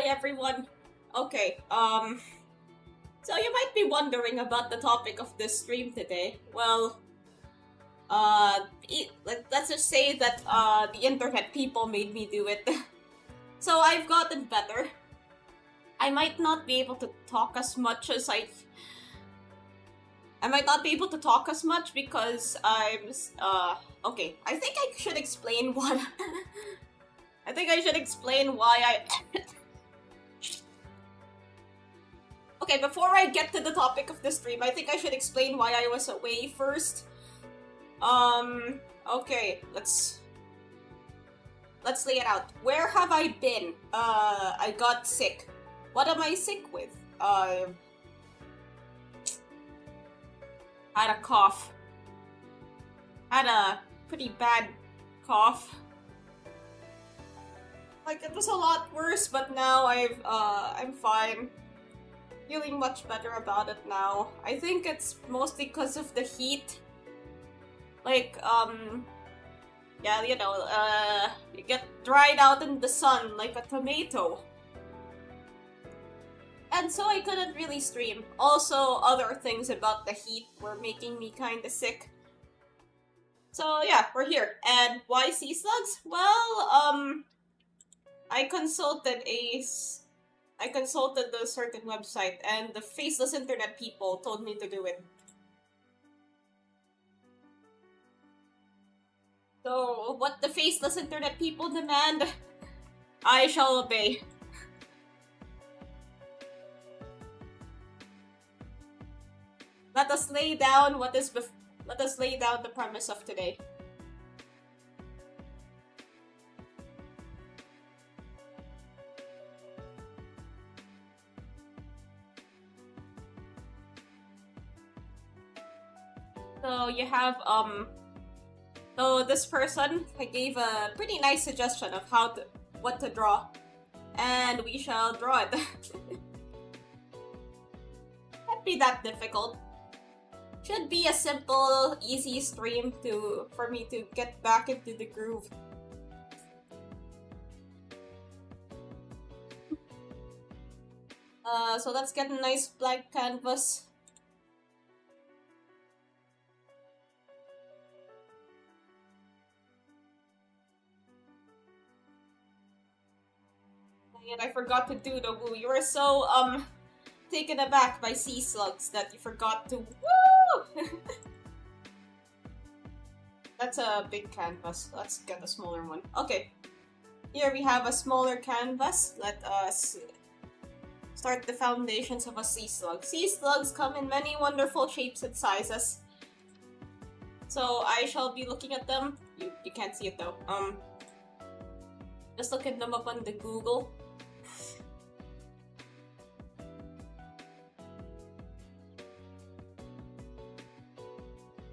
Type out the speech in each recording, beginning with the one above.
Hi everyone. Okay, so you might be wondering about the topic of this stream today. Well, let's just say that the internet people made me do it. So I've gotten better. I might not be able to talk as much as I might not be able to talk as much because okay, I think I should explain what I think I should explain why I Okay, before I get to the topic of the stream, I think I should explain why I was away first. Okay, let's lay it out. Where have I been? I got sick. What am I sick with? Had a cough. Had a pretty bad cough. Like, it was a lot worse, but now I'm fine. Feeling much better about it now. I think it's mostly because of the heat. Like, yeah, you know, you get dried out in the sun like a tomato. And so I couldn't really stream. Also, other things about the heat were making me kinda sick. So yeah, we're here. And why sea slugs? Well, I consulted a certain website, and the faceless internet people told me to do it. So, what the faceless internet people demand, I shall obey. Let us lay down the premise of today. So you have, so this person gave a pretty nice suggestion of what to draw. And we shall draw it. Can't be that difficult. Should be a simple, easy stream for me to get back into the groove. So let's get a nice blank canvas. And I forgot to do the woo. You were so, taken aback by sea slugs that you forgot to woo! That's a big canvas. Let's get a smaller one. Okay. Here we have a smaller canvas. Let us start the foundations of a sea slug. Sea slugs come in many wonderful shapes and sizes. So I shall be looking at them. You can't see it though. Just look at them up on the Google.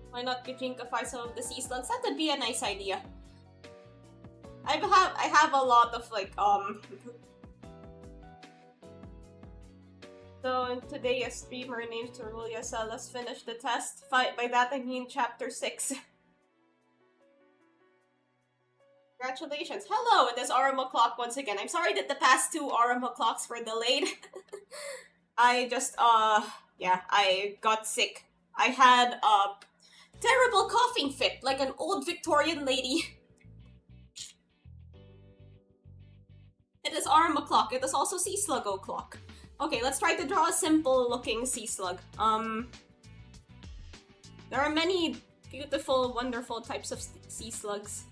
Why not Gajinka some of the sea slugs? That would be a nice idea. I have a lot of like So today a streamer named Terulia Salas finished the test. By that I mean chapter 6. Congratulations. Hello, it is Aram o'clock once again. I'm sorry that the past 2 Aram o'clocks were delayed. I just yeah, I got sick. I had a terrible coughing fit, like an old Victorian lady. It is Aram o'clock. It is also sea slug o'clock. Okay, let's try to draw a simple looking sea slug. There are many beautiful, wonderful types of sea slugs.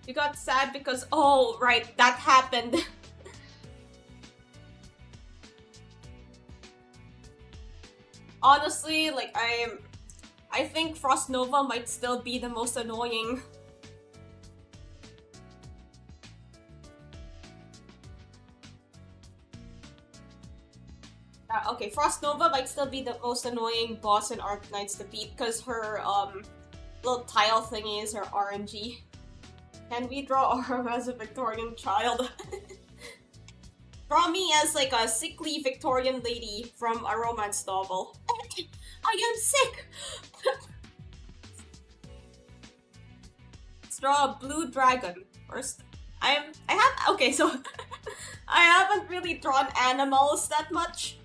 You got sad because, oh, right, that happened. Honestly, like, I think Frost Nova might still be the most annoying. Okay, Frost Nova might still be the most annoying boss in Arknights to beat because her, little tile thingies are RNG. Can we draw Aram as a Victorian child? Draw me as like a sickly Victorian lady from a romance novel. I am sick! Let's draw a blue dragon first. Okay, so I haven't really drawn animals that much.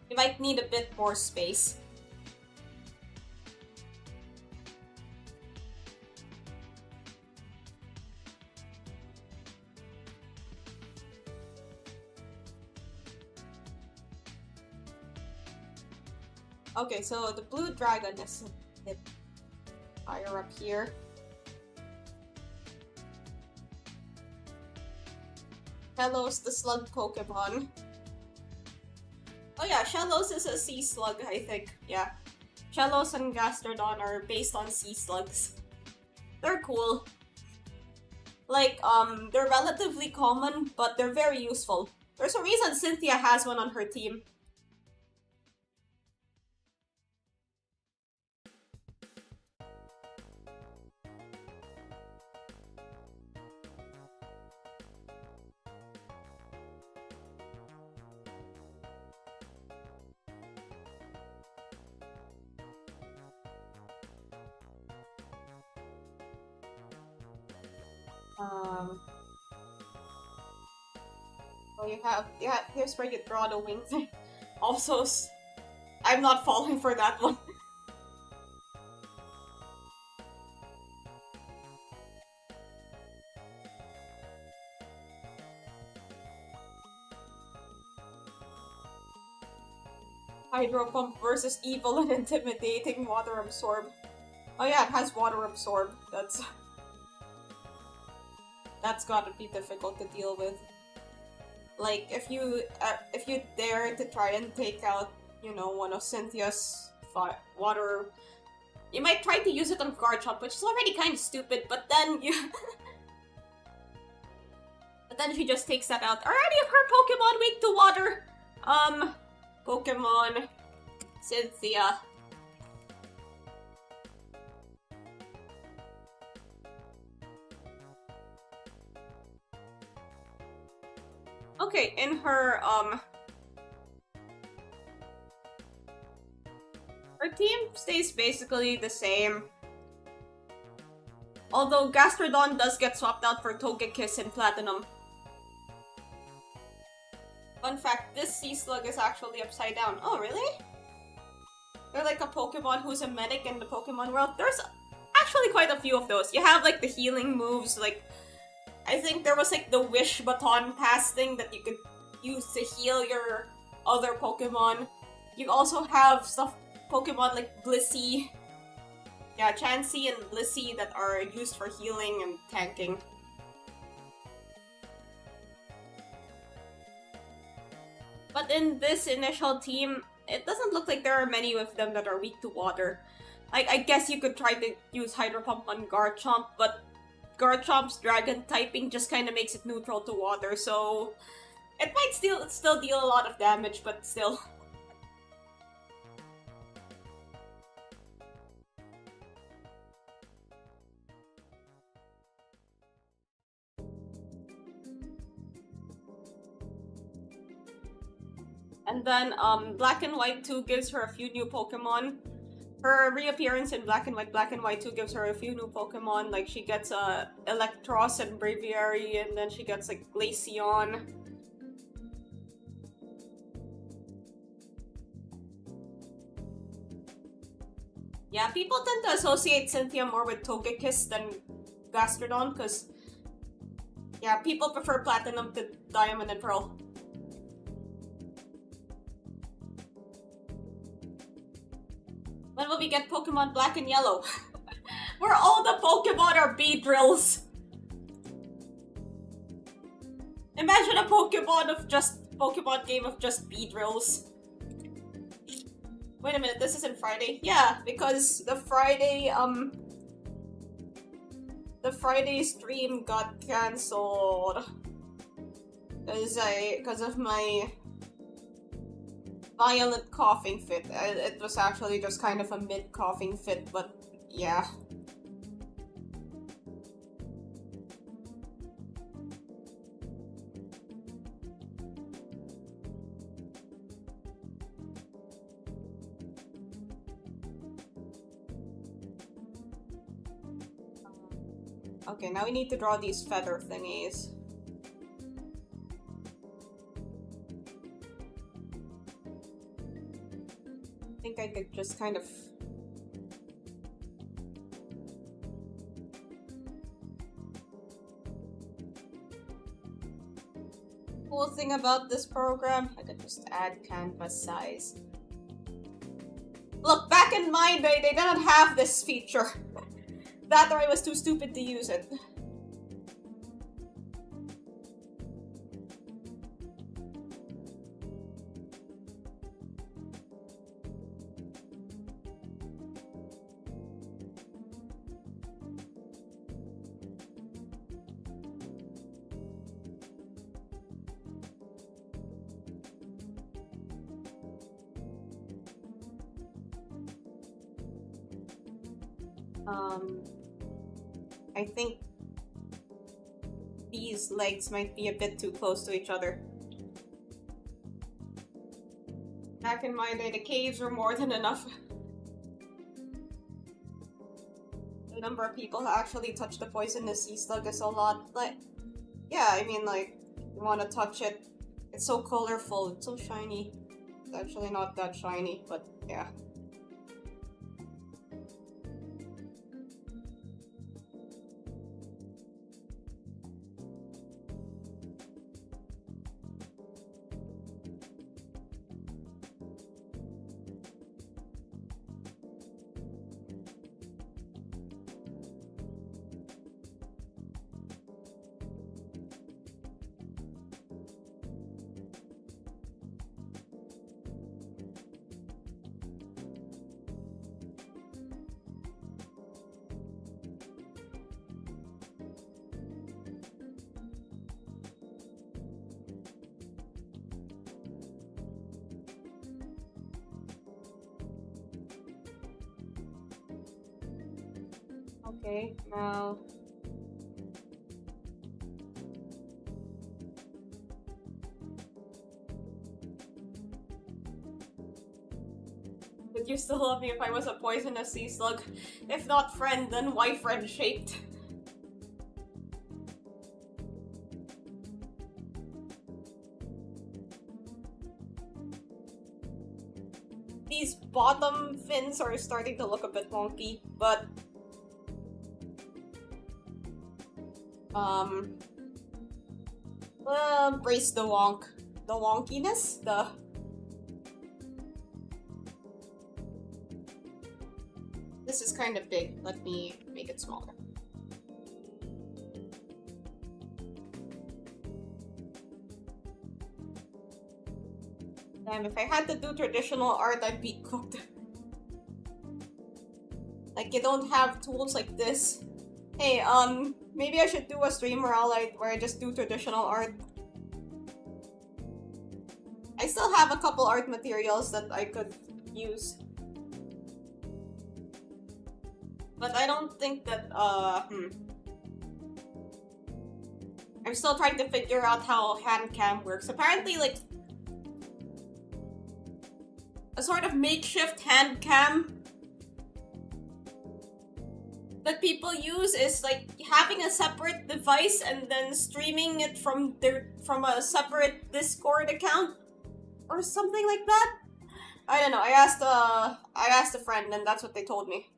You might need a bit more space. Okay, so the blue dragon is a bit higher up here. Shellos, the slug Pokemon. Oh yeah, Shellos is a sea slug, I think. Yeah. Shellos and Gastrodon are based on sea slugs. They're cool. Like, they're relatively common, but they're very useful. There's a reason Cynthia has one on her team. Oh, here's where you draw the wing thing. Also, I'm not falling for that one. Hydro Pump versus evil and intimidating Water Absorb. Oh yeah, it has Water Absorb. That's gotta be difficult to deal with. Like, if you dare to try and take out, you know, one of Cynthia's water, you might try to use it on Garchomp, which is already kind of stupid, but then but then she just takes that out. Are any of her Pokemon weak to water? Pokemon Cynthia. Okay, in her team stays basically the same. Although Gastrodon does get swapped out for Togekiss in Platinum. Fun fact, this sea slug is actually upside down. Oh, really? They're like a Pokemon who's a medic in the Pokemon world. There's actually quite a few of those. You have like the healing moves, like I think there was like the Wish Baton Pass thing that you could use to heal your other Pokemon. You also have stuff Pokemon like Blissey. Yeah, Chansey and Blissey that are used for healing and tanking. But in this initial team, it doesn't look like there are many of them that are weak to water. Like, I guess you could try to use Hydro Pump on Garchomp, but Garchomp's dragon typing just kind of makes it neutral to water, so it might still deal a lot of damage, but still. And then Black and White 2 gives her a few new Pokemon. Her reappearance in Black and White 2 gives her a few new Pokemon. Like, she gets Electros and Braviary, and then she gets like Glaceon. Yeah, people tend to associate Cynthia more with Togekiss than Gastrodon, because yeah, people prefer Platinum to Diamond and Pearl. When will we get Pokemon Black and Yellow? Where all the Pokemon are Beedrills. Imagine a Pokemon game of just Beedrills. Wait a minute, this isn't Friday? Yeah, because the Friday stream got cancelled. Because of my violent coughing fit. It was actually just kind of a mid-coughing fit, but yeah. Okay, now we need to draw these feather thingies. I think I could just kind of... Cool thing about this program, I could just add canvas size. Look, back in my day, they didn't have this feature. That or I was too stupid to use it. I think these legs might be a bit too close to each other. Back in my day, the caves were more than enough. The number of people who actually touch the poisonous sea slug is a lot. Like, yeah, I mean, like, you want to touch it. It's so colorful, it's so shiny. It's actually not that shiny, but yeah. Okay, now... Would you still love me if I was a poisonous sea slug? If not friend, then why friend-shaped? These bottom fins are starting to look a bit wonky, but... brace the wonkiness, This is kind of big, let me make it smaller. Damn, if I had to do traditional art, I'd be cooked. Like, you don't have tools like this. Hey, maybe I should do a stream where I just do traditional art. I still have a couple art materials that I could use. But I don't think that, I'm still trying to figure out how hand cam works. Apparently, like, a sort of makeshift hand cam that people use is like having a separate device and then streaming it from a separate Discord account or something like that. I don't know. I asked a friend and that's what they told me.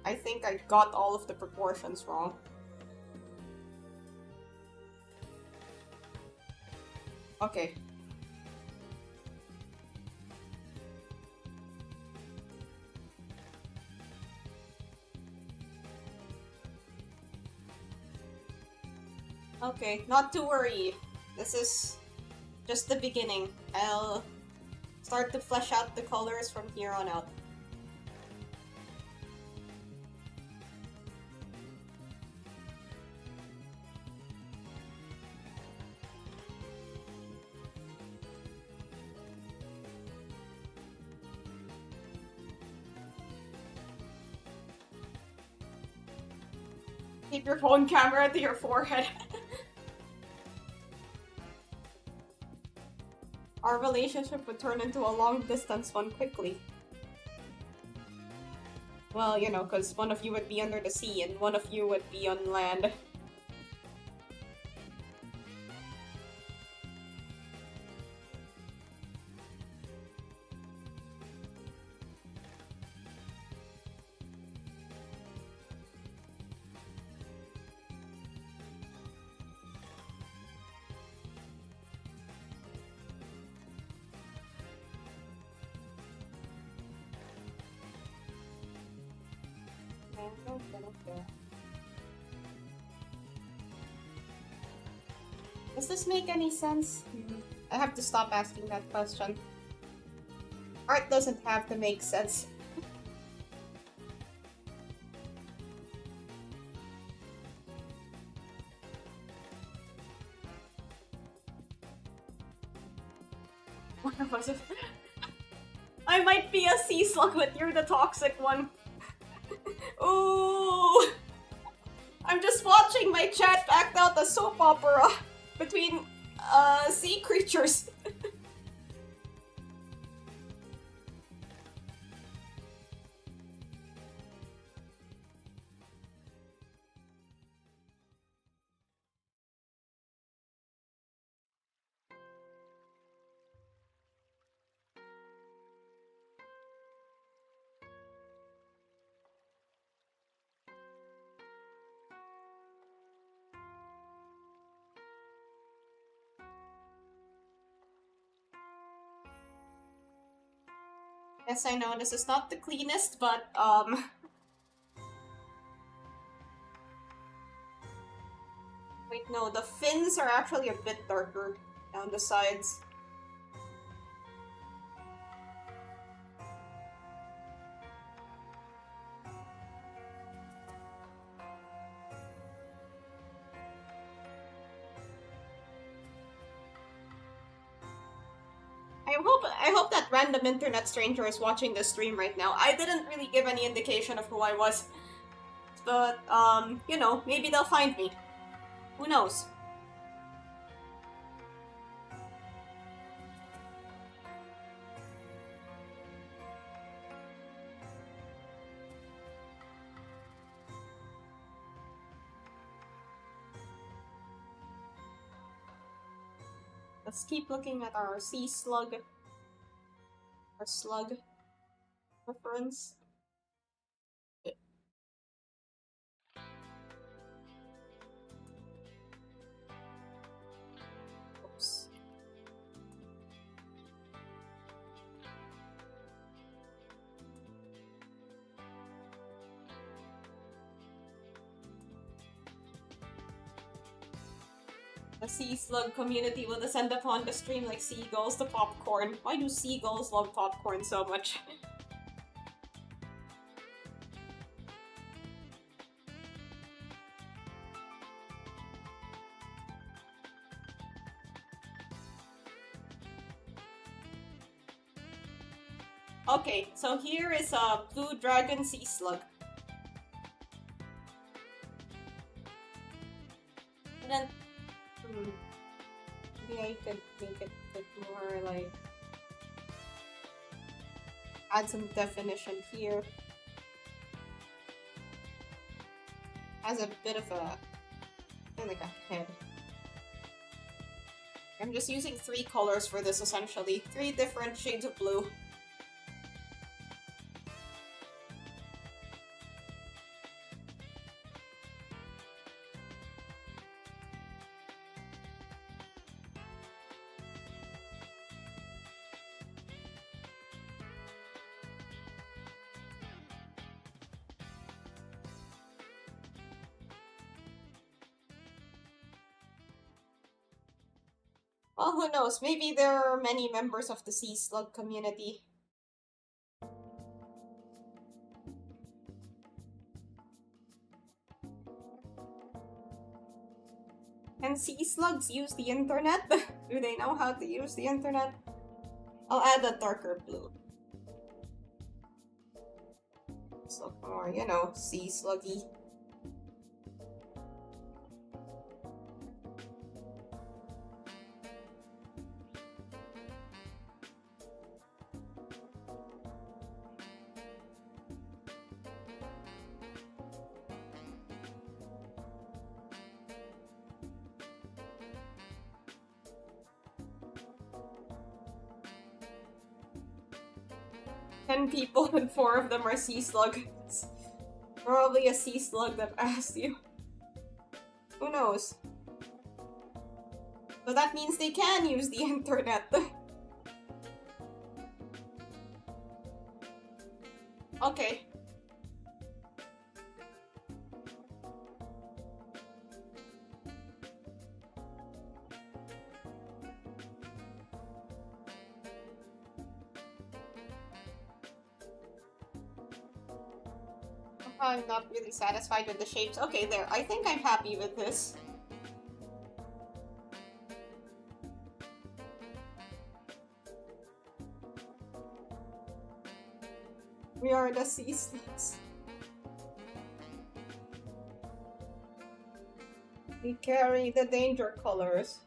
I think I got all of the proportions wrong. Okay. Okay, not to worry. This is just the beginning. I'll start to flesh out the colors from here on out. Keep your phone camera to your forehead. Our relationship would turn into a long-distance one quickly. Well, you know, because one of you would be under the sea and one of you would be on land. Does this make any sense? I have to stop asking that question. Art doesn't have to make sense. What was it? I might be a sea slug, but you're the toxic one. Ooh! I'm just watching my chat act out a soap opera between sea creatures. Yes, I know this is not the cleanest, but wait, no, the fins are actually a bit darker down the sides. I hope that random internet stranger is watching this stream right now. I didn't really give any indication of who I was. But, you know, maybe they'll find me. Who knows? Let's keep looking at our sea slug. Our slug reference. Oops. The sea slug community will descend upon the stream like seagulls to popcorn. Why do seagulls love popcorn so much? Okay, so here is a blue dragon sea slug. And then maybe I could make it a bit more like add some definition here. Has a bit of a like a head. I'm just using 3 colors for this essentially. 3 different shades of blue. Well, who knows? Maybe there are many members of the sea slug community. Can sea slugs use the internet? Do they know how to use the internet? I'll add a darker blue. So more, you know, sea sluggy. 10 people and 4 of them are sea slugs. Probably a sea slug that asked you. Who knows? But that means they can use the internet. Okay. I'm not really satisfied with the shapes. Okay, there. I think I'm happy with this. We are the sea slugs. We carry the danger colors.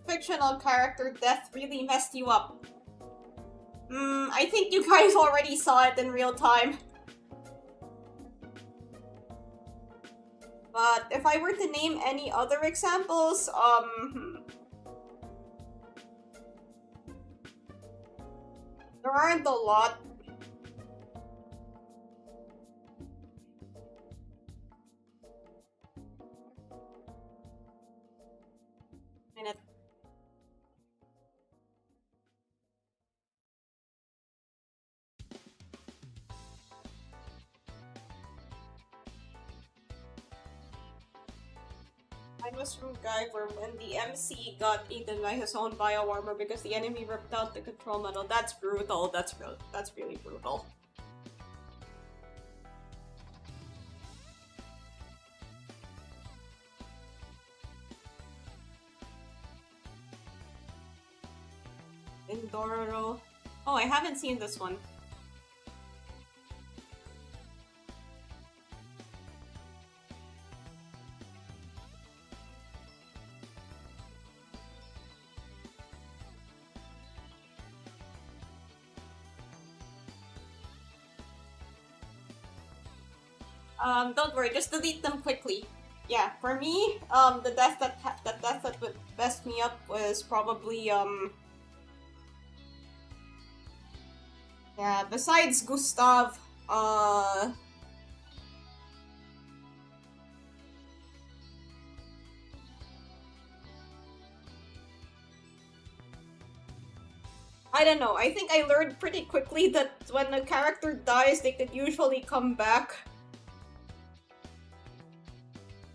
Fictional character death really messed you up? I think you guys already saw it in real time. But if I were to name any other examples, there aren't a lot. Minute. Mine was from Guyver when the MC got eaten by his own bio armor because the enemy ripped out the control model. That's brutal. That's really brutal. Indororo. Oh, I haven't seen this one. Don't worry, just delete them quickly. Yeah, for me, the death that would mess me up was probably, yeah, besides Gustav, I don't know, I think I learned pretty quickly that when a character dies, they could usually come back.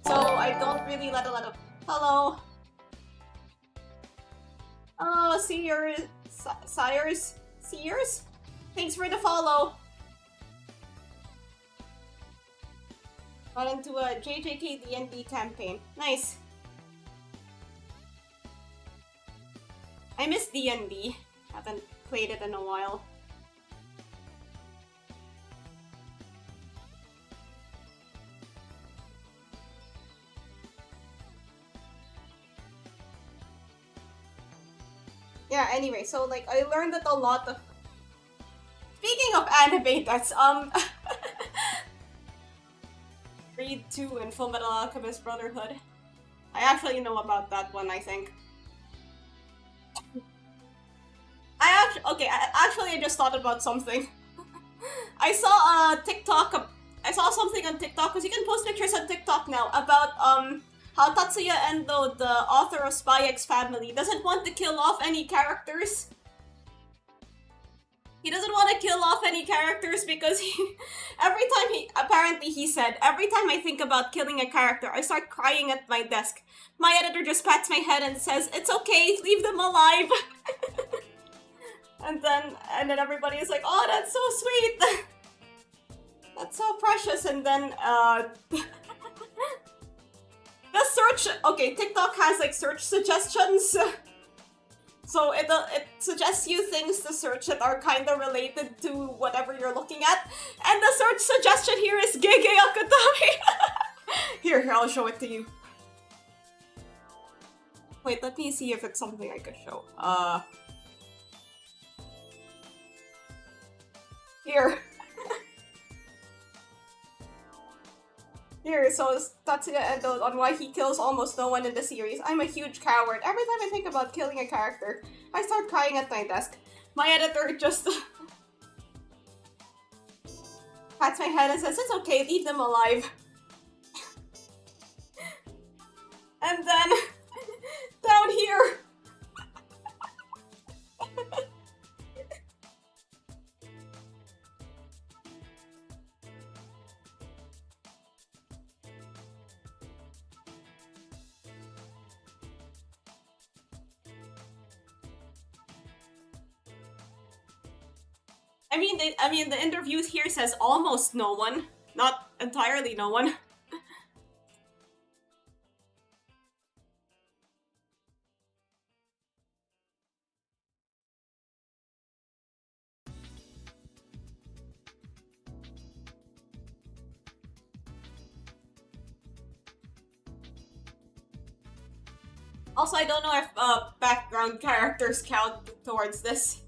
So I don't really let a lot of... Hello! Oh, Seers? Seers? Thanks for the follow! Got into a JJK D&D campaign. Nice. I miss D&D. Haven't played it in a while. Yeah, anyway, so like I learned that a lot of... Speaking of anime, that's Read 2 and Fullmetal Alchemist Brotherhood. I actually know about that one, I think. I just thought about something. I saw a TikTok, I saw something on TikTok, because you can post pictures on TikTok now, about how Tatsuya Endo, the author of Spy X Family, doesn't want to kill off any characters. He doesn't want to kill off any characters because apparently he said, every time I think about killing a character, I start crying at my desk. My editor just pats my head and says, it's okay, leave them alive. and then everybody is like, oh, that's so sweet. That's so precious. And then, the search, okay, TikTok has like search suggestions. So it suggests you things to search that are kind of related to whatever you're looking at. And the search suggestion here is Gege Akutami. Here, I'll show it to you. Wait, let me see if it's something I could show. Here. Here, so Tatsuya Endo on why he kills almost no one in the series. I'm a huge coward. Every time I think about killing a character, I start crying at my desk. My editor just pats my head and says, it's okay, leave them alive. And then, down here. I mean, the interviews here says almost no one, not entirely no one. Also, I don't know if background characters count towards this.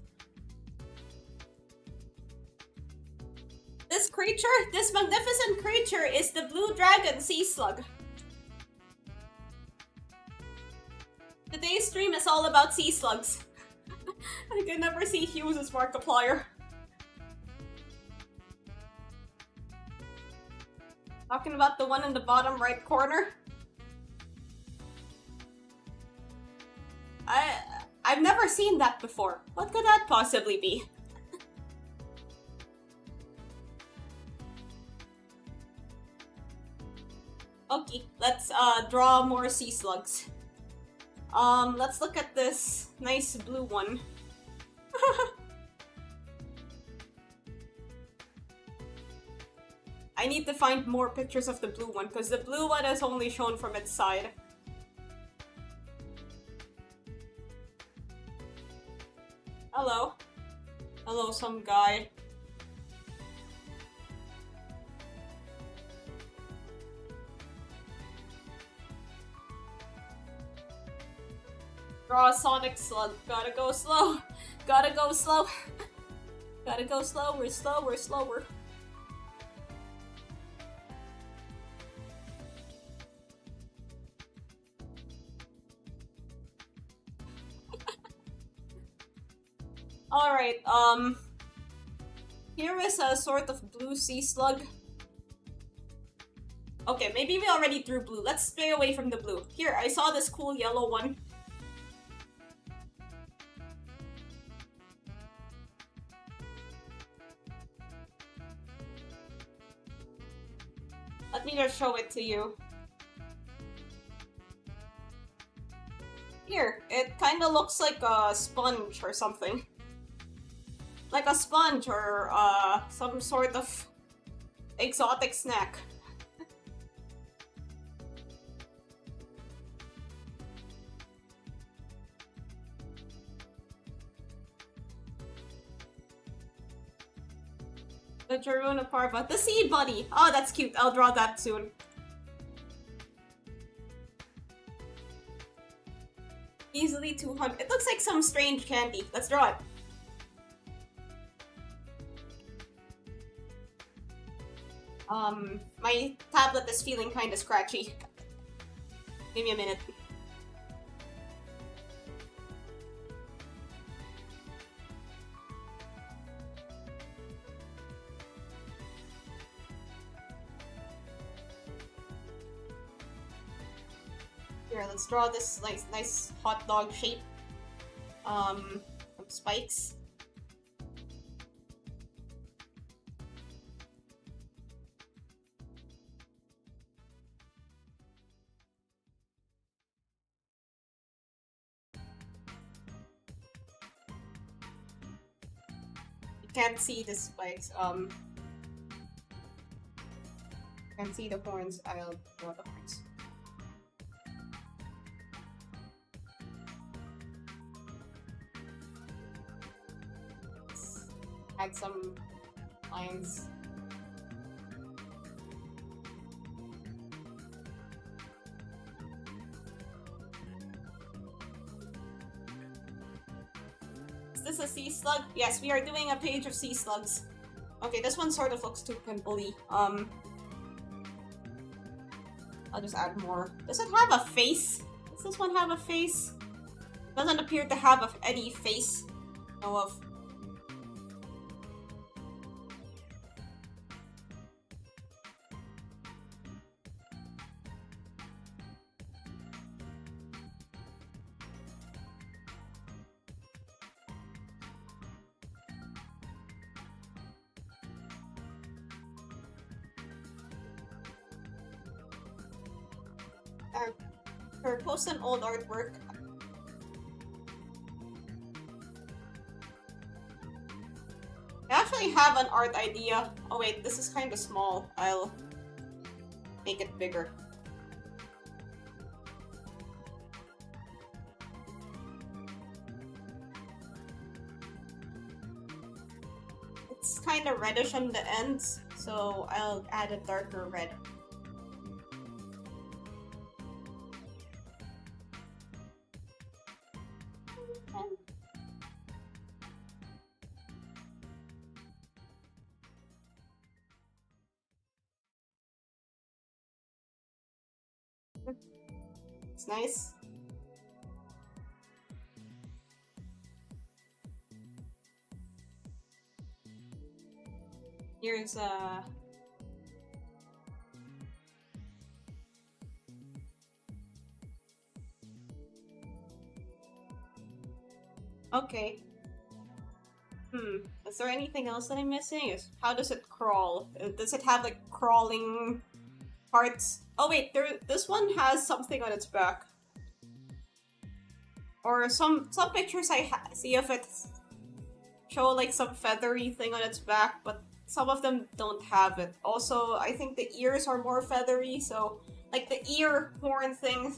This creature, this magnificent creature is the blue dragon sea slug. Today's stream is all about sea slugs. I can never see Hughes as Markiplier. Talking about the one in the bottom right corner. I've never seen that before. What could that possibly be? Okay, let's draw more sea slugs. Let's look at this nice blue one. I need to find more pictures of the blue one, because the blue one is only shown from its side. Hello. Hello, some guy. Draw a sonic slug. Gotta go slow. Gotta go slow. Gotta go slower, slower, slower. Alright, here is a sort of blue sea slug. Okay, maybe we already drew blue. Let's stay away from the blue. Here, I saw this cool yellow one. Let me just show it to you. Here, it kinda looks like a sponge or something. Like a sponge or some sort of exotic snack. The Jaruna Parva. The sea bunny! Oh, that's cute. I'll draw that soon. Easily 200. It looks like some strange candy. Let's draw it. My tablet is feeling kinda scratchy. Give me a minute. Here, let's draw this nice hot dog shape. Some spikes. Can't see the spikes. Can't see the horns. I'll draw the horns. Let's add some lines. this a sea slug? Yes, we are doing a page of sea slugs. Okay, this one sort of looks too pimply. I'll just add more. Does it have a face? Does this one have a face? Doesn't appear to have any face. Know of. Or post an old artwork. I actually have an art idea. Oh wait, this is kind of small. I'll make it bigger. It's kind of reddish on the ends, so I'll add a darker red. It's nice. Here's okay. Is there anything else that I'm missing? How does it crawl? Does it have like crawling parts? Oh wait, this one has something on its back. Or some pictures I see of it show like some feathery thing on its back, but some of them don't have it. Also, I think the ears are more feathery, so like the ear horn thing.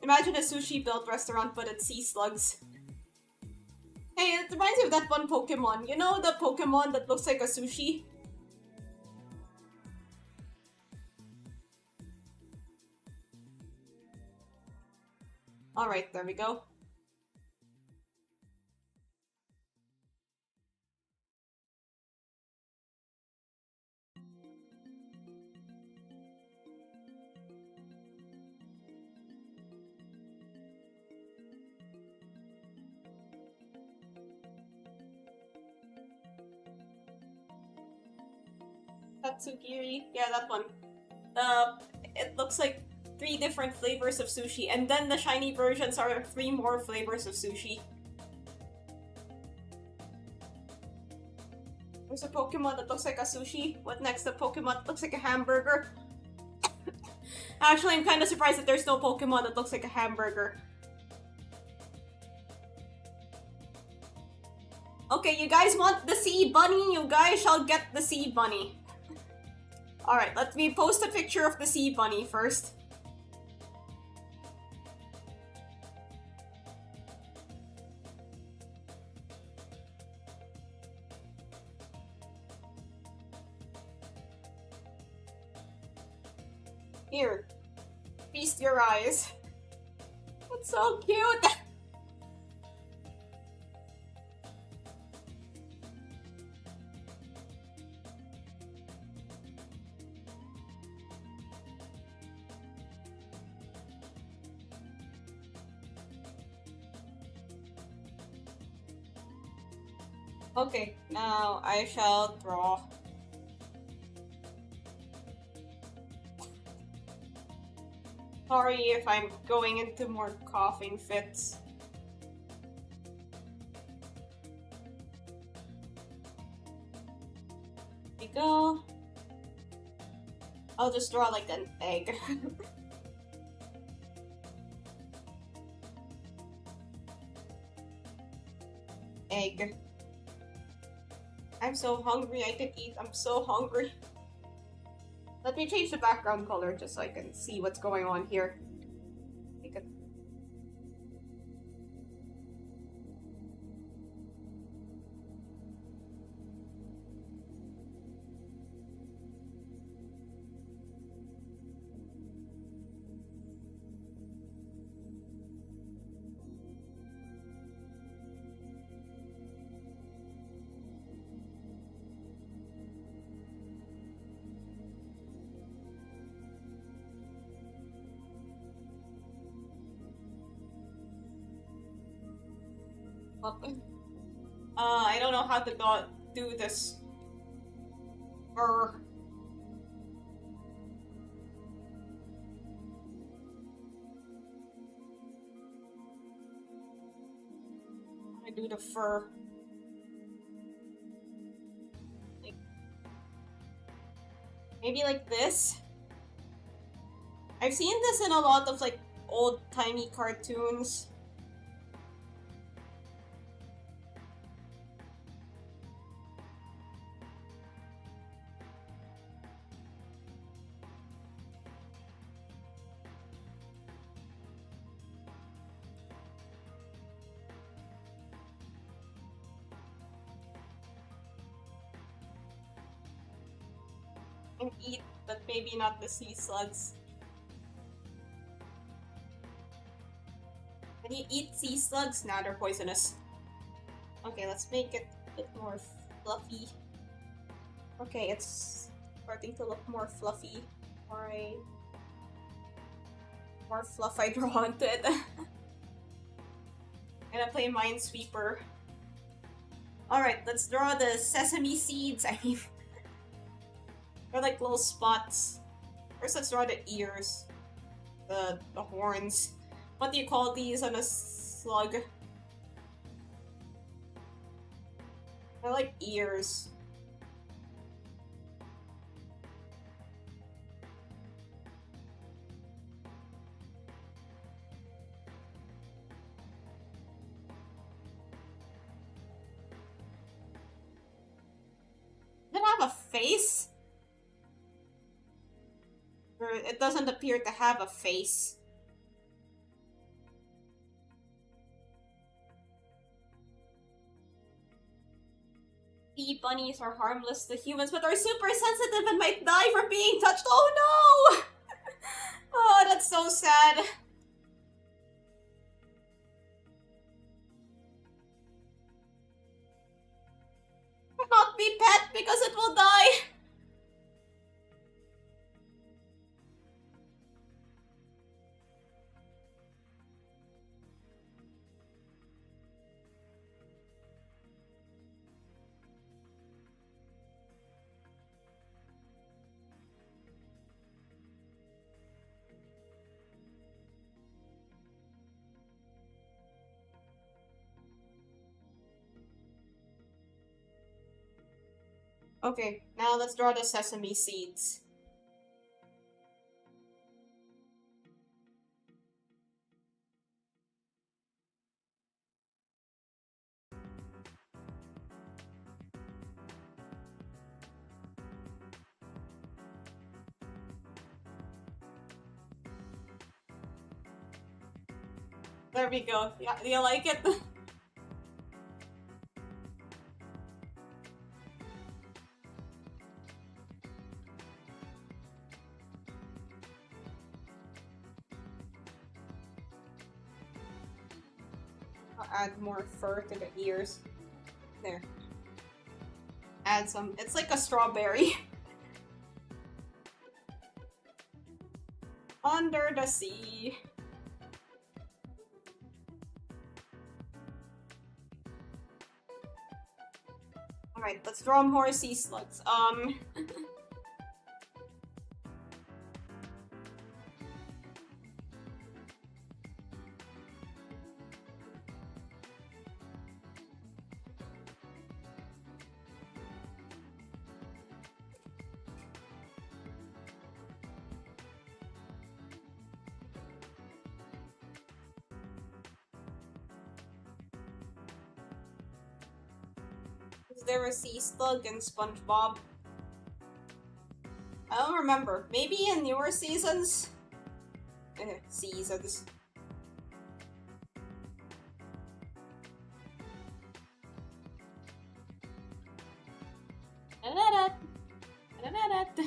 Imagine a sushi built restaurant, but it's sea slugs. Hey, it reminds me of that one Pokemon. You know the Pokemon that looks like a sushi? Alright, there we go. Tatsugiri? Yeah, that one. It looks like 3 different flavors of sushi, and then the shiny versions are 3 more flavors of sushi. There's a Pokemon that looks like a sushi. What next? A Pokemon that looks like a hamburger. Actually, I'm kind of surprised that there's no Pokemon that looks like a hamburger. Okay, you guys want the sea bunny? You guys shall get the sea bunny. Alright, let me post a picture of the sea bunny first. Here. Feast your eyes. It's so cute! Okay, now I shall draw. Sorry if I'm going into more coughing fits. There we go. I'll just draw like an egg. Egg. I'm so hungry, I could eat. I'm so hungry. Let me change the background color just so I can see what's going on here. Up. I don't know how to do this. Fur. I do the fur. Like, maybe like this? I've seen this in a lot of like old-timey cartoons. And eat, but maybe not the sea slugs. Can you eat sea slugs? Nah, they're poisonous. Okay, let's make it a bit more fluffy. Okay, it's starting to look more fluffy. Alright. More fluff I draw onto it. Gonna play Minesweeper. Alright, let's draw the sesame seeds. I mean, they're like little spots. First, let's draw the ears. The horns. What do you call these on a slug? They're like ears. Does it have a face? Or it doesn't appear to have a face. Sea bunnies are harmless to humans, but are super sensitive and might die from being touched. Oh no! Oh, that's so sad. Cannot be pet because it will die. Okay, now let's draw the sesame seeds. There we go. Yeah, do you like it? I'll add more fur to the ears. There. Add some. It's like a strawberry. Under the sea. Alright, let's draw more sea slugs. Is there a sea slug in SpongeBob? I don't remember. Maybe in newer seasons? Seasons. Da-da-da. Da-da-da.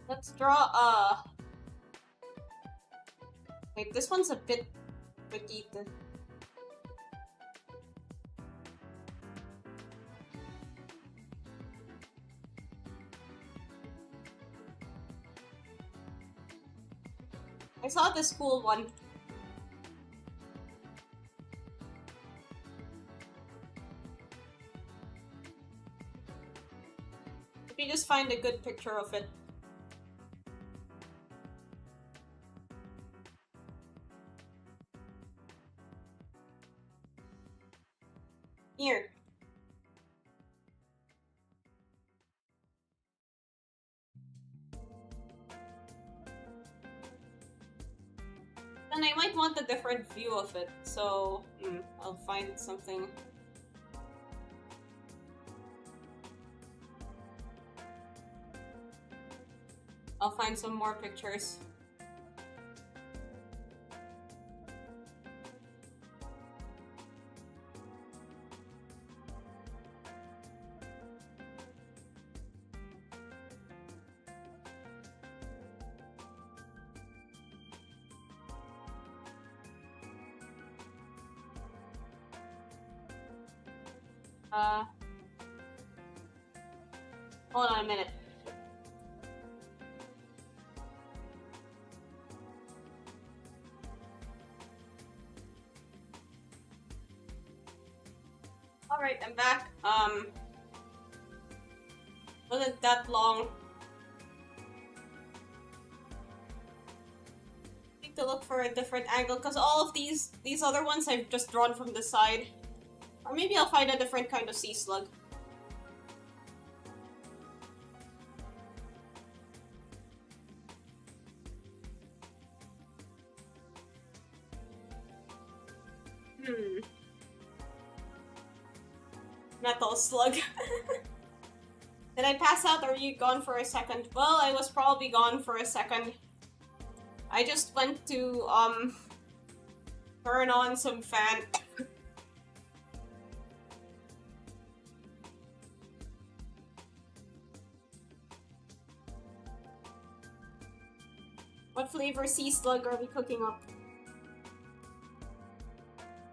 Let's draw a Wait, this one's a bit tricky to... I saw this cool one. If you just find a good picture of it. Here. Then I might want a different view of it, so I'll find something. I'll find some more pictures. Hold on a minute. Alright, I'm back. Wasn't that long. I need to look for a different angle, because all of these other ones I've just drawn from the side. Or maybe I'll find a different kind of sea slug. Metal slug. Did I pass out or are you gone for a second? Well, I was probably gone for a second. I just went to, turn on some fan. What flavor sea slug are we cooking up?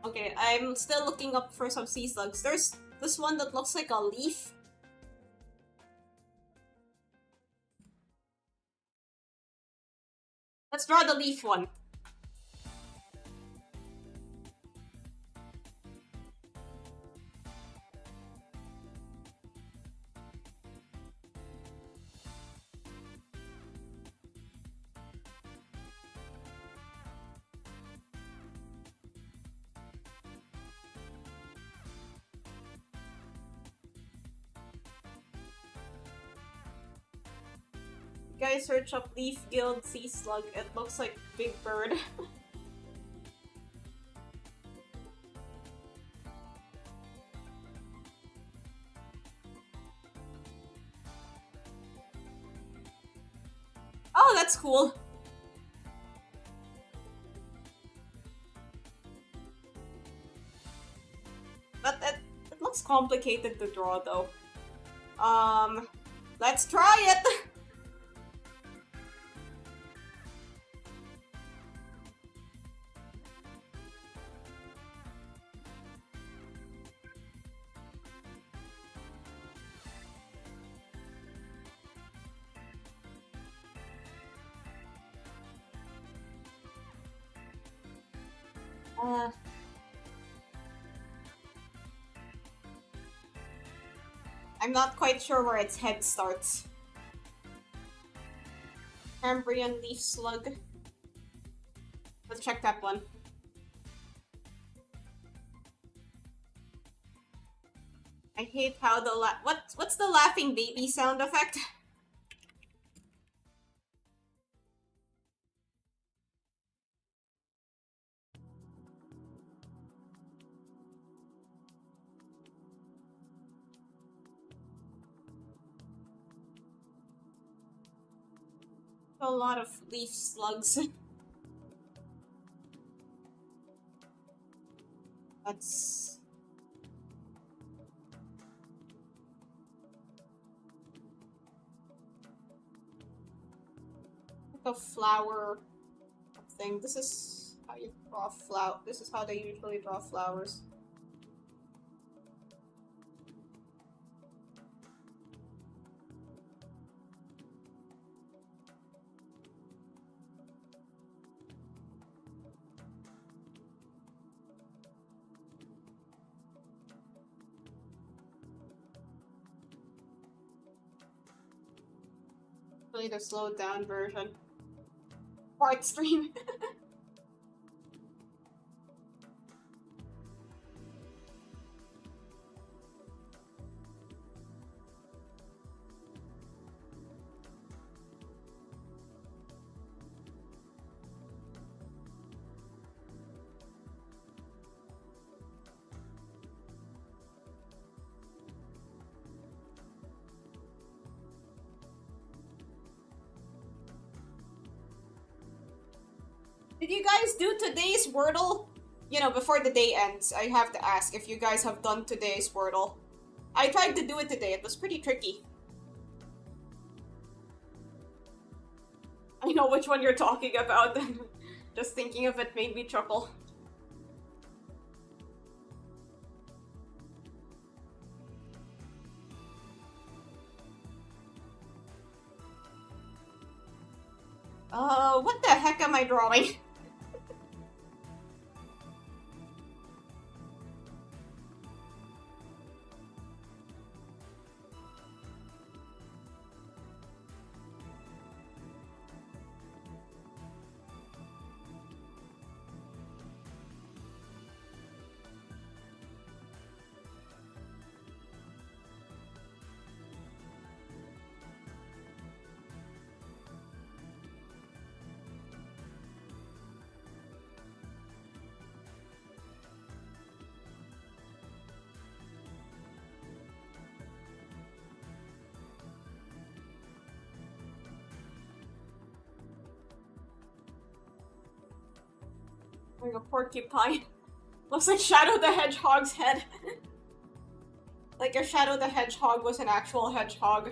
Okay, I'm still looking up for some sea slugs. There's this one that looks like a leaf. Let's draw the leaf one. Guys, search up leaf gill sea slug. It looks like big bird. Oh, that's cool. But it looks complicated to draw though. Let's try it. I'm not quite sure where its head starts. Cambrian leaf slug. Let's check that one. I hate how the what's the laughing baby sound effect? A lot of leaf slugs. That's... like a flower thing. This is how you draw flower. This is how they usually draw flowers. Really the slowed down version. Part stream. Did you guys do today's Wordle? You know, before the day ends, I have to ask if you guys have done today's Wordle. I tried to do it today, it was pretty tricky. I know which one you're talking about. Just thinking of it made me chuckle. What the heck am I drawing? Like a porcupine. Looks like Shadow the Hedgehog's head. Like if Shadow the Hedgehog was an actual hedgehog.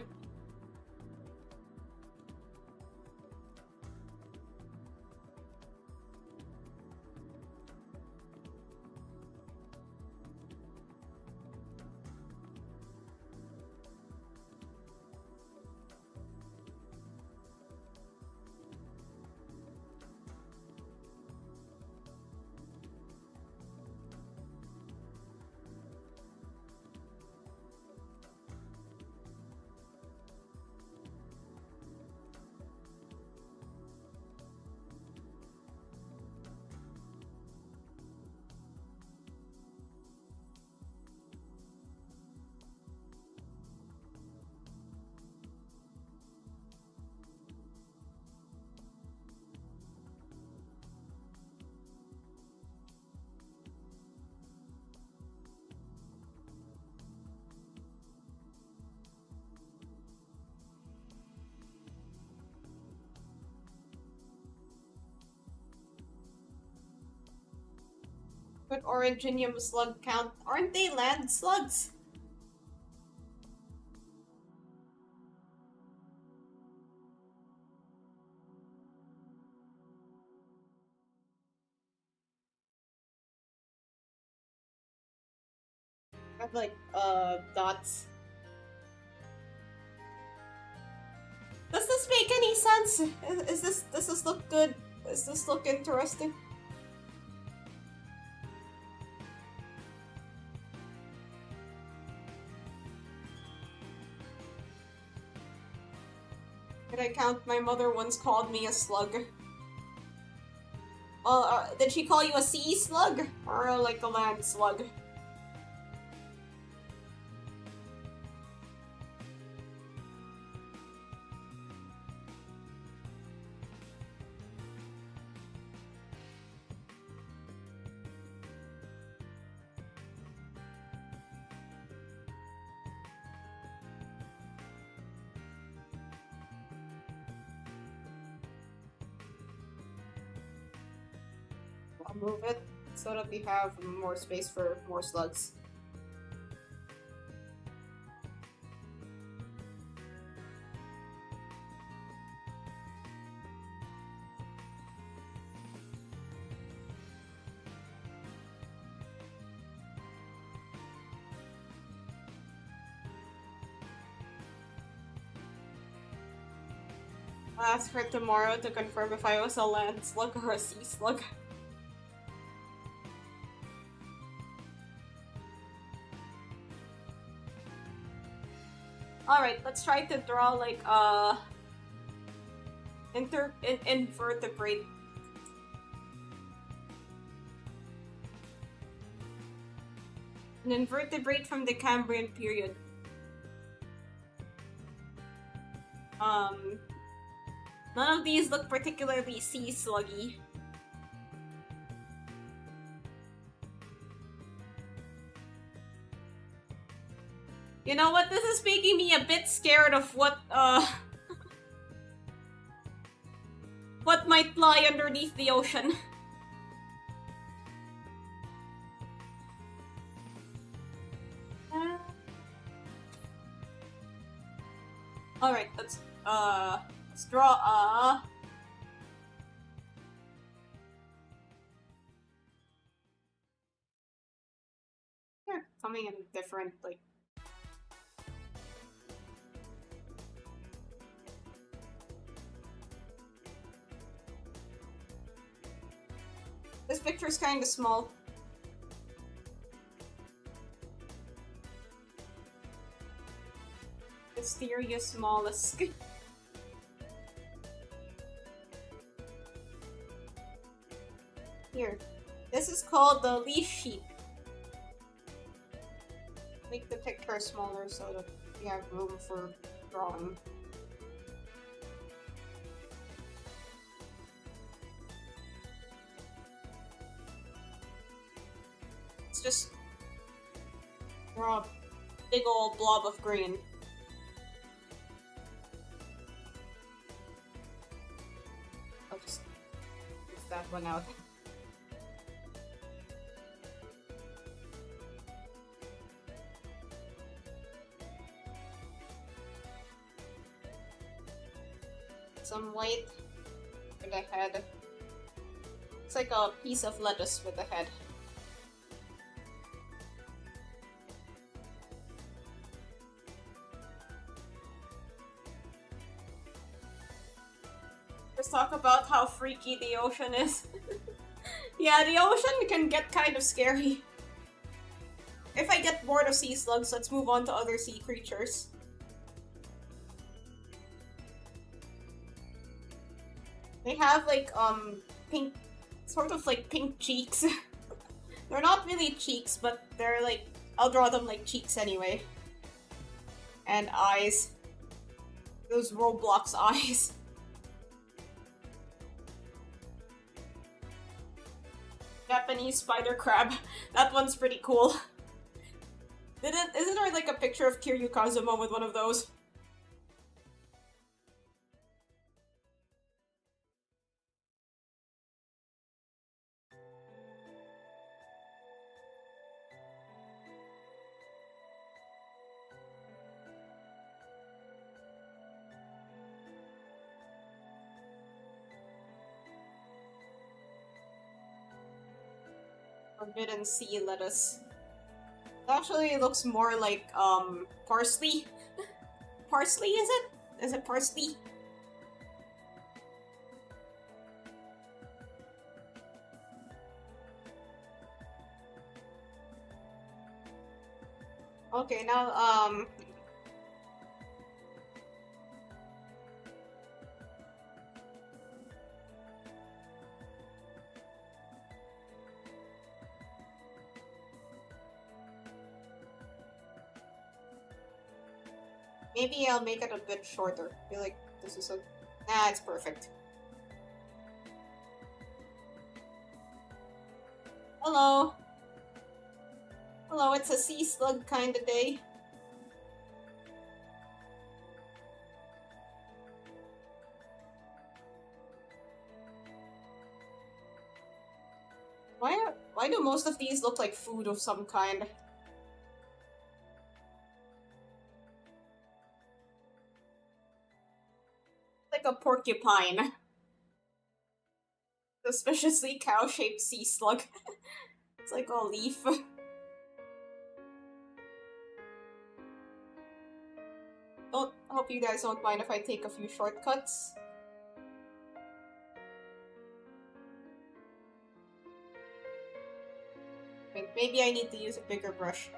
But Originium slug count. Aren't they land slugs? I have like, dots. Does this make any sense? Does this look good? Does this look interesting? Did I count? My mother once called me a slug. Well, did she call you a sea slug? Or like a land slug? I'll move it so that we have more space for more slugs. I'll ask her tomorrow to confirm if I was a land slug or a sea slug. Alright, let's try to draw like invertebrate. An invertebrate from the Cambrian period. None of these look particularly sea sluggy. You know what? This is making me a bit scared of what what might lie underneath the ocean. Alright, let's draw they're coming in different, like... This picture's kinda small. Mysterious mollusk. Here. This is called the leaf sheep. Make the picture smaller so that we have room for drawing. Let's just draw a big old blob of green. I'll just use that one out. Some white with a head. It's like a piece of lettuce with a head. Let's talk about how freaky the ocean is. Yeah, the ocean can get kind of scary. If I get bored of sea slugs, let's move on to other sea creatures. They have like pink, sort of like pink cheeks. They're not really cheeks, but they're like, I'll draw them like cheeks anyway. And eyes. Those Roblox eyes. Japanese spider crab. That one's pretty cool. Isn't there like a picture of Kiryu Kazuma with one of those? Forbidden sea lettuce. It actually looks more like parsley. Parsley, is it? Is it parsley? Okay, now maybe I'll make it a bit shorter. I feel like this is a... Nah, it's perfect. Hello. Hello, it's a sea slug kind of day. Why do most of these look like food of some kind? Like a porcupine. Suspiciously cow-shaped sea slug. It's like a leaf. Hope you guys don't mind if I take a few shortcuts. Wait, maybe I need to use a bigger brush.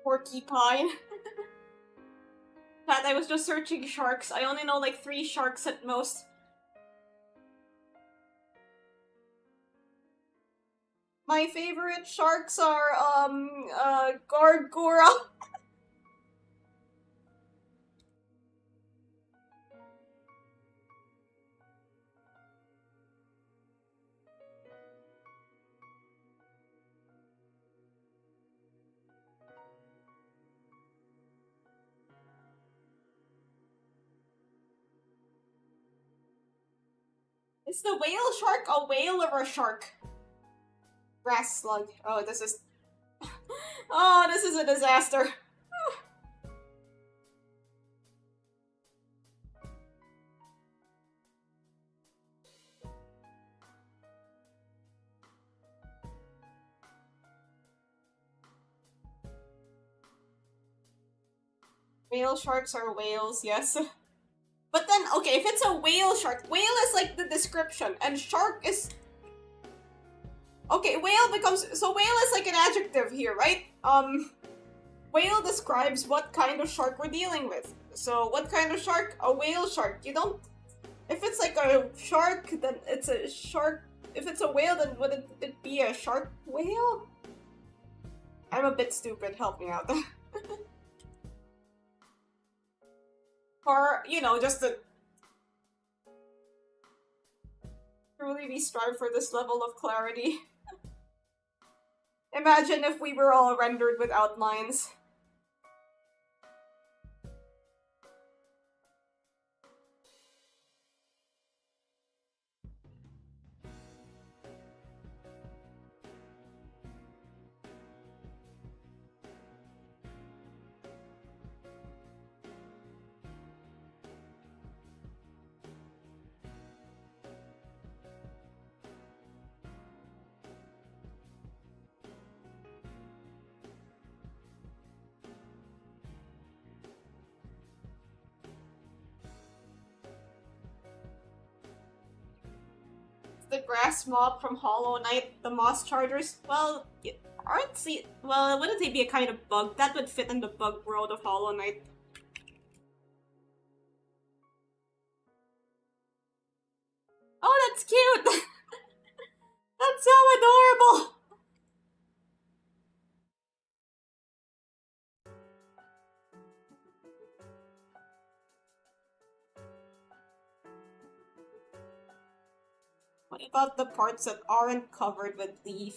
Porcupine. Pat, I was just searching sharks. I only know like 3 sharks at most. My favorite sharks are, Gargura. Is the whale shark a whale or a shark? Grass slug. Oh, this is... Oh, this is a disaster. Whale sharks are whales, yes. But then, okay, if it's a whale shark, whale is like the description, and shark is... Okay, whale becomes... So whale is like an adjective here, right? Whale describes what kind of shark we're dealing with. So what kind of shark? A whale shark. You don't... If it's like a shark, then it's a shark. If it's a whale, then would it be a shark whale? I'm a bit stupid, help me out. Or, you know, just to... Truly we strive for this level of clarity. Imagine if we were all rendered with outlines. The grass mob from Hollow Knight, the moss chargers. Well, aren't they... Well, wouldn't they be a kind of bug? That would fit in the bug world of Hollow Knight. Oh, that's cute! That's so adorable! What about the parts that aren't covered with leaf?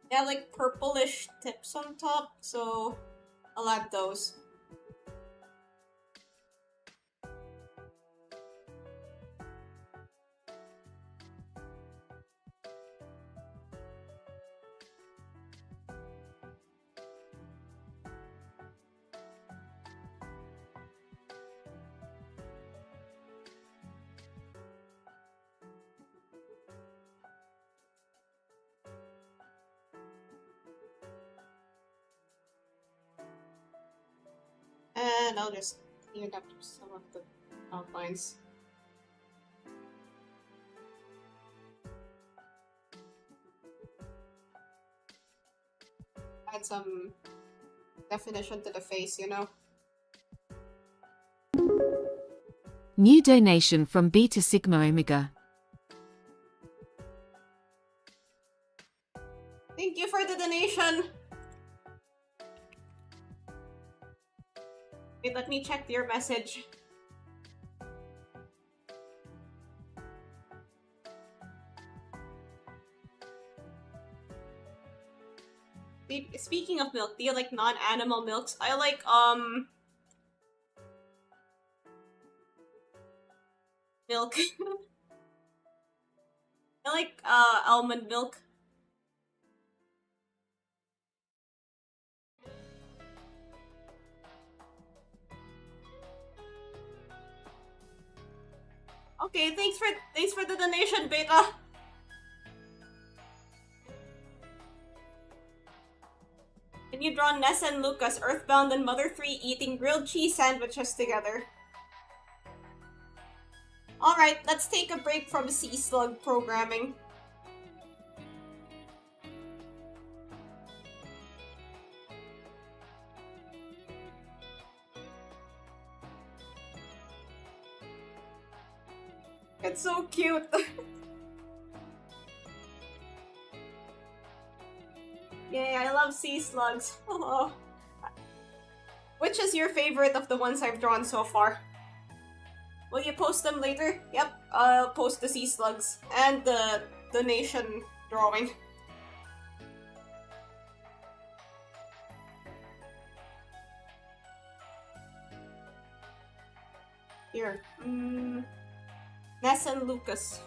They have like purplish tips on top, so I'll add those. And I'll just clean up some of the outlines. Add some definition to the face, you know? New donation from Beta Sigma Omega. Thank you for the donation! Wait, let me check your message. Speaking of milk, do you like non-animal milks? I like, milk. I like, almond milk. Okay, thanks for the donation, Beta. Can you draw Ness and Lucas, Earthbound and Mother 3 eating grilled cheese sandwiches together? Alright, let's take a break from sea slug programming. It's so cute. Yay, I love sea slugs. Oh. Which is your favorite of the ones I've drawn so far? Will you post them later? Yep, I'll post the sea slugs and the donation drawing. Here. Ness and Lucas.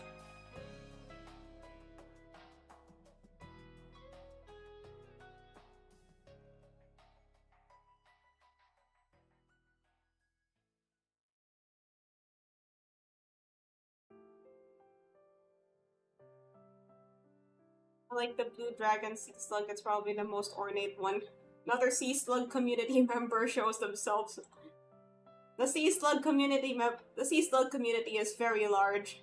I like the blue dragon sea slug, it's probably the most ornate one. Another sea slug community member shows themselves. The sea slug community is very large.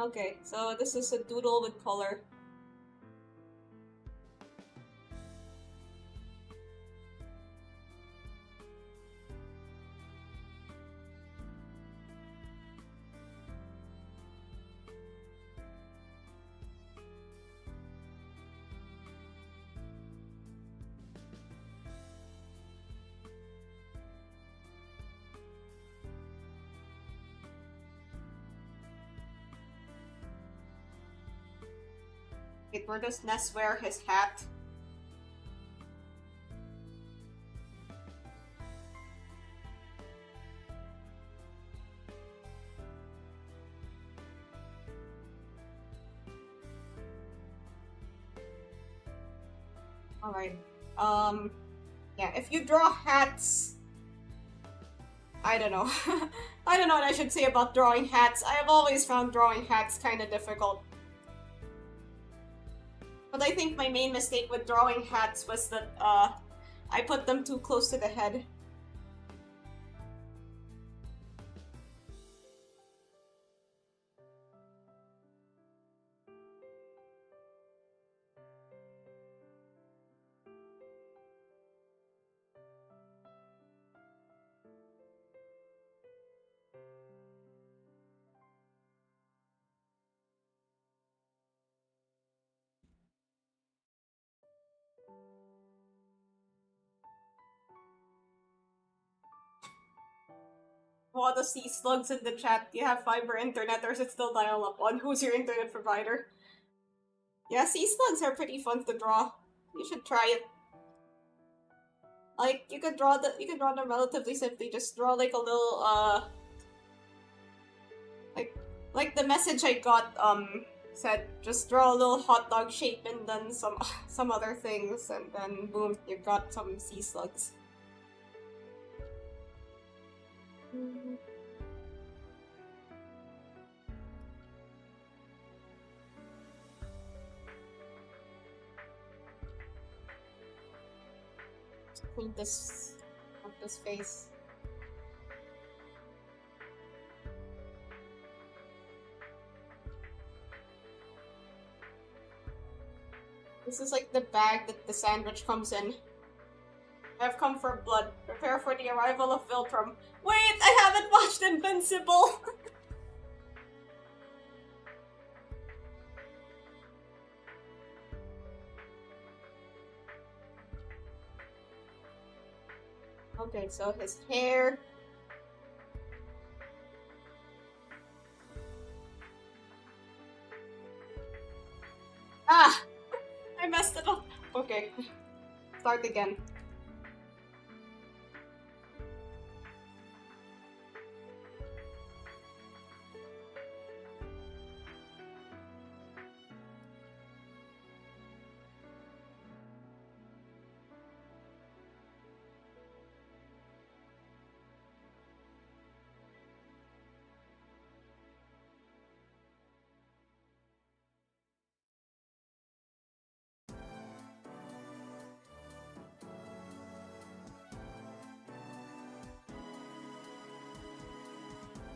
Okay, so this is a doodle with color. Wait, where does Ness wear his hat? Alright. Yeah, if you draw hats... I don't know. I don't know what I should say about drawing hats. I have always found drawing hats kind of difficult. But I think my main mistake with drawing hats was that, I put them too close to the head. What the sea slugs in the chat? Do you have fiber internet or is it still dial-up on? Who's your internet provider? Yeah, sea slugs are pretty fun to draw. You should try it. Like, you can draw them relatively simply. Just draw like a little, like the message I got, said, just draw a little hot dog shape and then some other things, and then boom, you've got some sea slugs. clean this of this face. This is like the bag that the sandwich comes in. I've come for blood. Prepare for the arrival of Viltrum. Wait, I haven't watched Invincible! Okay, so his hair. Ah! I messed it up. Okay. Start again.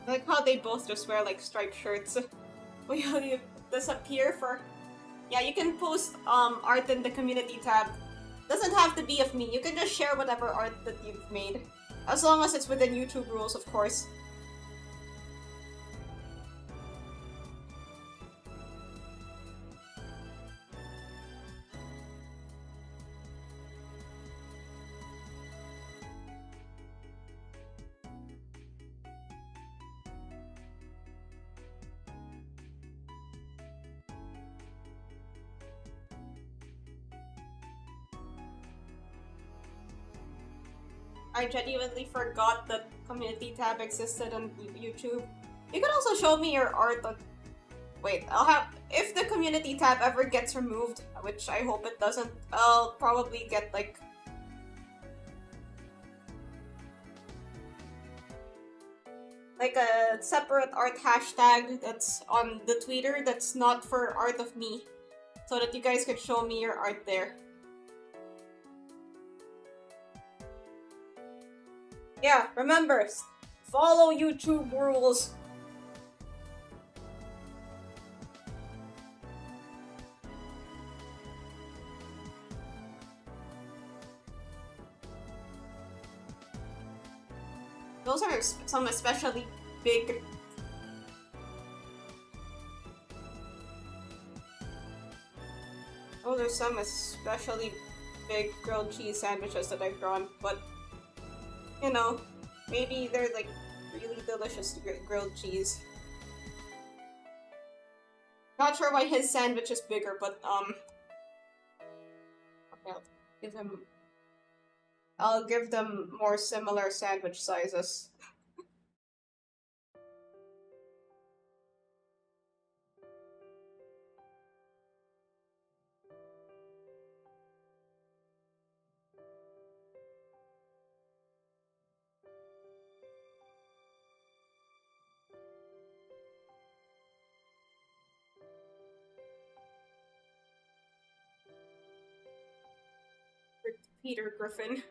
I like how they both just wear like striped shirts. Will you disappear for? Yeah, you can post art in the community tab. Doesn't have to be of me. You can just share whatever art that you've made, as long as it's within YouTube rules, of course. I genuinely forgot that community tab existed on YouTube. You can also show me your art on... Wait, I'll have... If the community tab ever gets removed, which I hope it doesn't, I'll probably get like... like a separate art hashtag that's on the Twitter that's not for art of me. So that you guys could show me your art there. Yeah, remember, follow YouTube rules. Those are some especially big... Those are some especially big grilled cheese sandwiches that I've drawn, but... You know, maybe they're like really delicious grilled cheese. Not sure why his sandwich is bigger, but okay, I'll give them more similar sandwich sizes. Peter Griffin.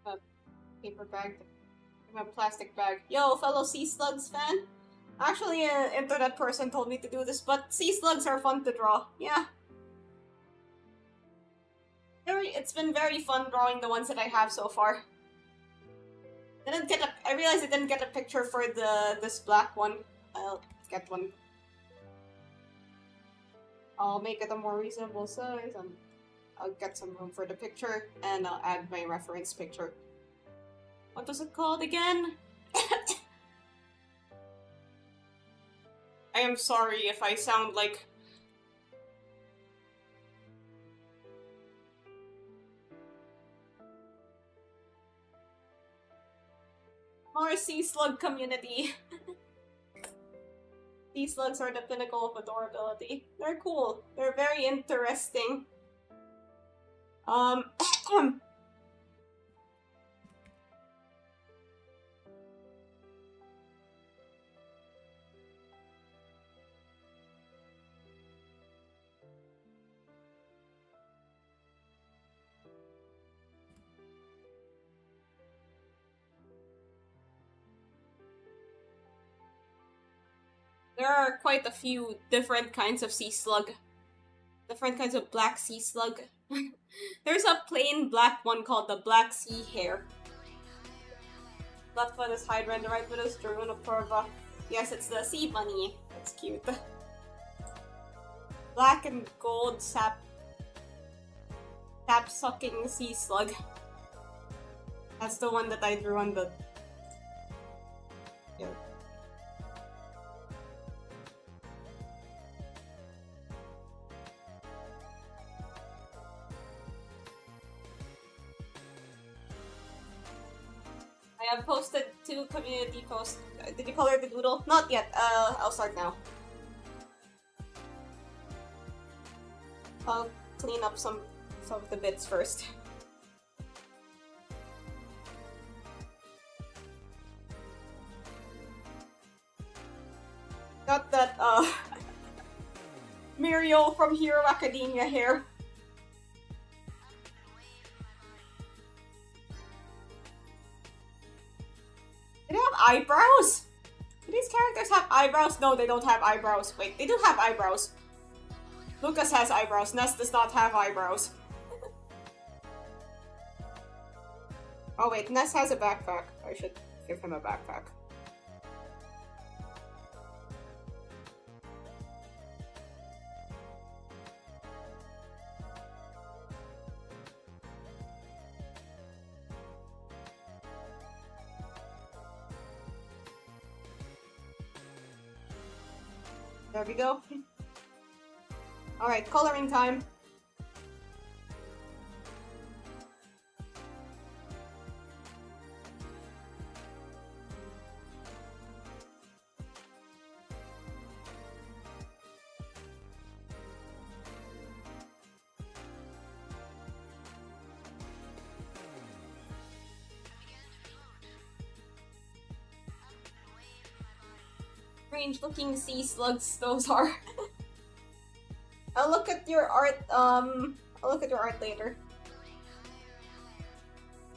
A paper bag. A plastic bag. Yo, fellow sea slugs fan? Actually, an internet person told me to do this, but sea slugs are fun to draw. Yeah. It's been very fun drawing the ones that I have so far. I realized I didn't get a picture for this black one. I'll get one. I'll make it a more reasonable size, and I'll get some room for the picture, and I'll add my reference picture. What was it called again? I am sorry if I sound like... More sea slug community. Sea slugs are the pinnacle of adorability. They're cool. They're very interesting. There are quite a few different kinds of sea slug. Different kinds of black sea slug. There's a plain black one called the black sea hare. Left foot is Hydra and the right foot is Drunopurva. Yes, it's the sea bunny. That's cute. Black and gold sap-sucking sea slug. That's the one that I drew on the... Yeah. I have posted 2 community posts. Did you color the doodle? Not yet. I'll start now. I'll clean up some of the bits first. Got that, Muriel from Hero Academia here. Do they have eyebrows? Do these characters have eyebrows? No, they don't have eyebrows. Wait, they do have eyebrows. Lucas has eyebrows. Ness does not have eyebrows. Oh wait, Ness has a backpack. I should give him a backpack. There we go. Alright, coloring time. Strange looking sea slugs those are. I'll look at your art, I'll look at your art later.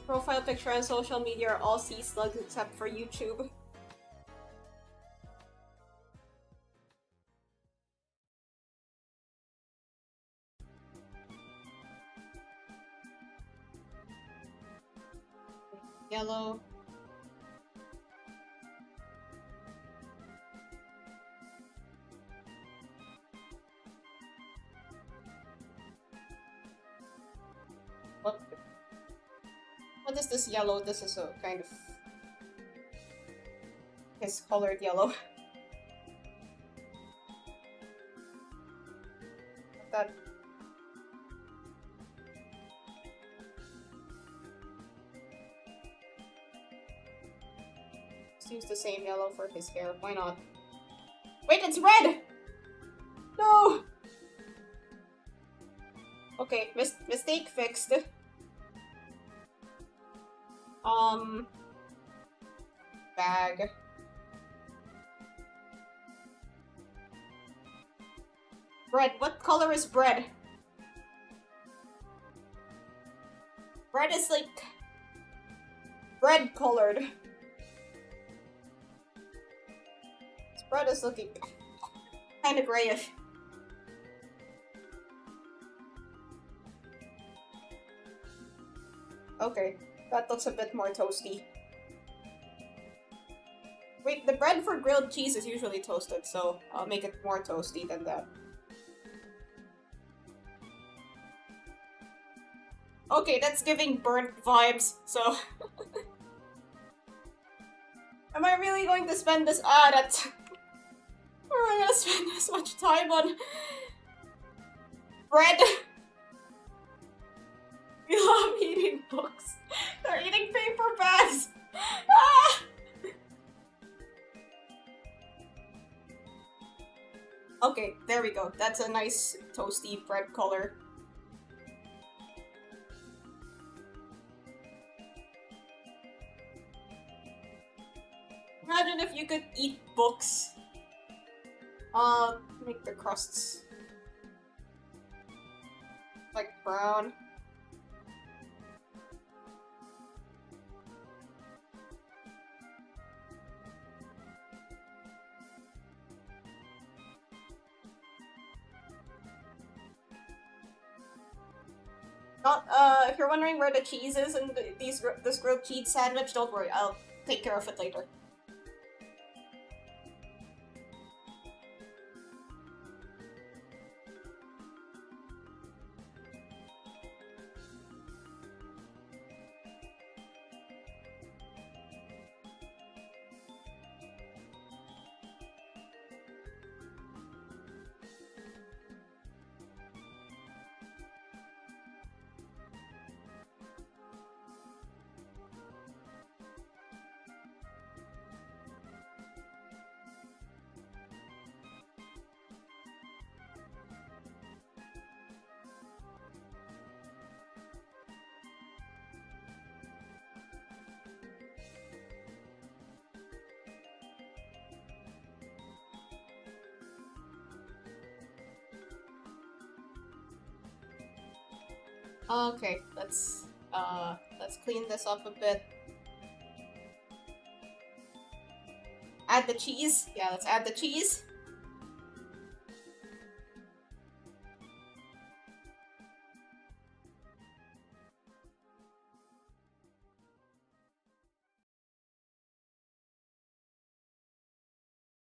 Profile picture and social media are all sea slugs except for YouTube. Yellow. What is this yellow? This is a kind of... his colored yellow. That... Let's use the same yellow for his hair. Why not? Wait, it's red! No! Okay, mistake fixed. Bag. Bread. What color is bread? Bread is like... bread colored. This bread is looking kind of grayish. Okay, that looks a bit more toasty. Wait, the bread for grilled cheese is usually toasted, so I'll make it more toasty than that. Okay, that's giving burnt vibes, so... Am I really going to spend this- that's... Or am I gonna spend this much time on... bread? We love eating books. They're eating paper bags! Ah! Okay, there we go. That's a nice toasty bread color. Imagine if you could eat books. Make the crusts like brown. If you're wondering where the cheese is in this grilled cheese sandwich, don't worry, I'll take care of it later. Okay, let's clean this up a bit. Add the cheese. Yeah, let's add the cheese.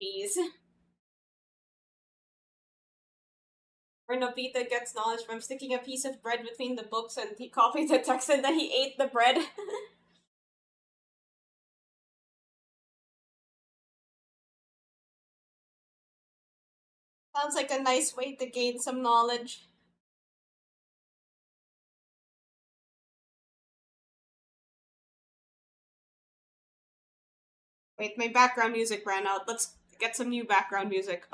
Cheese. Where Nobita gets knowledge from sticking a piece of bread between the books, and he copied the text and then he ate the bread. Sounds like a nice way to gain some knowledge. Wait, my background music ran out. Let's get some new background music.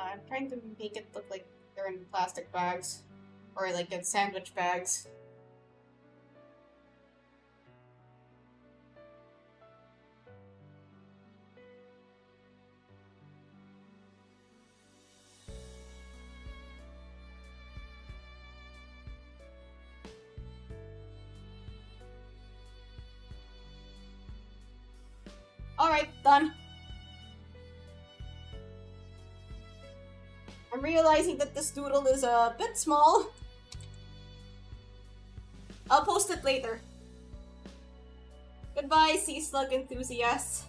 I'm trying to make it look like they're in plastic bags. Or like in sandwich bags. Alright, done. I'm realizing that this doodle is a bit small. I'll post it later. Goodbye, sea slug enthusiasts.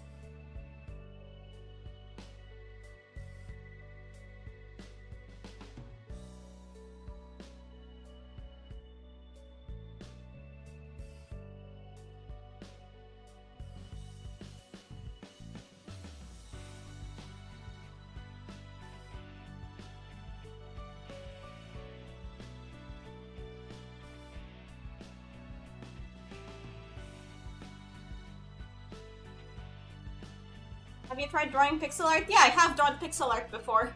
Have you tried drawing pixel art? Yeah, I have drawn pixel art before.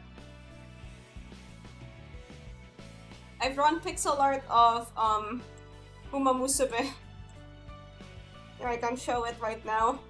I've drawn pixel art of, Uma Musume. Here, I can show it right now.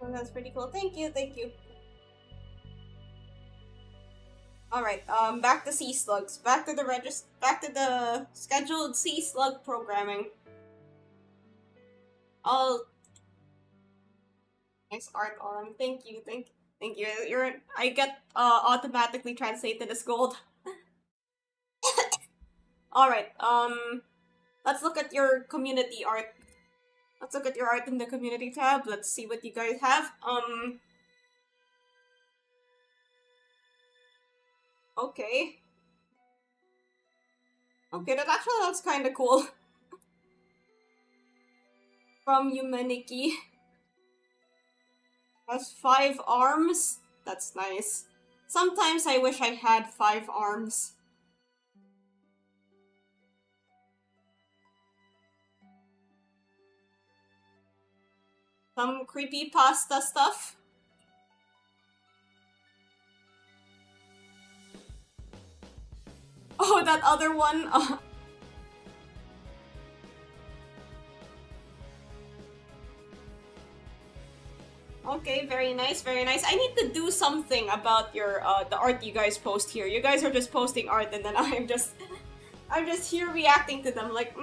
Oh, that's pretty cool. Thank you, thank you. Alright, back to sea slugs. Back to the scheduled sea slug programming. I'll... Nice art, Autumn. Thank you, thank you. I get, automatically translated as gold. Alright, let's look at your community art Let's look at your art in the community tab. Let's see what you guys have. Okay. Okay, that actually looks kind of cool. From Yumeniki. Has 5 arms. That's nice. Sometimes I wish I had 5 arms. Some creepypasta stuff. Oh, that other one. Okay, very nice, very nice. I need to do something about your the art you guys post here. You guys are just posting art and then I'm just here reacting to them like,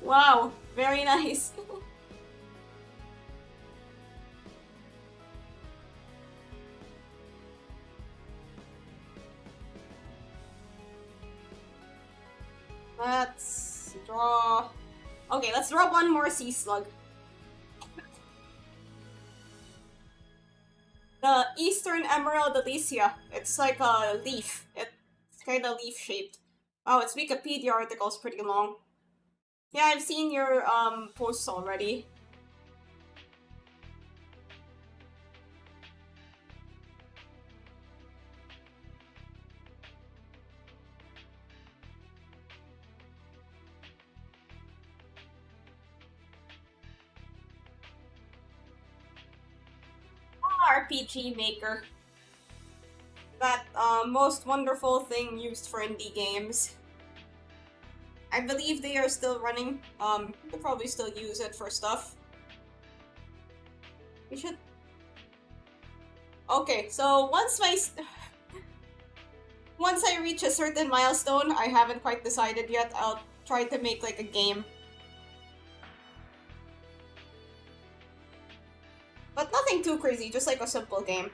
wow, very nice. Let's draw. Okay, let's draw one more sea slug. The Eastern Emerald Elysia. It's like a leaf. It's kind of leaf shaped. Oh, its Wikipedia article's pretty long. Yeah, I've seen your posts already. RPG Maker. That most wonderful thing used for indie games. I believe they are still running. They'll probably still use it for stuff. We should... Okay, so once I reach a certain milestone, I haven't quite decided yet, I'll try to make like a game. But nothing too crazy, just like a simple game.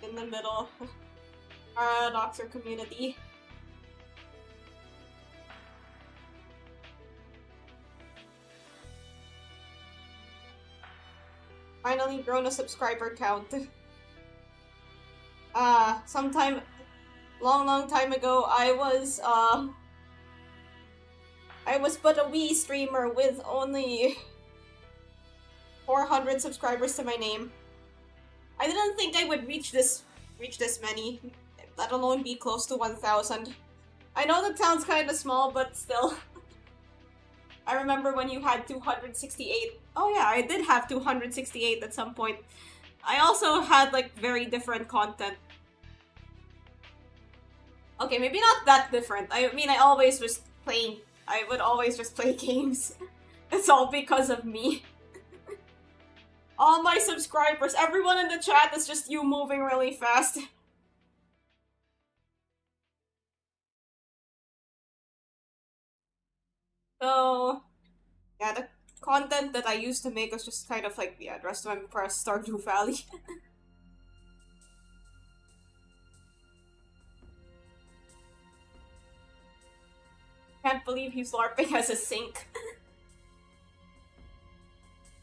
In the middle. Paradoxer community. Finally grown a subscriber count. Sometime long time ago I was but a wee streamer with only 400 subscribers to my name. I didn't think I would reach this many, let alone be close to 1,000. I know that sounds kind of small, but still. I remember when you had 268. Oh yeah, I did have 268 at some point. I also had like very different content. Okay, maybe not that different. I mean, I always was playing. I would always just play games. It's all because of me. All my subscribers, everyone in the chat is just you moving really fast. So, yeah, the content that I used to make was just kind of like, yeah, the rest of my press Stardew Valley. Can't believe he's LARPing as a sink.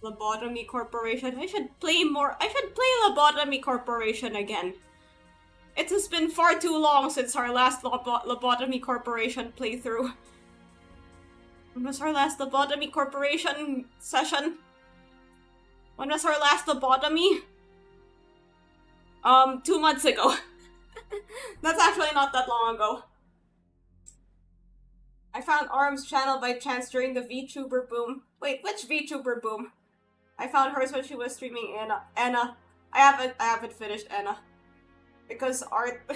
Lobotomy Corporation. I should play Lobotomy Corporation again. It has been far too long since our last Lobotomy Corporation playthrough. When was our last Lobotomy Corporation session? When was our last lobotomy? 2 months ago. That's actually not that long ago. I found Arm's channel by chance during the VTuber boom. Wait, which VTuber boom? I found hers when she was streaming Anna. I haven't finished Anna. Because art...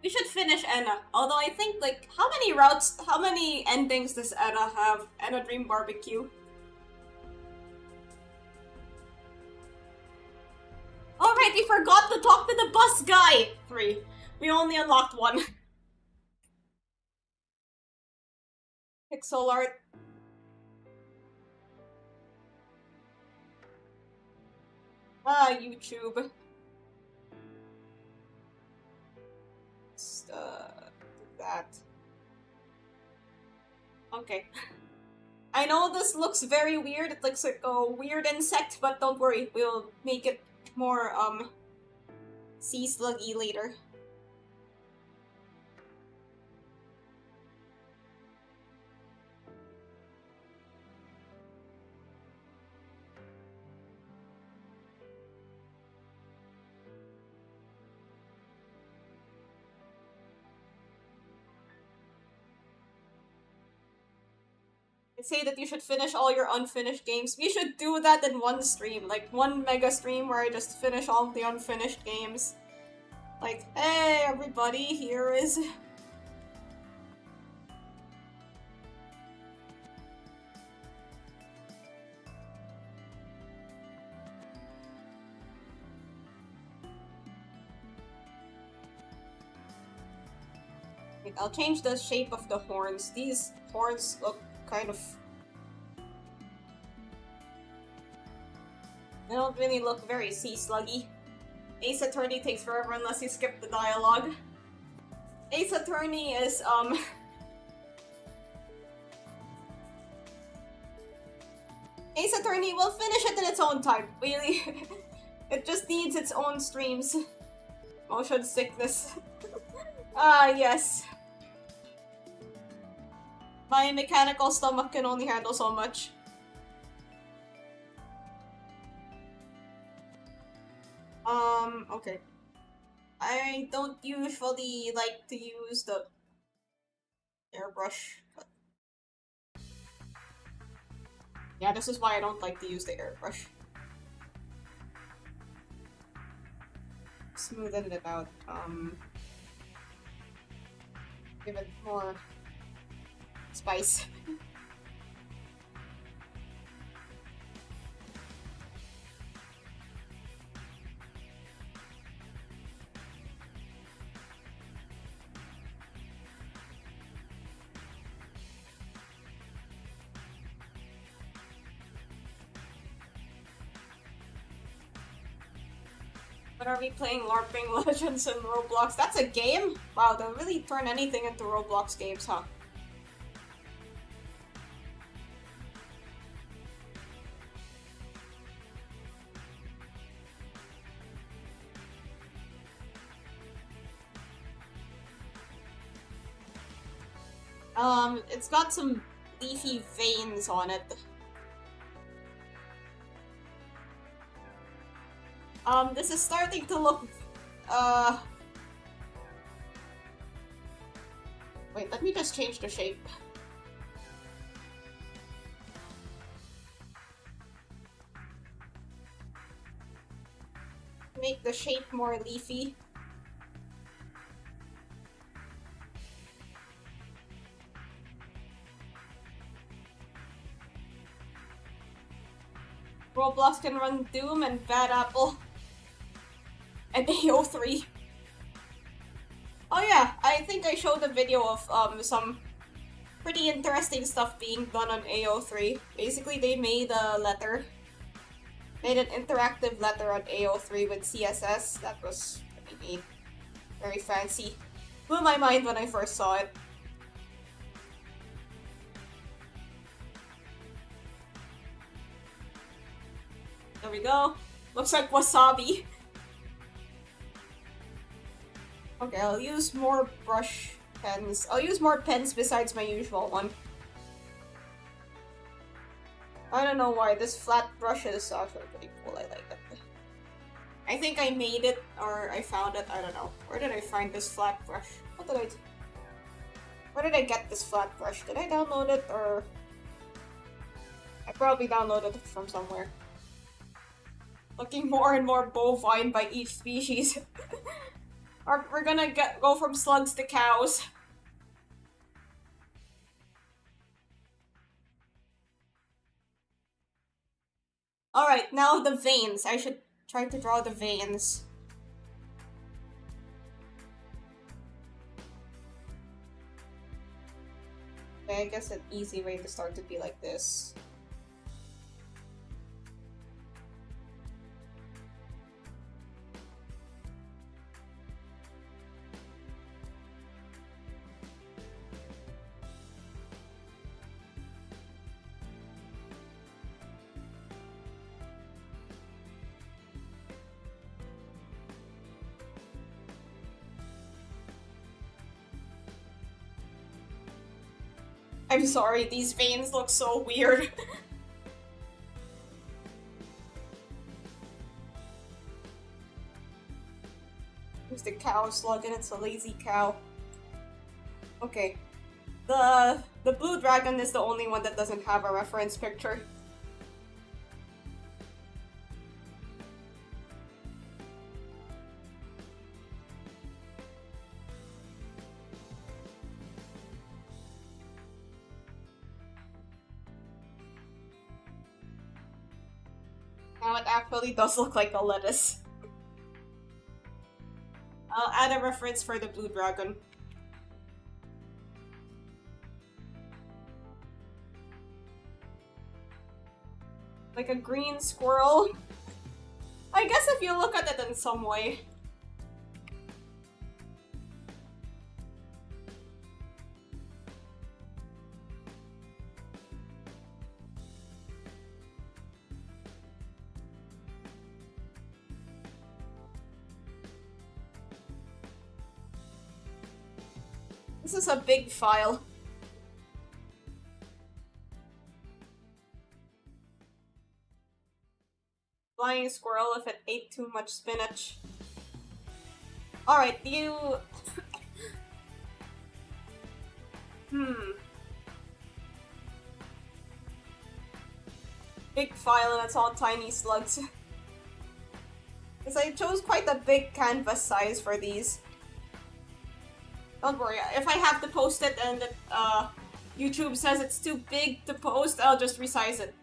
We should finish Anna. Although I think, like, how many endings does Anna have? Anna Dream Barbecue. Alright, we forgot to talk to the bus guy! 3. We only unlocked 1. Pixel art. Ah, YouTube. Just, do that. Okay. I know this looks very weird. It looks like a weird insect, but don't worry. We'll make it more, sea sluggy later. Say that you should finish all your unfinished games. We should do that in one stream, like one mega stream where I just finish all the unfinished games. Like, hey everybody, here is... Wait, I'll change the shape of the horns. These horns look kind of... They don't really look very sea sluggy. Ace Attorney takes forever unless you skip the dialogue. Ace Attorney is, Ace Attorney will finish it in its own time. Really. It just needs its own streams. Motion sickness. Ah, yes. My mechanical stomach can only handle so much. Okay. I don't usually like to use the airbrush, but... Yeah, this is why I don't like to use the airbrush. Smoothen it out, give it more spice. What are we playing? LARPing Legends in Roblox? That's a game? Wow, they'll really turn anything into Roblox games, huh? It's got some leafy veins on it. This is starting to look, Wait, let me just change the shape. Make the shape more leafy. Roblox can run Doom and Bad Apple. And AO3. Oh yeah, I think I showed a video of some pretty interesting stuff being done on AO3. Basically, they made a letter. Made an interactive letter on AO3 with CSS. That was pretty neat. Very fancy. Blew my mind when I first saw it. There we go. Looks like wasabi. Okay, I'll use more brush pens. I'll use more pens besides my usual one. I don't know why, this flat brush is actually pretty cool, I like it. I think I made it, or I found it, I don't know. Where did I find this flat brush? What did I do? Where did I get this flat brush? Did I download it, or... I probably downloaded it from somewhere. Looking more and more bovine by each species. We're gonna go from slugs to cows. Alright, now the veins. I should try to draw the veins. Okay, I guess an easy way to start would be like this. I'm sorry, these veins look so weird. Here's the cow slug, and it's a lazy cow. Okay. The blue dragon is the only one that doesn't have a reference picture. Now it actually does look like a lettuce. I'll add a reference for the blue dragon. Like a green squirrel. I guess if you look at it in some way. This is a big file. Flying squirrel if it ate too much spinach. Alright, you... Big file and it's all tiny slugs. Because I chose quite a big canvas size for these. Don't worry, if I have to post it and YouTube says it's too big to post, I'll just resize it.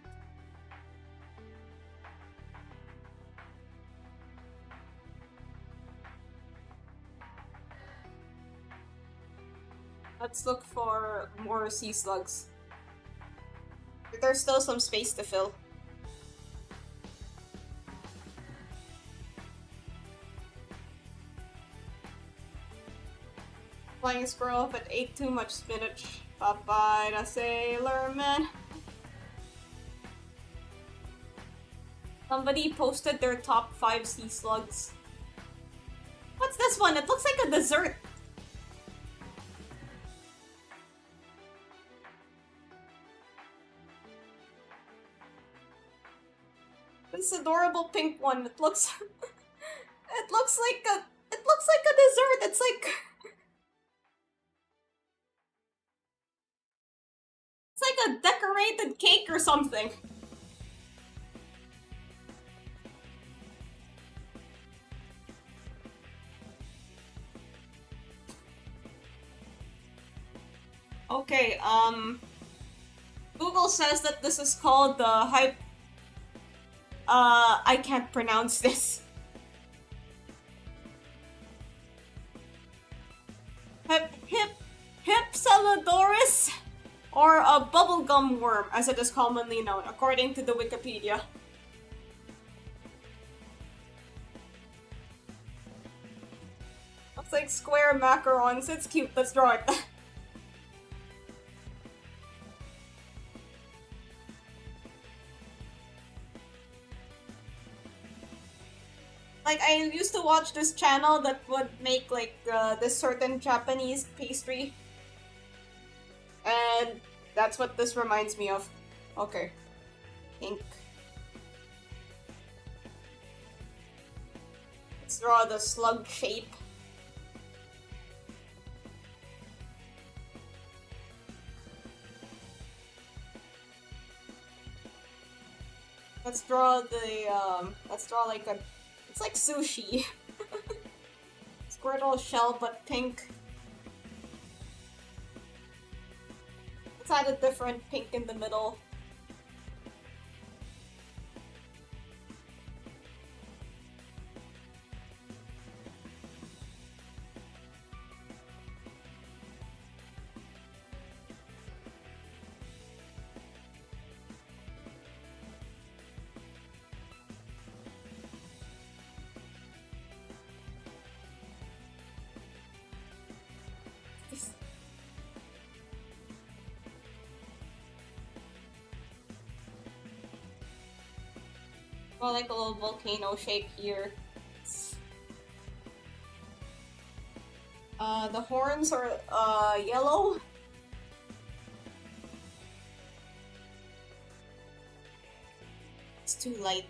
Let's look for more sea slugs. There's still some space to fill. Flying squirrel if it ate too much spinach. Bye-bye to Sailor Man. Somebody posted their top 5 sea slugs. What's this one? It looks like a dessert. This adorable pink one. It looks it looks like a dessert. It's like a decorated cake or something. Okay, Google says that this is called the I can't pronounce this. Hypsilodoris, or a bubblegum worm, as it is commonly known, according to the Wikipedia. Looks like square macarons. It's cute. Let's draw it. Like, I used to watch this channel that would make, like, this certain Japanese pastry. And that's what this reminds me of. Okay. Pink. Let's draw the slug shape. Let's draw like a... It's like sushi. Squirtle shell, but pink. Let's add a different pink in the middle. Well, like a little volcano shape here. The horns are yellow. It's too light.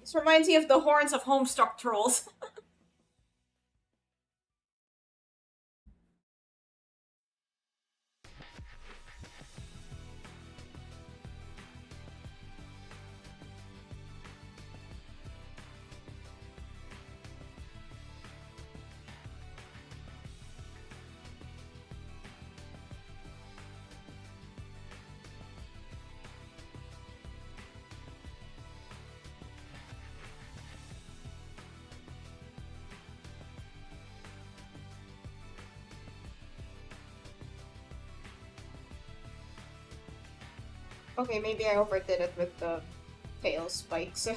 This reminds me of the horns of Homestuck trolls. Okay, maybe I overdid it with the tail spikes.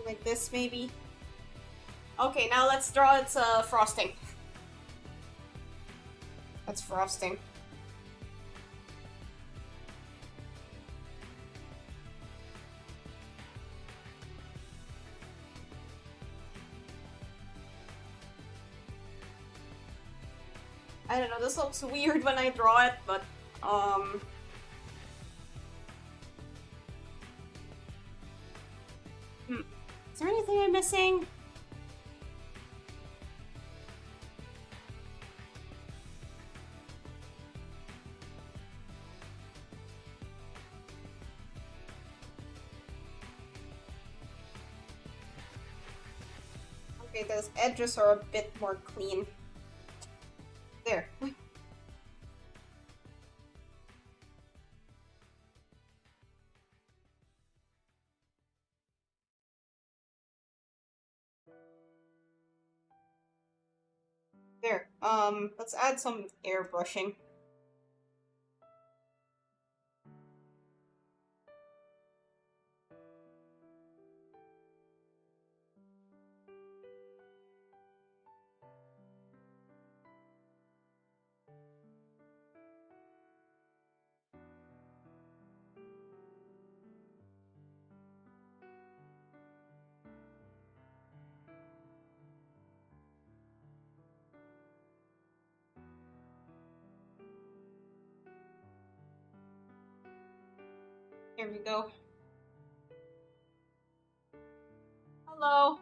Like this, maybe? Okay, now let's draw its frosting. That's frosting. I don't know, this looks weird when I draw it, but, Is there anything I'm missing? Okay, those edges are a bit more clean. There. There. Let's add some airbrushing. Here we go. Hello.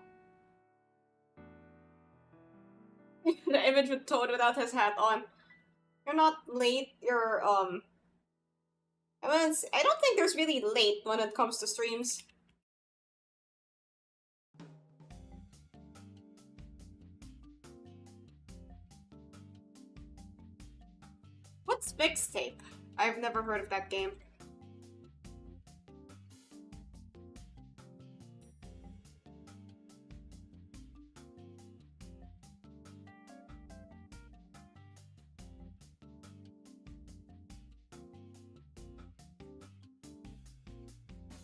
The image with Toad without his hat on. You're not late, you're, I mean, I don't think there's really late when it comes to streams. What's mixtape? I've never heard of that game.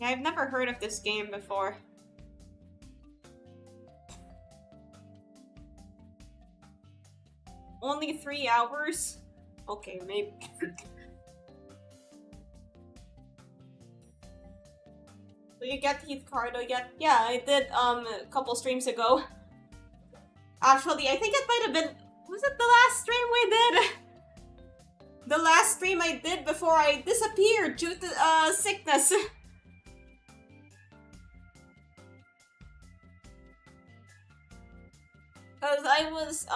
Yeah, I've never heard of this game before. Only 3 hours? Okay, maybe. So you get Heath Cardo yet? Yeah, I did a couple streams ago. Actually, I think it might have been... Was it the last stream we did? The last stream I did before I disappeared due to sickness. Because I was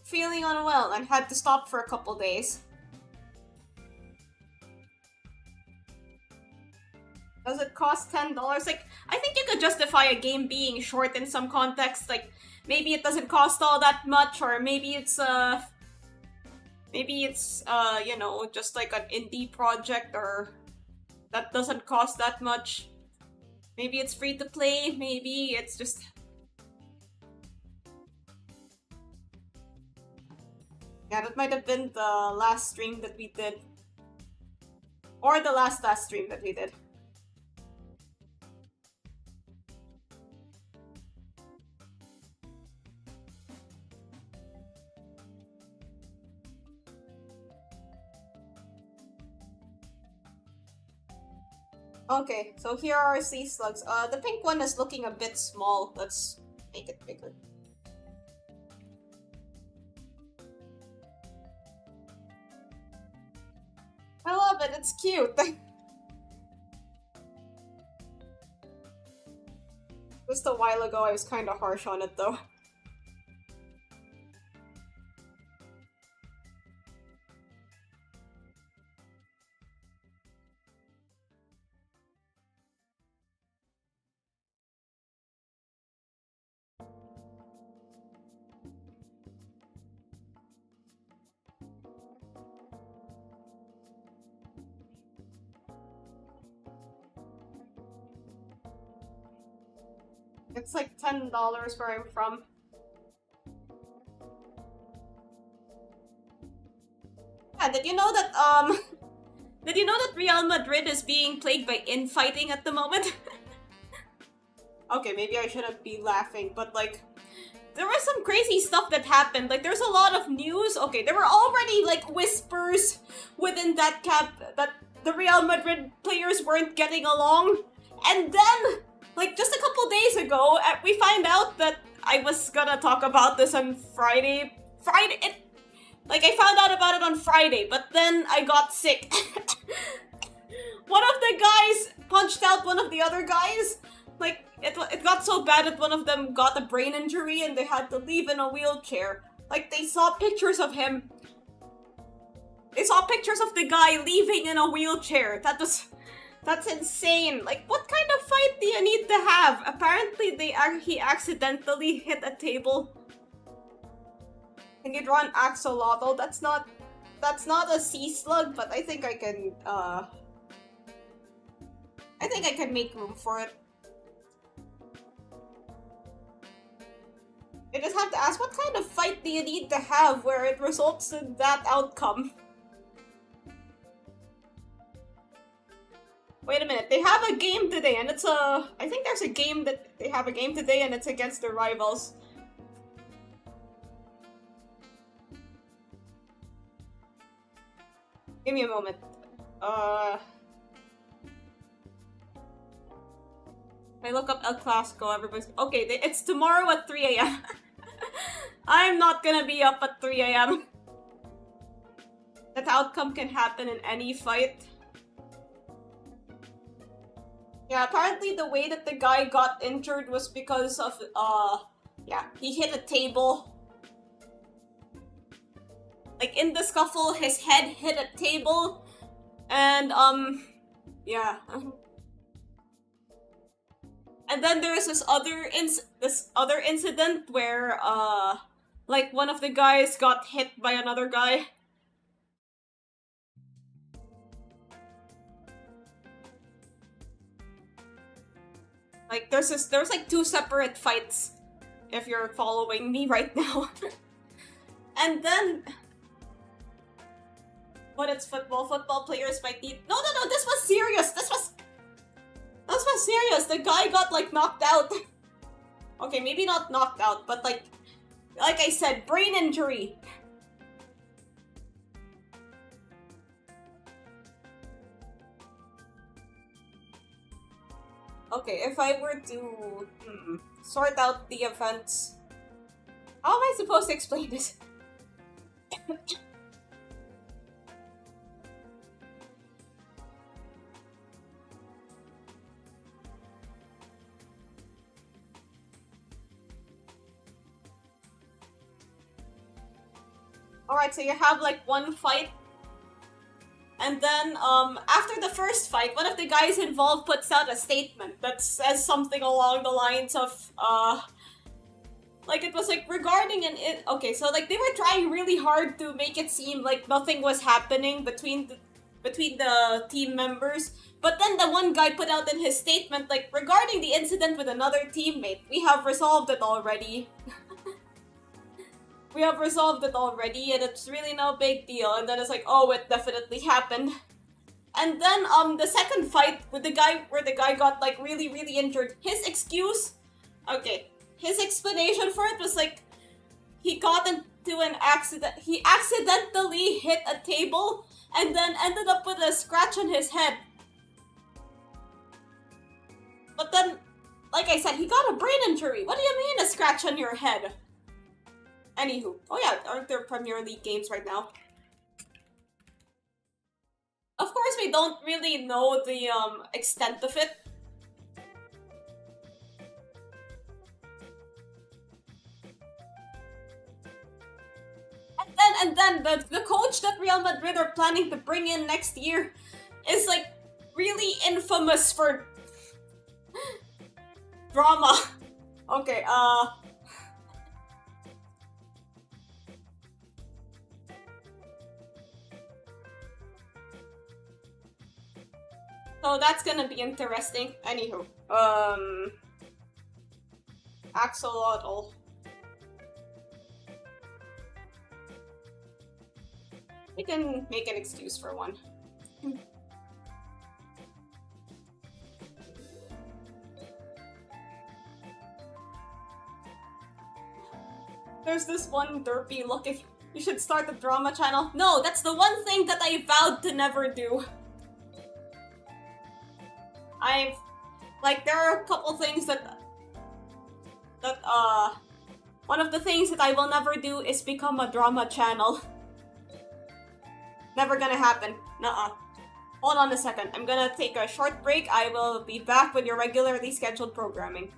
feeling unwell and had to stop for a couple days. Does it cost $10? Like, I think you could justify a game being short in some context. Like, maybe it doesn't cost all that much, or maybe it's you know, just like an indie project, or that doesn't cost that much. Maybe it's free to play, maybe it's just... Yeah, that might have been the last stream that we did. Or the last stream that we did. Okay, so here are sea slugs. The pink one is looking a bit small. Let's make it bigger. I love it, it's cute. Just a while ago, I was kind of harsh on it though. It's like $10 where I'm from. Yeah, did you know that did you know that Real Madrid is being plagued by infighting at the moment? Okay, maybe I shouldn't be laughing, but like there was some crazy stuff that happened. Like there's a lot of news. Okay, there were already like whispers within that camp that the Real Madrid players weren't getting along. And then like, just a couple days ago, we find out that I was gonna talk about this on Friday. Like, I found out about it on Friday, but then I got sick. One of the guys punched out one of the other guys. Like, it got so bad that one of them got a brain injury and they had to leave in a wheelchair. Like, they saw pictures of him. They saw pictures of the guy leaving in a wheelchair. That's insane. Like, what kind of fight do you need to have? Apparently, he accidentally hit a table. Can you draw an axolotl? That's not a sea slug, but I think I can make room for it. I just have to ask, what kind of fight do you need to have where it results in that outcome? Wait a minute, they have a game today and it's I think there's a game that they have a game today and it's against their rivals. Give me a moment. I look up El Clasico, everybody's... Okay, it's tomorrow at 3 AM. I'm not gonna be up at 3 AM. That outcome can happen in any fight. Yeah, apparently the way that the guy got injured was because of, yeah, he hit a table. Like, in the scuffle, his head hit a table, and, yeah. And then there's this other incident where, like, one of the guys got hit by another guy. Like, there's like 2 separate fights, if you're following me right now. And then... When it's football players might need... No, this was serious! This was... because the guy got like knocked out. Okay, maybe not knocked out, but like I said, brain injury. Okay, if I were to sort out the events, how am I supposed to explain this? Alright, so you have like one fight. And then, after the first fight, one of the guys involved puts out a statement that says something along the lines of, like it was like regarding okay, so like they were trying really hard to make it seem like nothing was happening between the team members. But then the one guy put out in his statement, like, regarding the incident with another teammate, we have resolved it already. We have resolved it already, and it's really no big deal. And then it's like, oh, it definitely happened. And then, the second fight with the guy, where the guy got, like, really, really injured, his excuse, okay, his explanation for it was, like, he got into an accident, he accidentally hit a table, and then ended up with a scratch on his head. But then, like I said, he got a brain injury. What do you mean, a scratch on your head? Anywho. Oh yeah, aren't there Premier League games right now? Of course, we don't really know the extent of it. And then the coach that Real Madrid are planning to bring in next year is like really infamous for drama. Okay, so that's gonna be interesting. Anywho, axolotl. We can make an excuse for one. There's this one derpy look, if you should start a drama channel. No, that's the one thing that I vowed to never do. There are a couple things one of the things that I will never do is become a drama channel. Never gonna happen. Nuh-uh. Hold on a second. I'm gonna take a short break. I will be back with your regularly scheduled programming.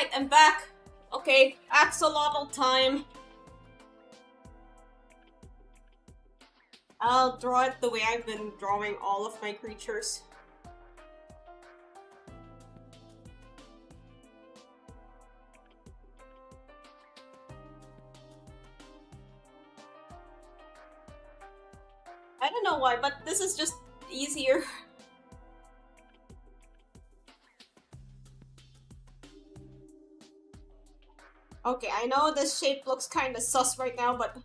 Alright, I'm back. Okay, axolotl time. I'll draw it the way I've been drawing all of my creatures. I don't know why, but this is just easier. Okay, I know this shape looks kind of sus right now, but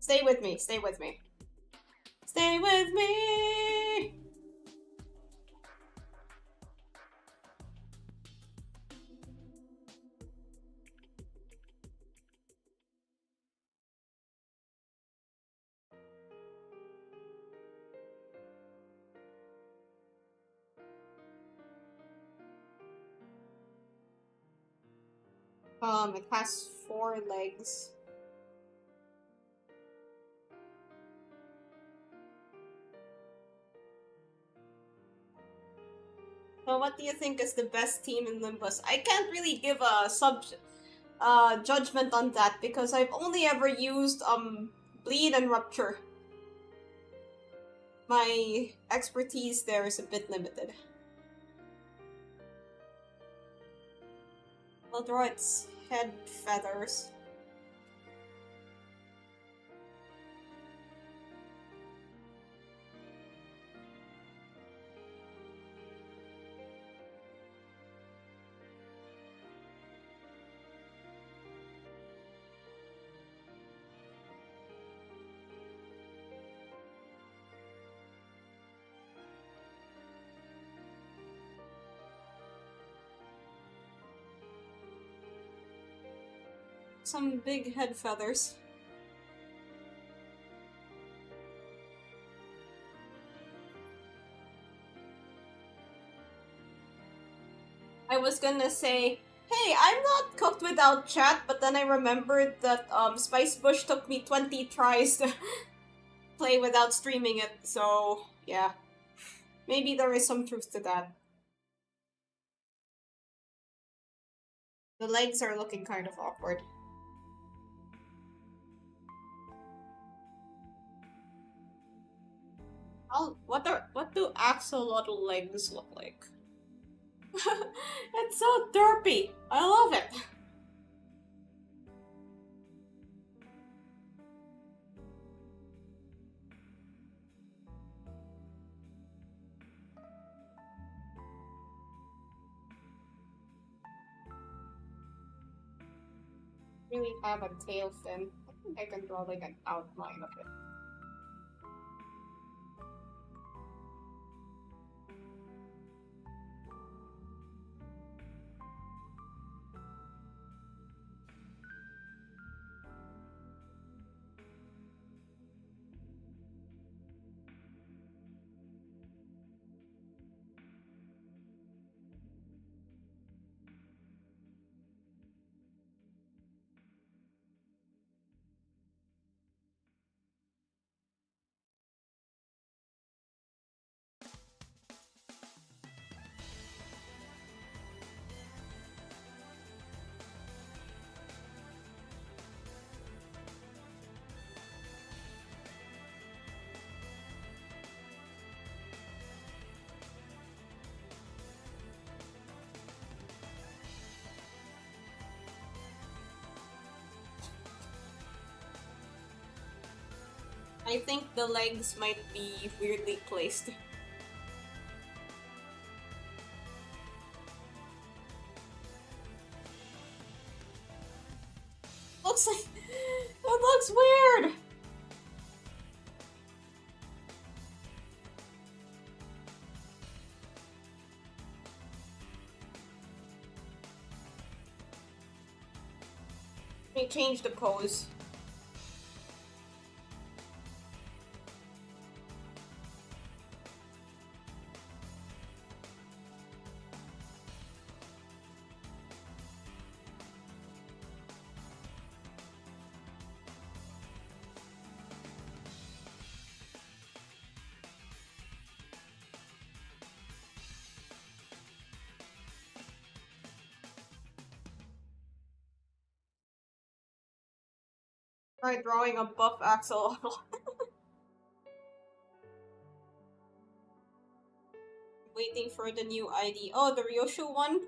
stay with me, stay with me. Stay with me! It has 4 legs. So what do you think is the best team in Limbus? I can't really give a judgment on that because I've only ever used bleed and rupture. My expertise there is a bit limited. I'll draw its head feathers. Some big head feathers. I was gonna say, hey, I'm not cooked without chat, but then I remembered that Spice Bush took me 20 tries to play without streaming it, so yeah. Maybe there is some truth to that. The legs are looking kind of awkward. What do axolotl legs look like? It's so derpy. I love it. Really have a tail fin. I think I can draw like an outline of it. I think the legs might be weirdly placed. Looks like... It looks weird! Let me change the pose. Try drawing a buff axle. Waiting for the new ID. Oh, the Ryoshu one?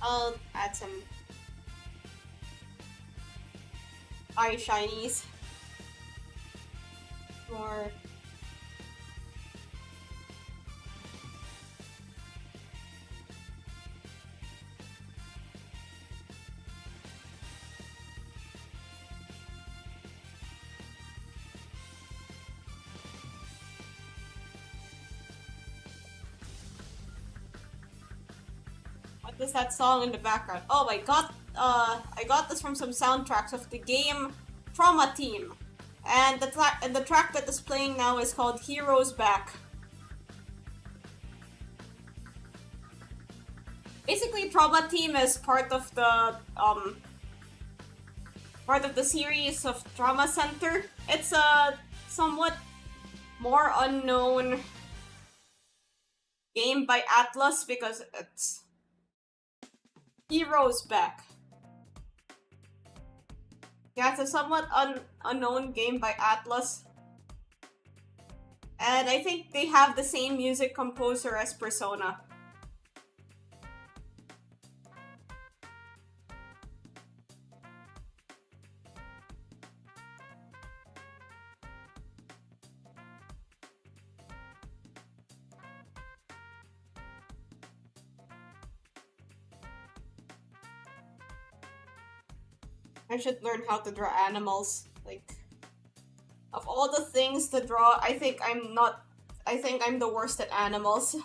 I'll add some eye shinies. More. What is that song in the background? Oh, I got this from some soundtracks of the game Trauma Team. And the track that is playing now is called Heroes Back. Basically, Trauma Team is part of the series of Trauma Center. It's a somewhat more unknown game by Atlas because it's Heroes Back. Yeah, it's a somewhat unknown game by Atlas. And I think they have the same music composer as Persona. I should learn how to draw animals. Like, of all the things to draw, I think I'm the worst at animals.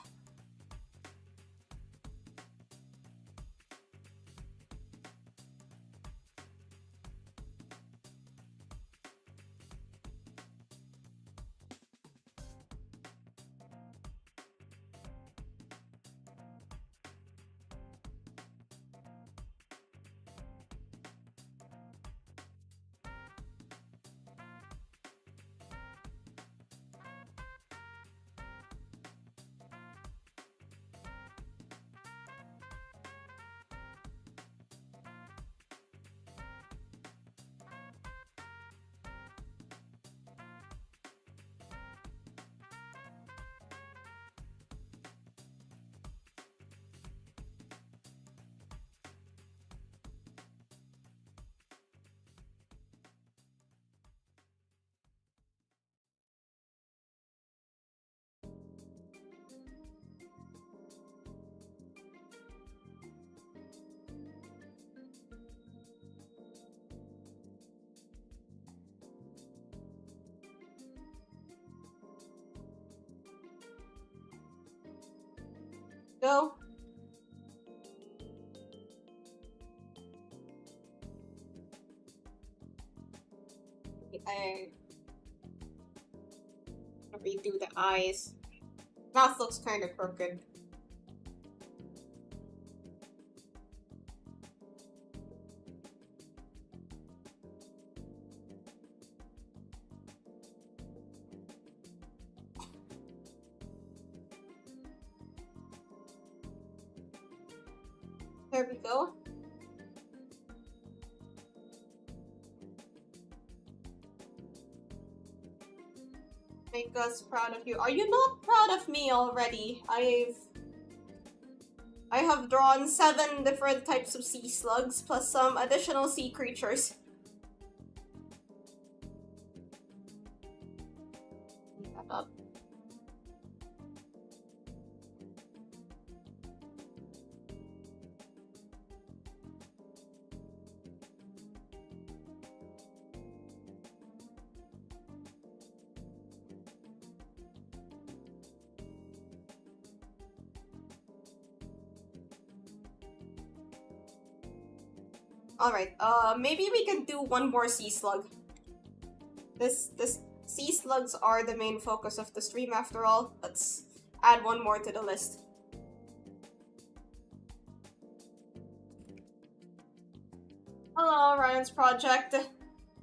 Go. I redo the eyes. Mouth looks kind of crooked. There we go. Make us proud of you. Are you not proud of me already? I have drawn 7 different types of sea slugs, plus some additional sea creatures. That up. Alright, maybe we can do one more sea slug. This sea slugs are the main focus of the stream after all. Let's add one more to the list. Hello, Ryan's project.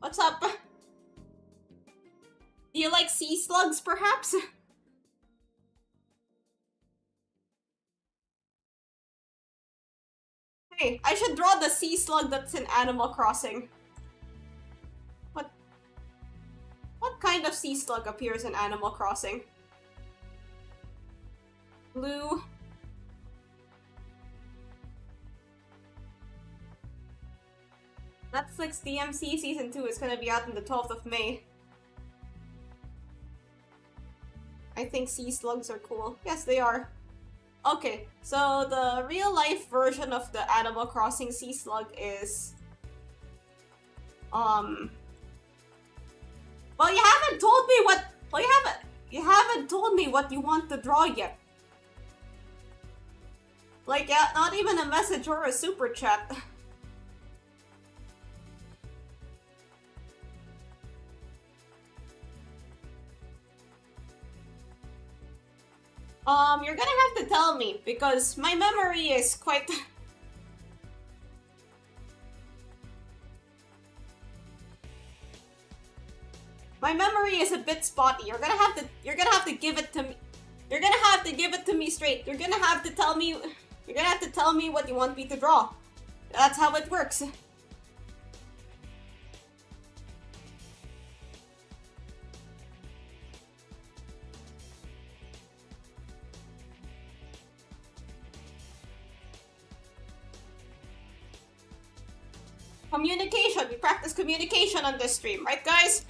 What's up? Do you like sea slugs, perhaps? Hey, I should draw the sea slug that's in Animal Crossing. What kind of sea slug appears in Animal Crossing? Blue. Netflix DMC Season 2 is gonna be out on the 12th of May. I think sea slugs are cool. Yes, they are. Okay, so the real-life version of the Animal Crossing sea slug is... Well, you haven't told me what... Well, you haven't told me what you want to draw yet. Like, yeah, not even a message or a super chat. You're gonna have to tell me, because my memory is quite... My memory is a bit spotty. You're gonna have to give it to me. You're gonna have to give it to me straight. You're gonna have to tell me what you want me to draw. That's how it works. Communication. We practice communication on this stream, right, guys?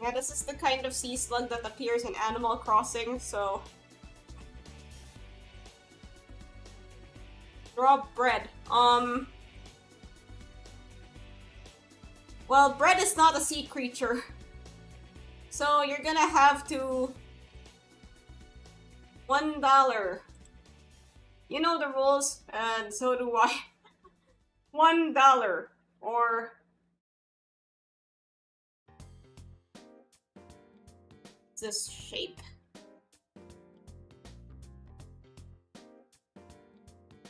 Yeah, this is the kind of sea slug that appears in Animal Crossing, so... Draw bread. Well, bread is not a sea creature. So you're gonna have to... $1. You know the rules, and so do I. $1. Or... this shape.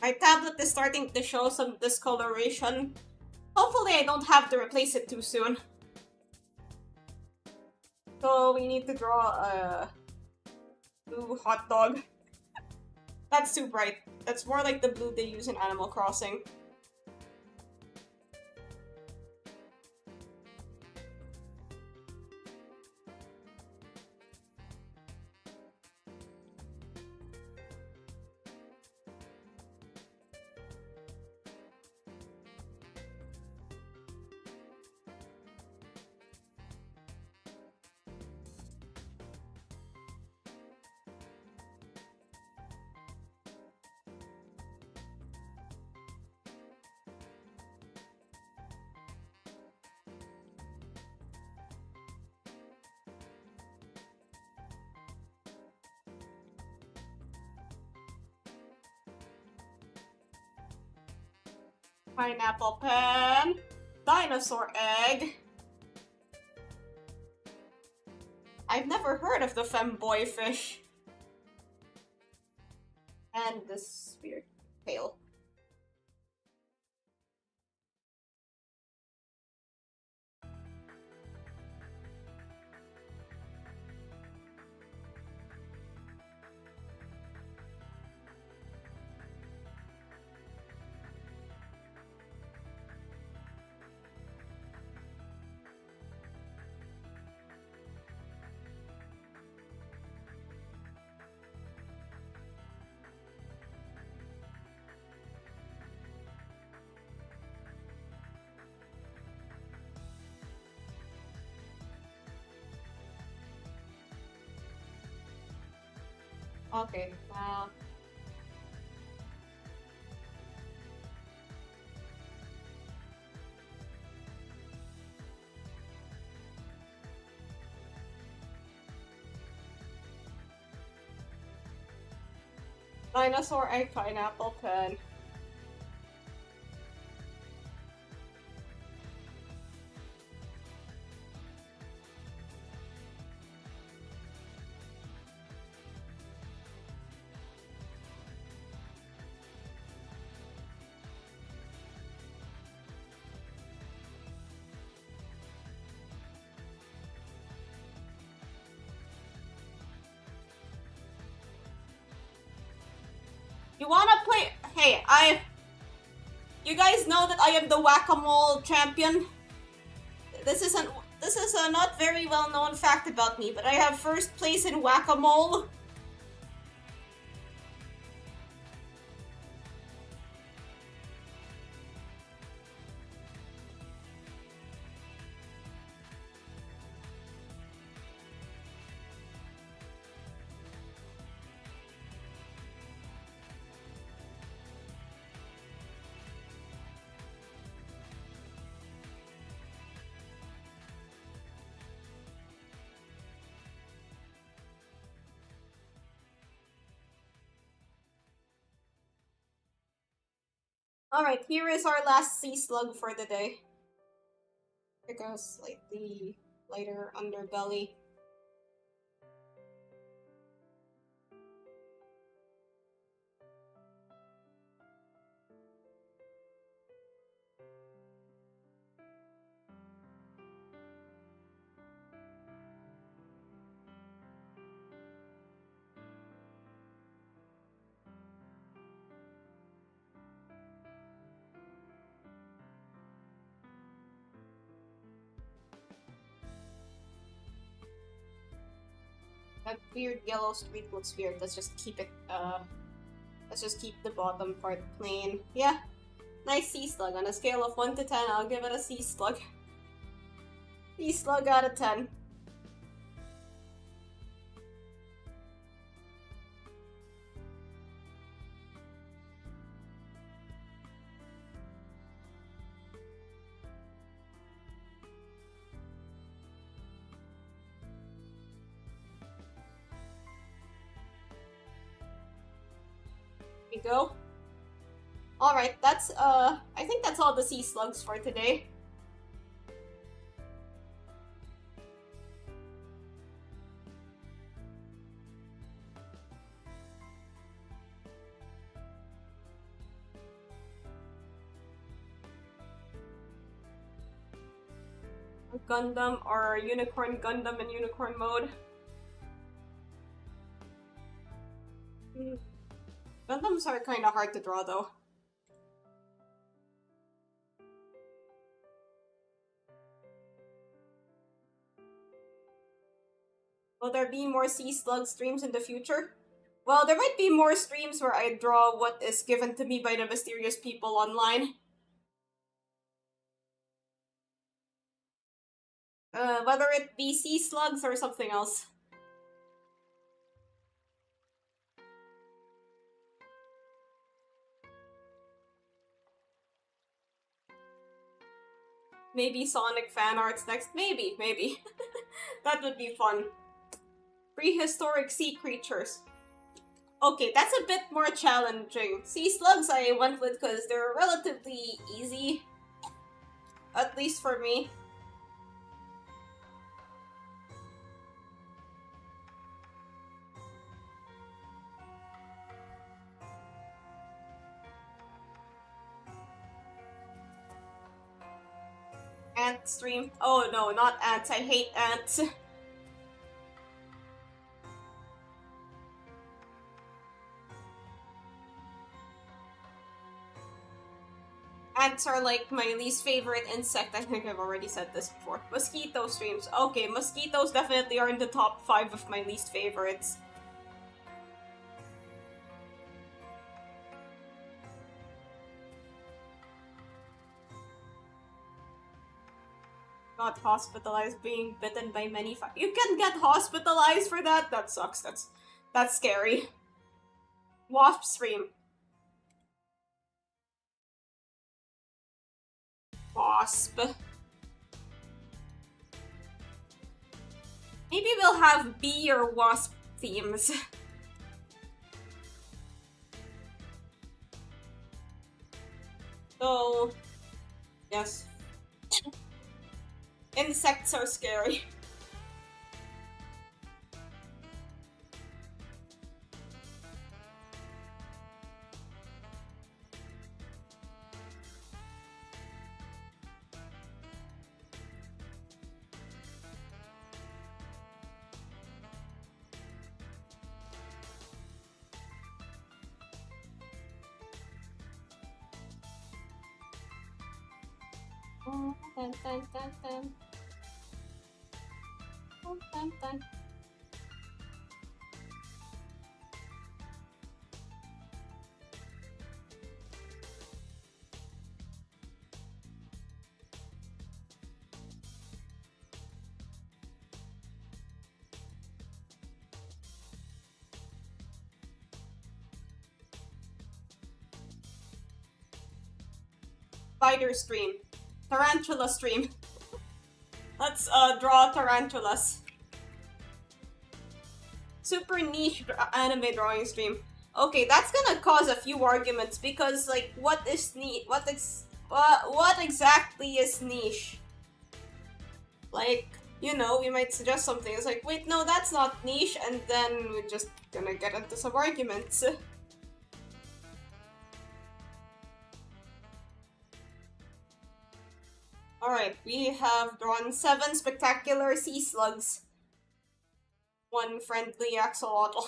My tablet is starting to show some discoloration. Hopefully I don't have to replace it too soon. So we need to draw a blue hot dog. That's too bright. That's more like the blue they use in Animal Crossing. Pineapple pen. Dinosaur egg. I've never heard of the femboy fish. And this weird tail. Okay, dinosaur egg pineapple pen. You wanna play? Hey, you guys know that I am the whack-a-mole champion. This is a not very well-known fact about me, but I have first place in whack-a-mole. Alright, here is our last sea slug for the day. Here goes slightly lighter underbelly. That weird yellow streak looks weird. Let's just keep it, let's just keep the bottom part plain. Yeah, nice sea slug. On a scale of 1 to 10, I'll give it a sea slug. Sea slug out of 10. We go. Alright, that's, I think that's all the sea slugs for today. Gundam or Unicorn Gundam in Unicorn mode. Gundams are kinda hard to draw though. Will there be more sea slug streams in the future? Well, there might be more streams where I draw what is given to me by the mysterious people online. Whether it be sea slugs or something else. Maybe Sonic fan arts next. Maybe. That would be fun. Prehistoric sea creatures. Okay, that's a bit more challenging. Sea slugs I went with because they're relatively easy. At least for me. Ant stream. Oh no, not ants. I hate ants. Ants are like my least favorite insect. I think I've already said this before. Mosquito streams. Okay, mosquitoes definitely are in the top 5 of my least favorites. Got hospitalized being bitten by many You can get hospitalized for that? That sucks. That's scary. Wasp stream. Wasp. Maybe we'll have bee or wasp themes. So, yes. Insects are scary. Dun, dun, dun, dun. Dun, dun, dun. Spider stream. Tarantula stream. Let's draw tarantulas. Super niche anime drawing stream. Okay, that's gonna cause a few arguments because, like, what is niche? What exactly is niche? Like, you know, we might suggest something. It's like, wait, no, that's not niche, and then we're just gonna get into some arguments. Alright, we have drawn 7 spectacular sea slugs. 1 friendly axolotl.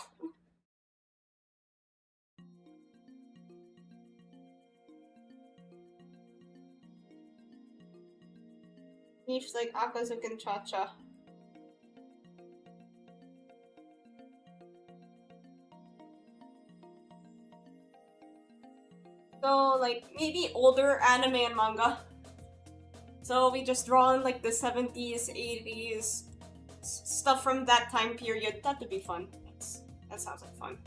Niche like Akazuki and Cha-Cha. So, like, maybe older anime and manga. So we just drawn like the 70s, 80s, stuff from that time period. That would be fun. That sounds like fun.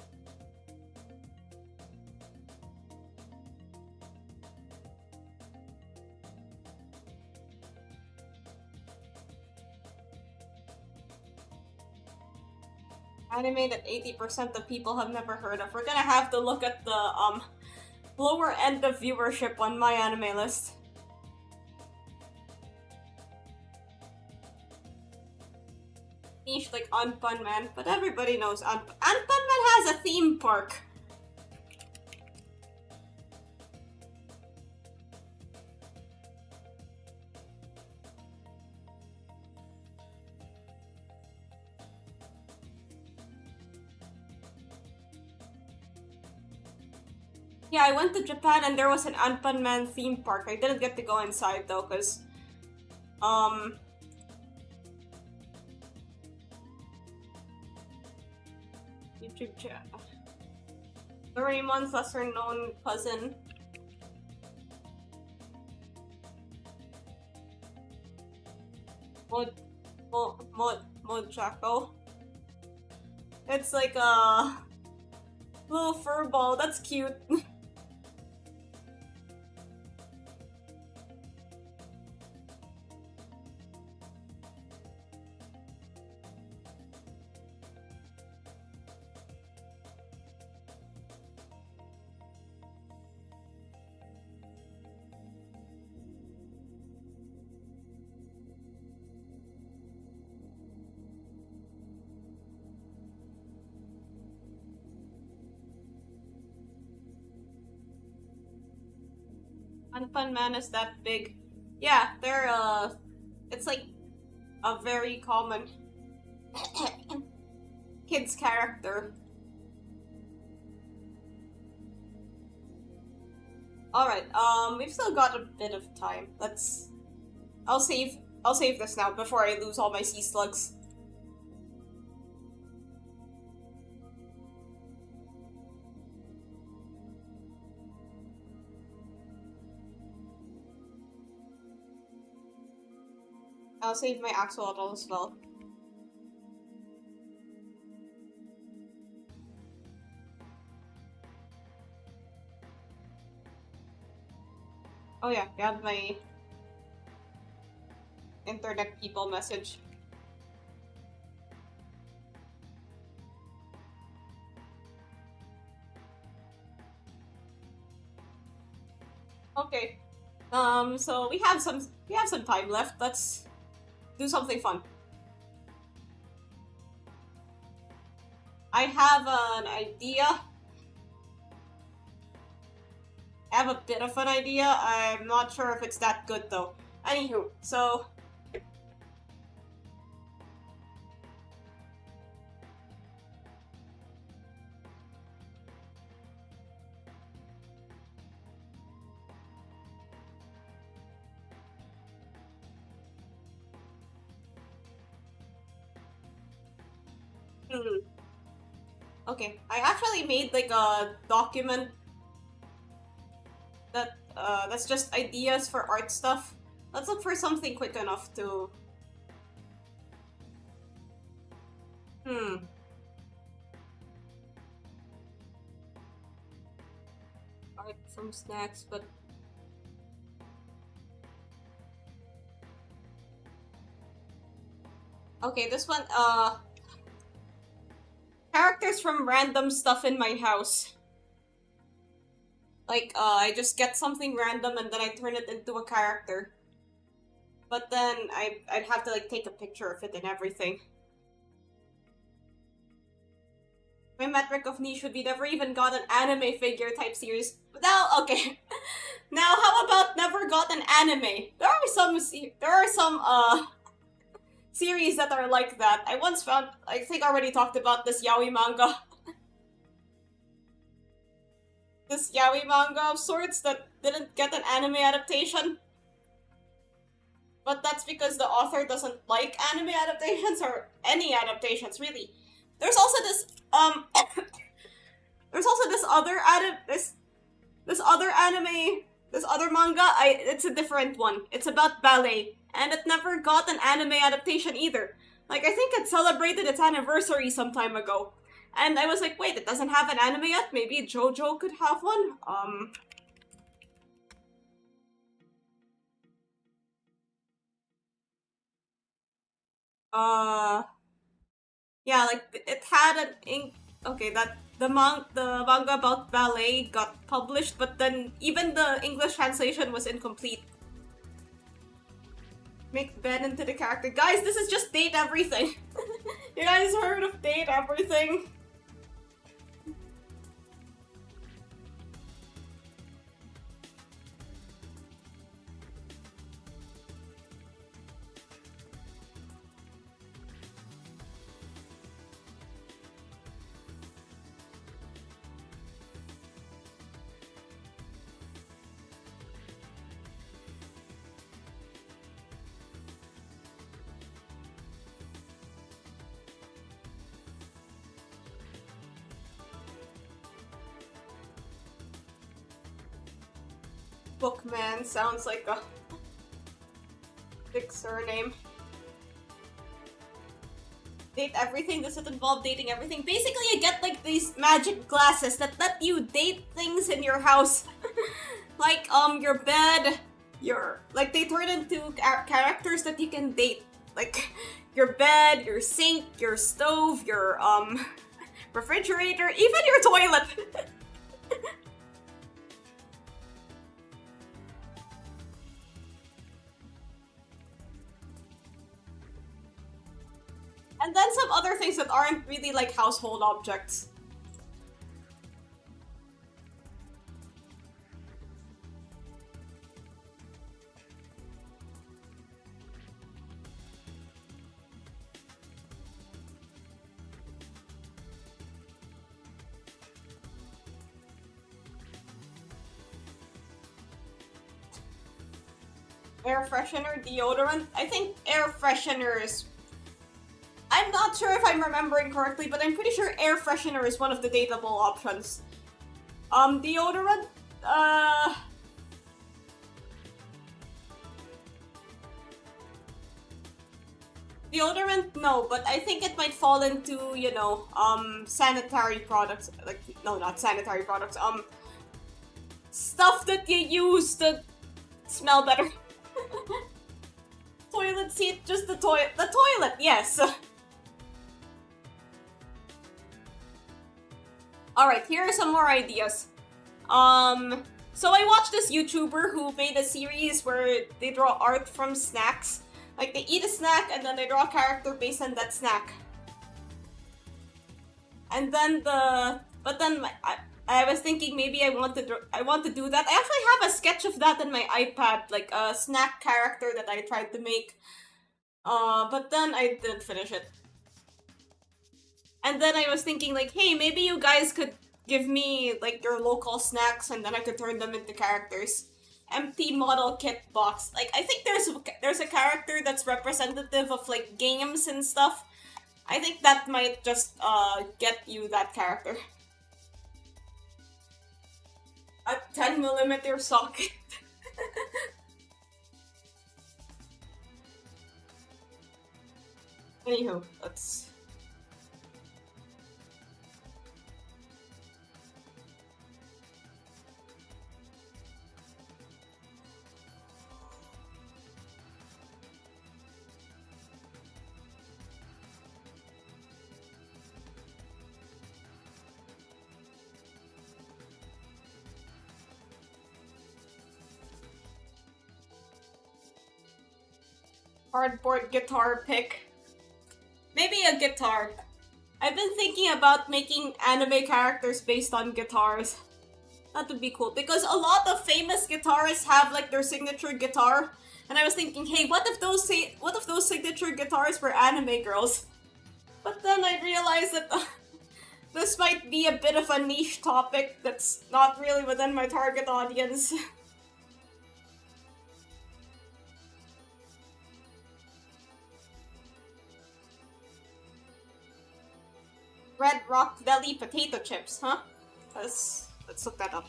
Anime that 80% of people have never heard of. We're gonna have to look at the lower end of viewership on my anime list. Niche like Anpanman, but everybody knows Anpanman has a theme park. Yeah, I went to Japan and there was an Anpanman theme park. I didn't get to go inside though, cause YouTube channel. Doraemon's lesser known cousin. Mojako. It's like a little fur ball. That's cute. Anpanman is that big. Yeah, they're it's like a very common kids character. Alright, we've still got a bit of time. I'll save this now before I lose all my sea slugs. I'll save my axolotl as well. Oh yeah, we have my internet people message. Okay. So we have some time left. Let's do something fun. I have an idea. I have a bit of an idea. I'm not sure if it's that good though. Anywho, so okay, I actually made like a document that's just ideas for art stuff. Let's look for something quick enough to... Art, some snacks, but... Okay, this one, characters from random stuff in my house. Like, I just get something random and then I turn it into a character. But then I'd have to, like, take a picture of it and everything. My metric of niche would be never even got an anime figure type series. But now, okay. Now, how about never got an anime? There are some series that are like that. I once found, I think I already talked about this yaoi manga. This yaoi manga of sorts that didn't get an anime adaptation. But that's because the author doesn't like anime adaptations or any adaptations, really. There's also this there's also this other manga. It's a different one. It's about ballet, and it never got an anime adaptation either. Like, I think it celebrated its anniversary some time ago. And I was like, wait, it doesn't have an anime yet? Maybe JoJo could have one? Yeah, like, it had an ink... Okay, that... The manga about ballet got published, but then even the English translation was incomplete. Make Ben into the character. Guys, this is just Date Everything. You guys heard of Date Everything? Bookman sounds like a big surname. Date everything? Does it involve dating everything? Basically, you get like these magic glasses that let you date things in your house. Like, your bed, like, they turn into characters that you can date. Like, your bed, your sink, your stove, your, refrigerator, even your toilet. And then some other things that aren't really like household objects. Air freshener, deodorant. I think air freshener is... I'm not sure if I'm remembering correctly, but I'm pretty sure air freshener is one of the dateable options. Deodorant? Deodorant, no, but I think it might fall into, you know, sanitary products. Like, no, not sanitary products. Stuff that you use to smell better. Toilet seat, just the toilet, yes. Alright, here are some more ideas. So I watched this YouTuber who made a series where they draw art from snacks. Like, they eat a snack and then they draw a character based on that snack. And then I was thinking maybe I want to do that. I actually have a sketch of that in my iPad, like a snack character that I tried to make. But then I didn't finish it. And then I was thinking like, hey, maybe you guys could give me like your local snacks and then I could turn them into characters. Empty model kit box. Like, I think there's a character that's representative of like games and stuff. I think that might just get you that character. A 10mm socket. Anywho, let's... Cardboard guitar pick. Maybe a guitar. I've been thinking about making anime characters based on guitars. That would be cool, because a lot of famous guitarists have like their signature guitar, and I was thinking, hey, what if those signature guitars were anime girls? But then I realized that this might be a bit of a niche topic that's not really within my target audience. Red Rock Deli potato chips, huh? Let's look that up.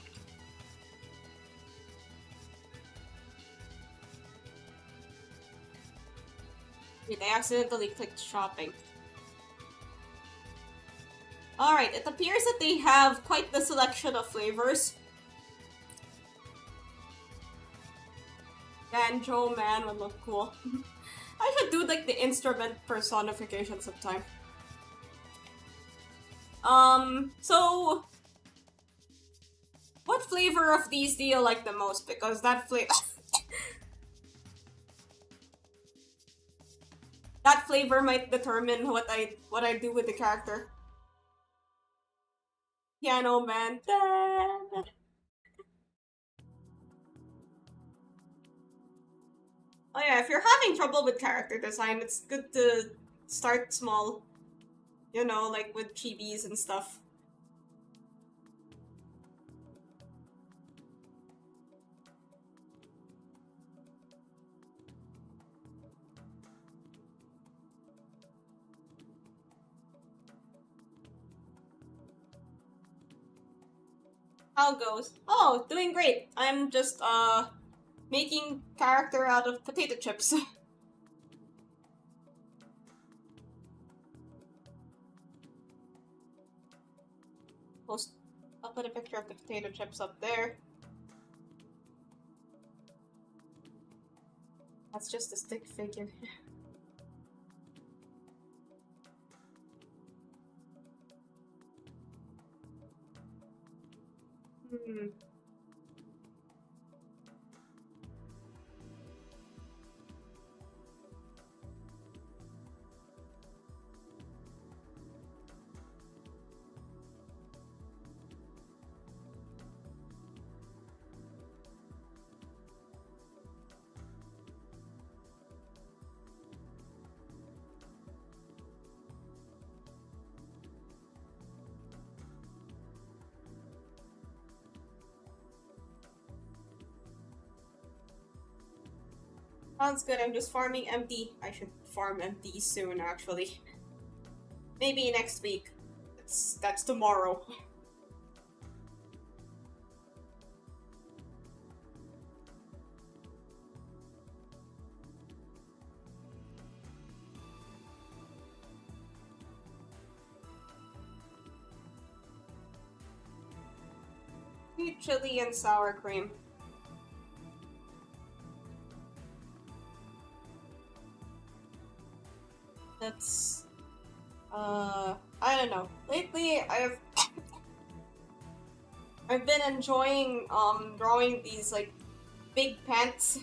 Wait, I accidentally clicked shopping. Alright, it appears that they have quite the selection of flavors. Banjo Man would look cool. I should do like the instrument personification sometime. So... what flavor of these do you like the most? Because that that flavor might determine what I do with the character. Piano Man. Oh yeah, if you're having trouble with character design, it's good to start small. You know, like with chibis and stuff. How goes? Oh, doing great. I'm just, making character out of potato chips. I'll put a picture of the potato chips up there. That's just a stick figure. Sounds good, I'm just farming empty. I should farm empty soon, actually. Maybe next week. That's tomorrow. Sweet chili and sour cream. That's I don't know. Lately I've been enjoying drawing these like big pants.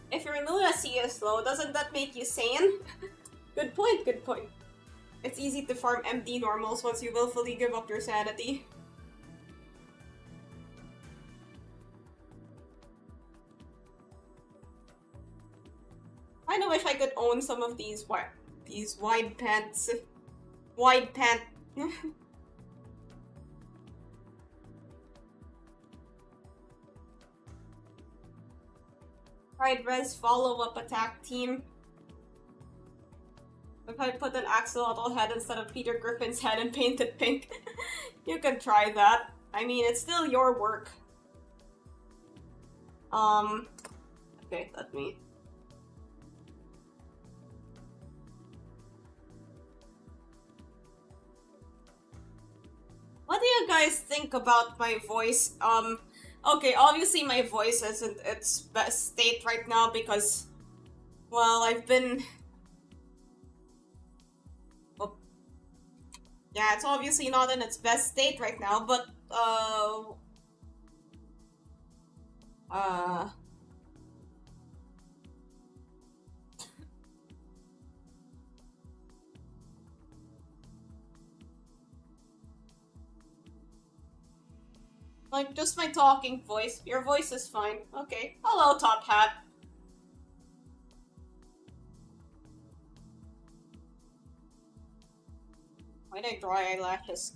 If your lunacy is low, doesn't that make you sane? Good point, good point. It's easy to farm MD normals once you willfully give up your sanity. Kinda wish I could own some of these wide pants. Wide pant. Right, res follow-up attack team. If I put an axolotl head instead of Peter Griffin's head and paint it pink, you could try that. I mean, it's still your work. Okay, let me... What do you guys think about my voice? Okay, obviously my voice isn't its best state right now because, well, I've been... Well, yeah, it's obviously not in its best state right now, but, like, just my talking voice. Your voice is fine. Okay. Hello, Top Hat. Why did I draw eyelashes?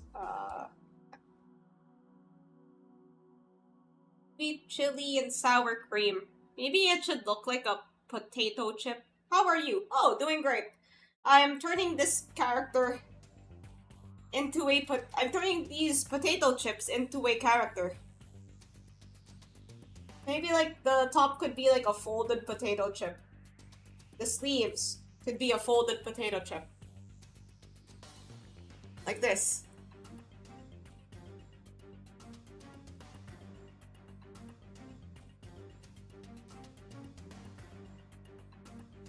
Sweet chili and sour cream. Maybe it should look like a potato chip. How are you? Oh, doing great. I'm turning this character into I'm turning these potato chips into a character. Maybe like the top could be like a folded potato chip. The sleeves could be a folded potato chip. Like this.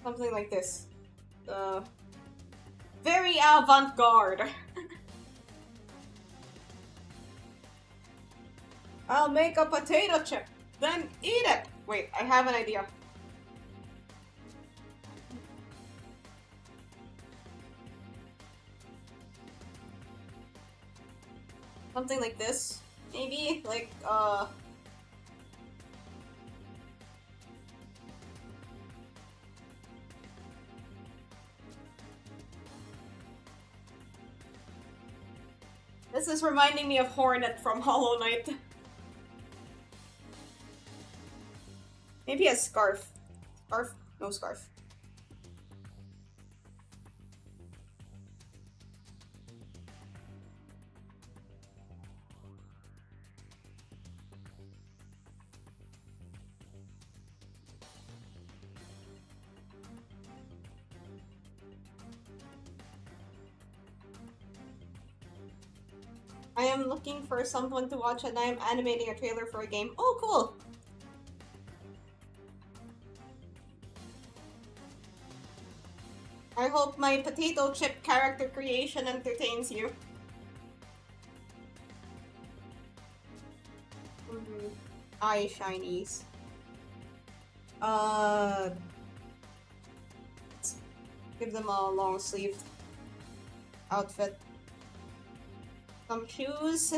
Something like this. Very avant-garde. I'll make a potato chip, then eat it! Wait, I have an idea. Something like this. Maybe, like, This is reminding me of Hornet from Hollow Knight. Maybe a scarf. Scarf? No scarf. I am looking for someone to watch and I am animating a trailer for a game. Oh, cool! I hope my potato chip character creation entertains you. Eye shinies. Let's give them a long sleeved outfit. Some shoes.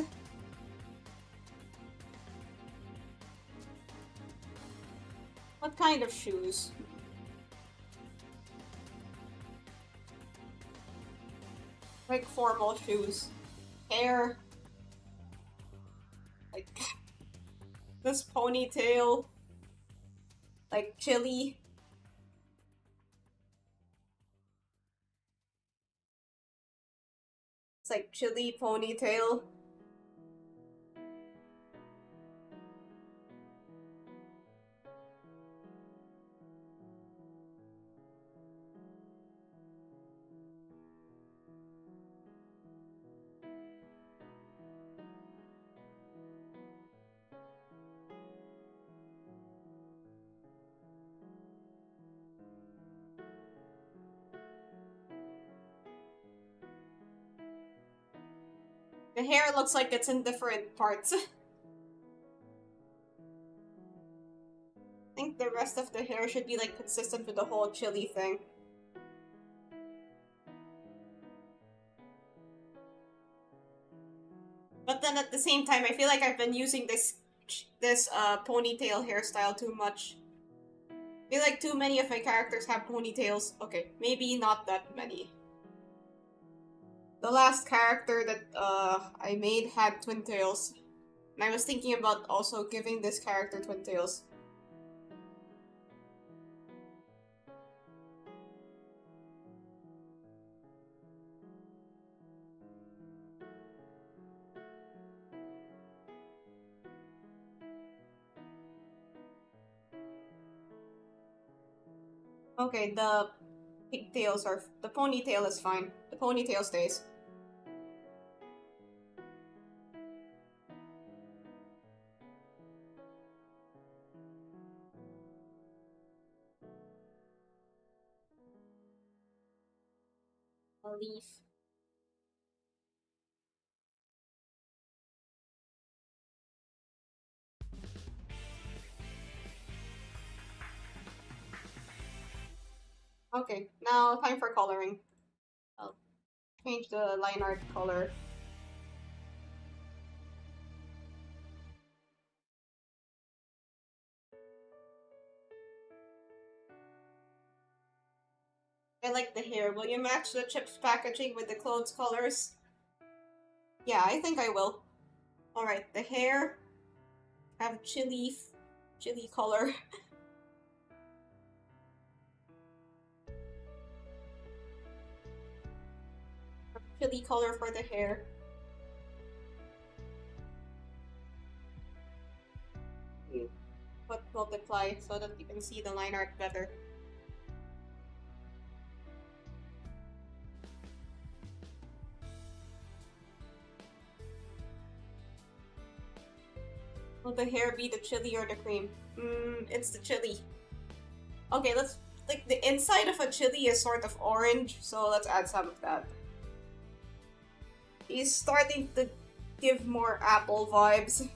What kind of shoes? Like formal shoes. Hair. Like this ponytail. Like chili. It's like chili ponytail. The hair looks like it's in different parts. I think the rest of the hair should be like consistent with the whole chili thing. But then at the same time, I feel like I've been using this ponytail hairstyle too much. I feel like too many of my characters have ponytails. Okay, maybe not that many. The last character that I made had twin tails. And I was thinking about also giving this character twin tails. Okay, the pigtails are... the ponytail is fine. The ponytail stays. A leaf. Okay, now time for coloring. I'll change the line art color. I like the hair. Will you match the chips packaging with the clothes colors? Yeah, I think I will. Alright, the hair. Have chili color. Chili color for the hair. But multiply so that you can see the line art better. Will the hair be the chili or the cream? It's the chili. Okay, let's... like, the inside of a chili is sort of orange, so let's add some of that. He's starting to give more apple vibes.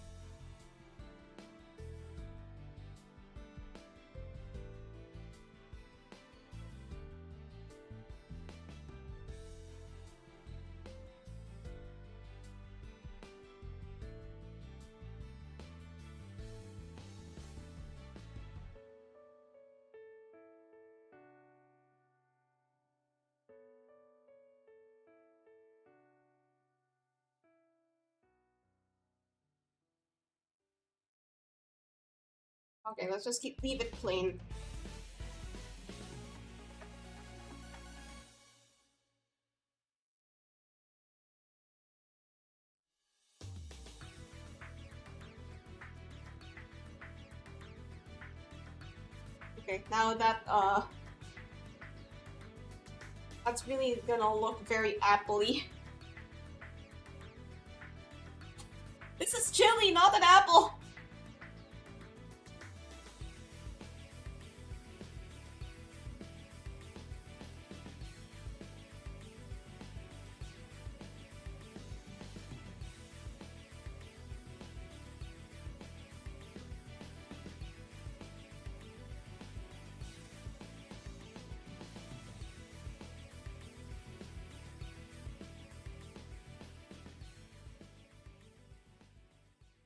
Okay, let's just leave it plain. Okay, now that that's really gonna look very apple-y. This is chili, not an apple!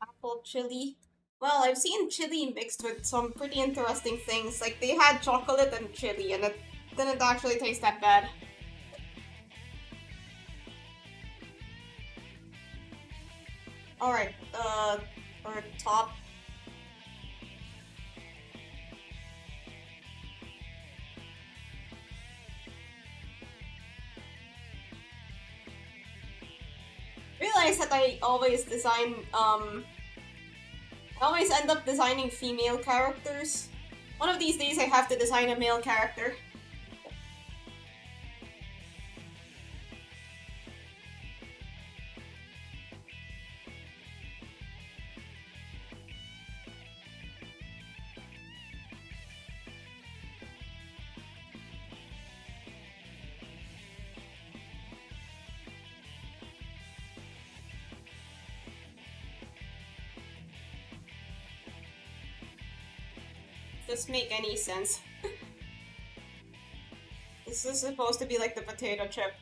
Apple chili. Well, I've seen chili mixed with some pretty interesting things. Like, they had chocolate and chili, and it didn't actually taste that bad. Alright, for top. Realize that I always end up designing female characters. One of these days I have to design a male character. just make any sense. This is supposed to be like the potato chip.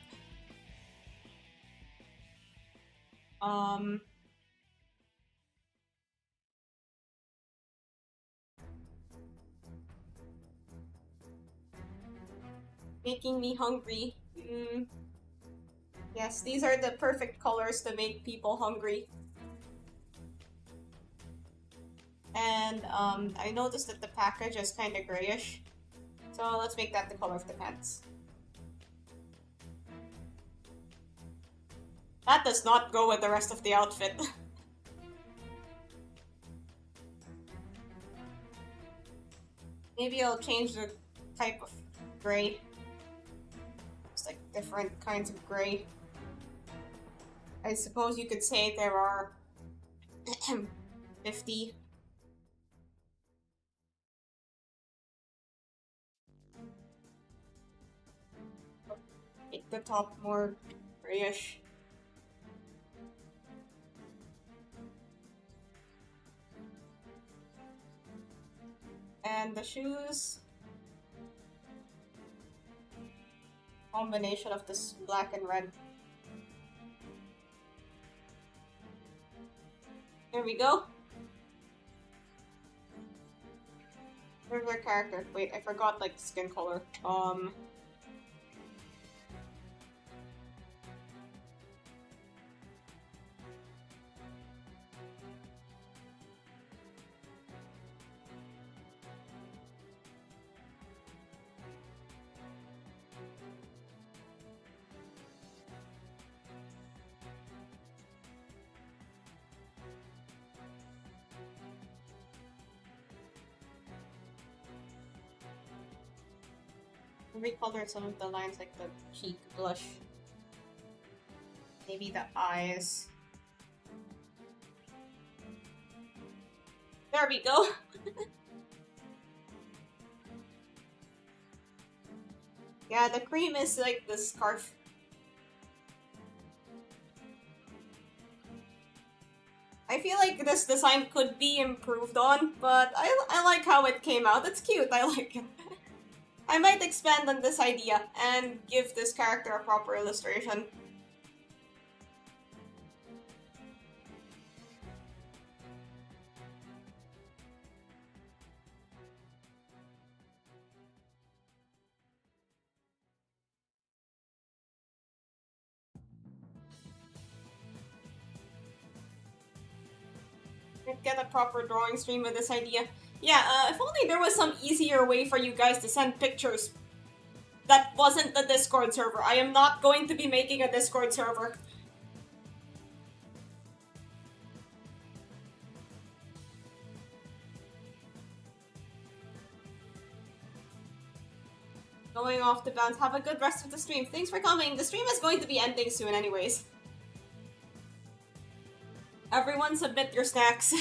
Making me hungry. Yes, these are the perfect colors to make people hungry. And I noticed that the package is kind of grayish. So let's make that the color of the pants. That does not go with the rest of the outfit. Maybe I'll change the type of gray. It's like different kinds of gray. I suppose you could say there are 50. Make the top more grayish. And the shoes. Combination of this black and red. There we go. Where's our character? Wait, I forgot like skin color. Recolor some of the lines like the cheek blush. Maybe the eyes. There we go! Yeah, the cream is like the scarf. I feel like this design could be improved on, but I like how it came out. It's cute, I like it. I might expand on this idea and give this character a proper illustration. Get a proper drawing stream with this idea. Yeah, if only there was some easier way for you guys to send pictures that wasn't the Discord server. I am not going to be making a Discord server. Going off the bounds. Have a good rest of the stream. Thanks for coming. The stream is going to be ending soon anyways. Everyone submit your snacks.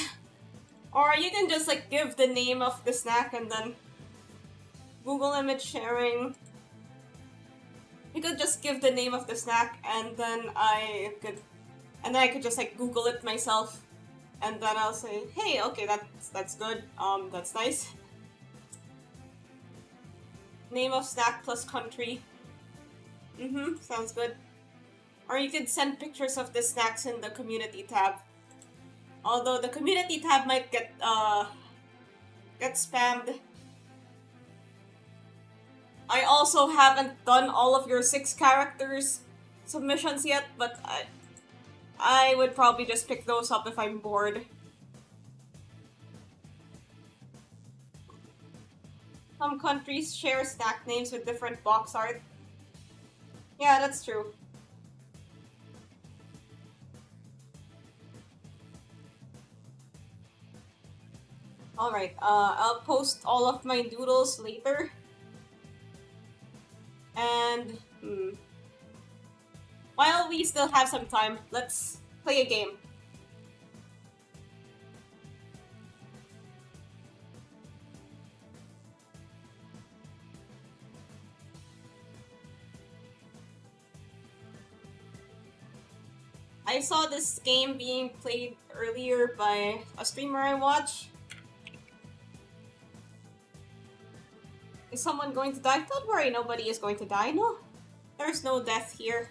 Or you can just like give the name of the snack and then Google image sharing. You could just give the name of the snack and then I could just like Google it myself and then I'll say, hey, okay, that's good. That's nice. Name of snack plus country. Sounds good. Or you could send pictures of the snacks in the community tab. Although the community tab might get spammed. I also haven't done all of your 6 characters submissions yet, but I would probably just pick those up if I'm bored. Some countries share snack names with different box art. Yeah, that's true. Alright, I'll post all of my doodles later. And, while we still have some time, let's play a game. I saw this game being played earlier by a streamer I watch. Is someone going to die? Don't worry, nobody is going to die. No, there's no death here.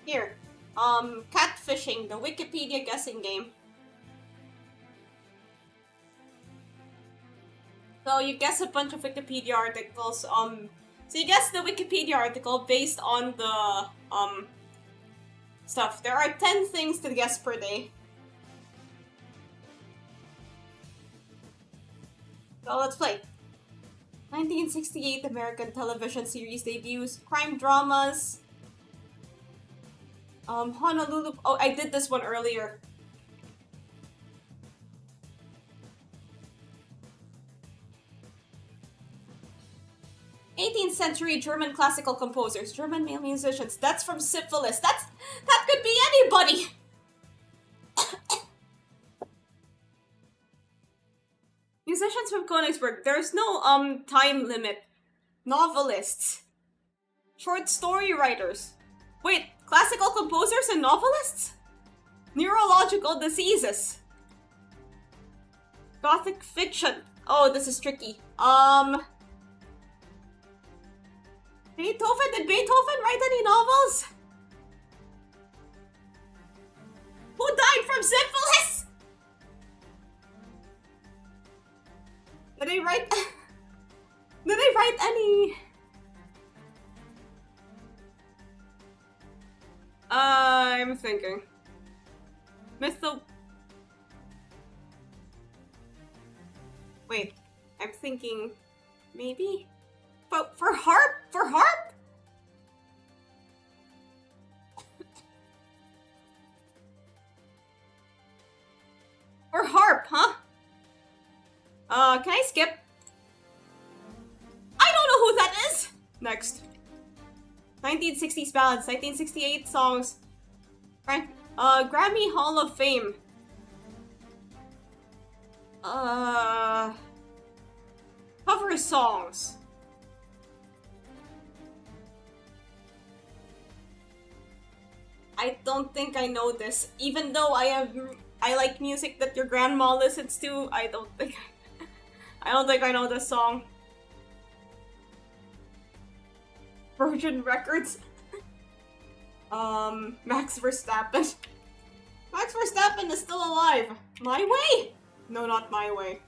Here, catfishing, the Wikipedia guessing game. So you guess a bunch of Wikipedia articles, so you guess the Wikipedia article based on the, stuff. There are 10 things to guess per day. So let's play. 1968 American television series debuts, crime dramas, Honolulu. Oh, I did this one earlier. '18th century German classical composers, German male musicians. That's from Syphilis. That could be anybody. Musicians from Königsberg. There's no time limit. Novelists. Short story writers. Wait, classical composers and novelists? Neurological diseases. Gothic fiction. Oh, this is tricky. Beethoven? Did Beethoven write any novels? Who died from syphilis? Did they write... Did they write any... I'm thinking. Wait, I'm thinking... Maybe? But for harp? For harp? For harp, huh? Can I skip? I don't know who that is! Next. 1960s ballads, 1968 songs. Right? Grammy Hall of Fame. Cover songs. I don't think I know this. Even though I like music that your grandma listens to, I don't think I know this song. Virgin Records. Max Verstappen. Max Verstappen is still alive. My Way? No, not My Way.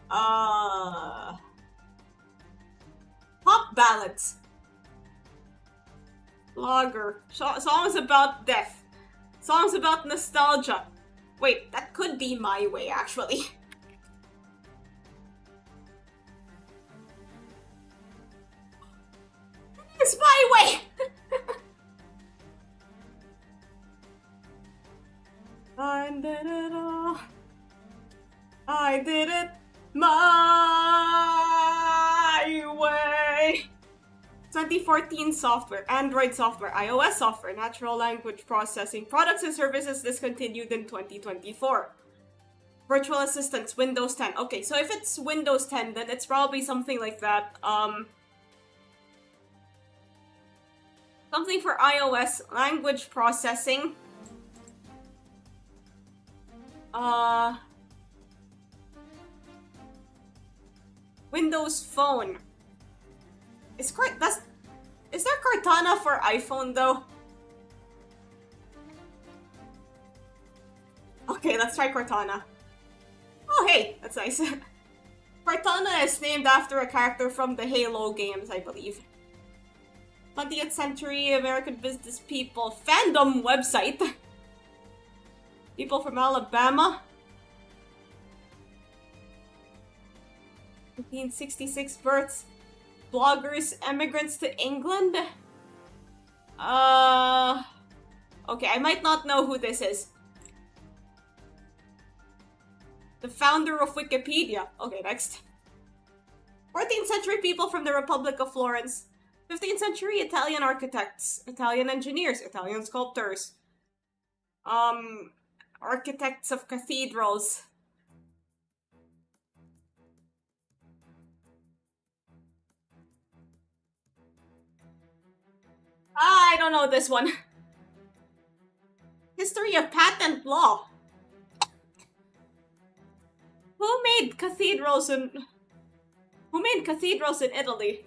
Pop ballads. Lager. Songs about death. Songs about nostalgia. Wait, that could be My Way, actually. It's My Way! I did it all. I did it my way. 2014 software, Android software, iOS software, natural language processing, products and services discontinued in 2024. Virtual assistants, Windows 10. Okay, so if it's Windows 10, then it's probably something like that. Something for iOS, language processing. Windows Phone. Is there Cortana for iPhone though? Okay, let's try Cortana. Oh hey, that's nice. Cortana is named after a character from the Halo games, I believe. 20th century American business people. Fandom website. People from Alabama. 1966 births. Bloggers, immigrants to England. Okay, I might not know who this is. The founder of Wikipedia. Okay, next. 14th century people from the Republic of Florence. 15th century Italian architects, Italian engineers, Italian sculptors. Architects of cathedrals. don't know this one. History of patent law. Who made cathedrals in Italy?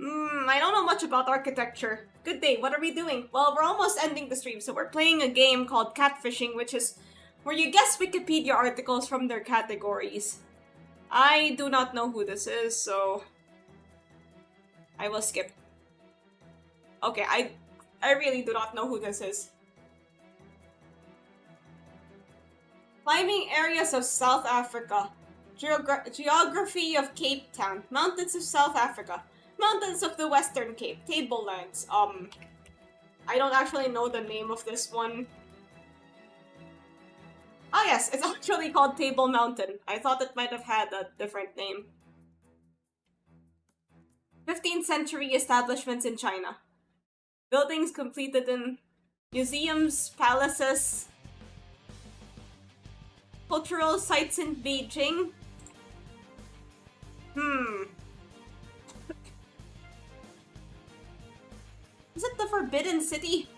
I don't know much about architecture. Good day, what are we doing? Well, we're almost ending the stream, so we're playing a game called Catfishing, which is where you guess Wikipedia articles from their categories. I do not know who this is, so I will skip. Okay, I really do not know who this is. Climbing areas of South Africa. Geography of Cape Town. Mountains of South Africa. Mountains of the Western Cape. Tablelands. I don't actually know the name of this one. Ah yes, it's actually called Table Mountain. I thought it might have had a different name. 15th century establishments in China. Buildings completed in museums, palaces, cultural sites in Beijing. Is it the Forbidden City?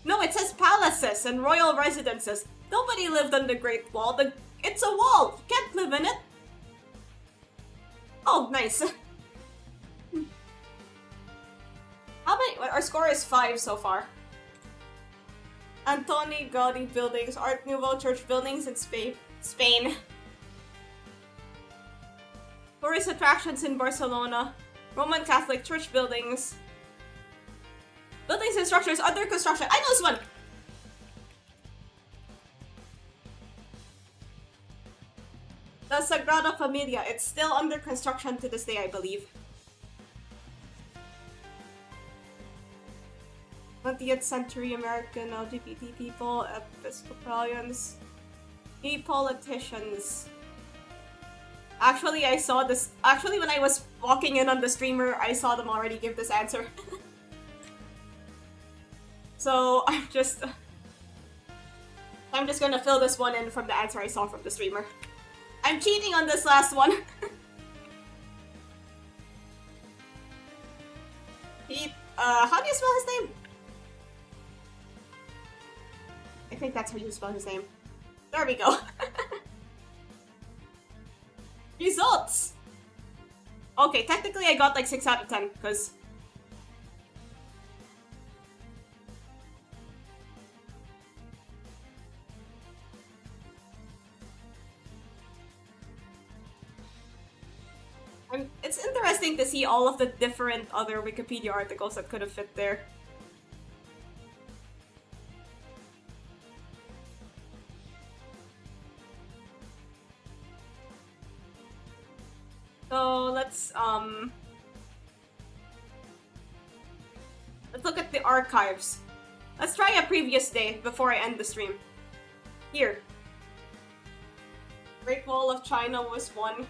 No, it says palaces and royal residences. Nobody lived on the Great Wall. It's a wall. You can't live in it. Oh, nice. How many? Our score is 5 so far. Antoni Gaudi buildings, Art Nouveau church buildings in Spain. Tourist attractions in Barcelona. Roman Catholic church buildings. Buildings and structures under construction. I know this one! The Sagrada Familia. It's still under construction to this day, I believe. 20th century American LGBT people, Episcopalians, gay politicians. Actually, I saw this. Actually, when I was walking in on the streamer, I saw them already give this answer. So I'm just gonna fill this one in from the answer I saw from the streamer. I'm cheating on this last one. Pete, how do you spell his name? I think that's how you spell his name. There we go. Results! Okay, technically I got like 6 out of 10, because... It's interesting to see all of the different other Wikipedia articles that could have fit there. So let's look at the archives. Let's try a previous day before I end the stream. Here. Great Wall of China was one.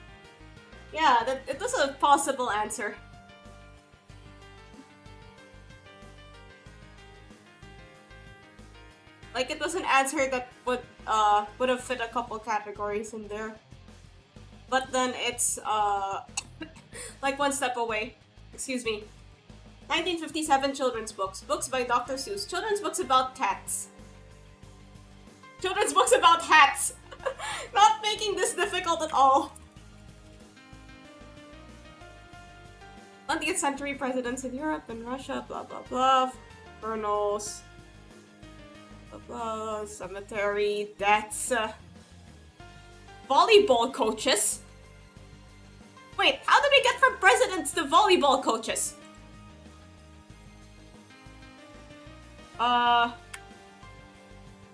Yeah, it was a possible answer. Like, it was an answer that would have fit a couple categories in there. But then it's, like one step away. Excuse me. 1957 children's books. Books by Dr. Seuss. Children's books about cats. Children's books about hats. Not making this difficult at all. 20th century presidents in Europe and Russia, blah blah blah. Journals. Blah blah. Cemetery. Deaths. Volleyball coaches? Wait, how did we get from presidents to volleyball coaches?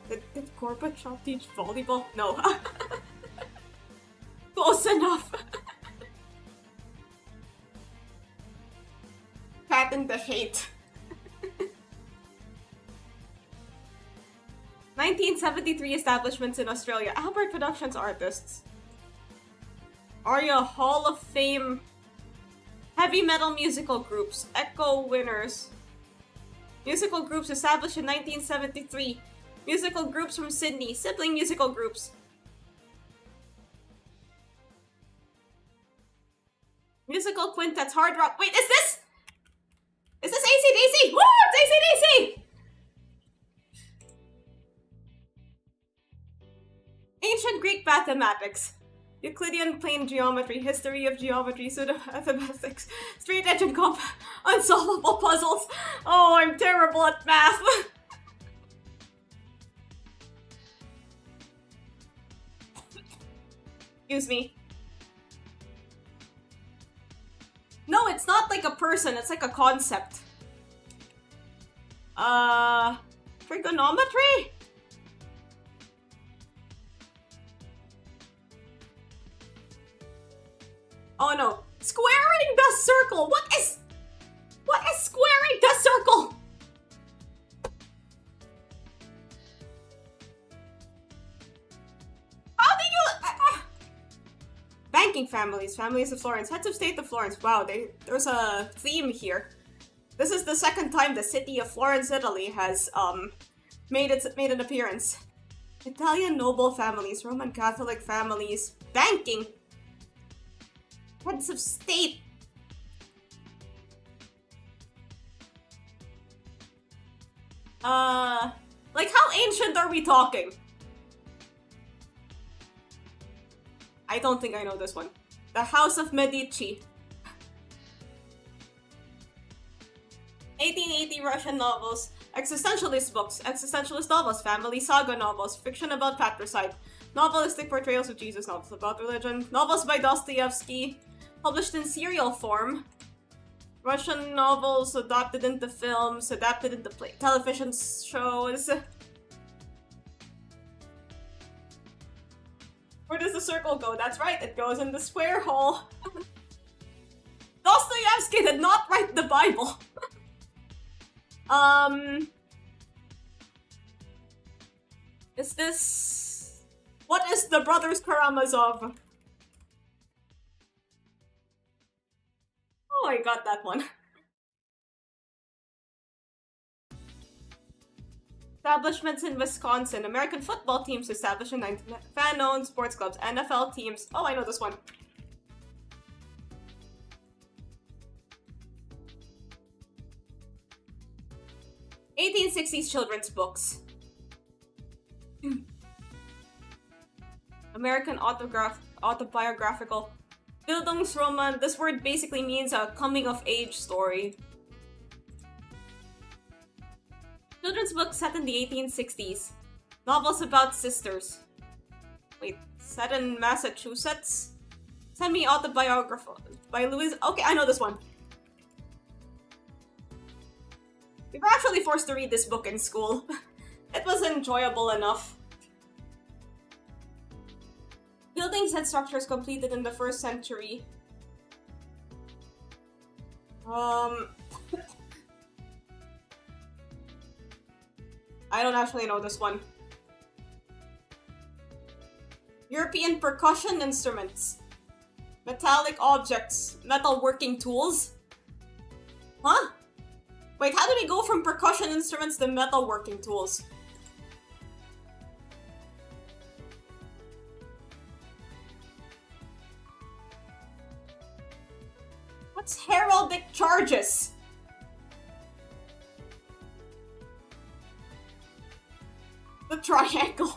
Did Gorbachev teach volleyball? No. Close enough. Cat in the hate. 1973 establishments in Australia. Albert Productions artists. Aria Hall of Fame. Heavy metal musical groups. Echo winners. Musical groups established in 1973. Musical groups from Sydney. Sibling musical groups. Musical quintets. Hard rock. Wait, is this AC/DC? mathematics. Euclidean plane geometry, history of geometry, pseudo-mathematics, straight edge and unsolvable puzzles. Oh, I'm terrible at math. Excuse me. No, it's not like a person, it's like a concept. Trigonometry? Oh no. Squaring the circle! What is squaring the circle? How do you... Banking families, families of Florence, heads of state of Florence. Wow, there's a theme here. This is the second time the city of Florence, Italy has made an appearance. Italian noble families, Roman Catholic families, banking, heads of state. Like how ancient are we talking? I don't think I know this one. The House of Medici. 1880 Russian novels, existentialist books, existentialist novels, family saga novels, fiction about patricide, novelistic portrayals of Jesus, novels about religion, novels by Dostoevsky, published in serial form, Russian novels adapted into films, adapted into television shows. Where does the circle go? That's right, it goes in the square hole. Dostoevsky did not write the Bible. Is this... What is the Brothers Karamazov? Oh, I got that one. Establishments in Wisconsin. American football teams established in 19... Fan-owned sports clubs. NFL teams. Oh, I know this one. (1860s) children's books. American autobiographical. Bildungsroman. This word basically means a coming-of-age story. Children's books set in the 1860s. Novels about sisters. Wait, set in Massachusetts? Semi-autobiographical by Louise... Okay, I know this one. We were actually forced to read this book in school. It was enjoyable enough. Buildings had structures completed in the 1st century. I don't actually know this one. European percussion instruments. Metallic objects. Metalworking tools. Huh? Wait, how do we go from percussion instruments to metalworking tools? What's heraldic charges? The triangle.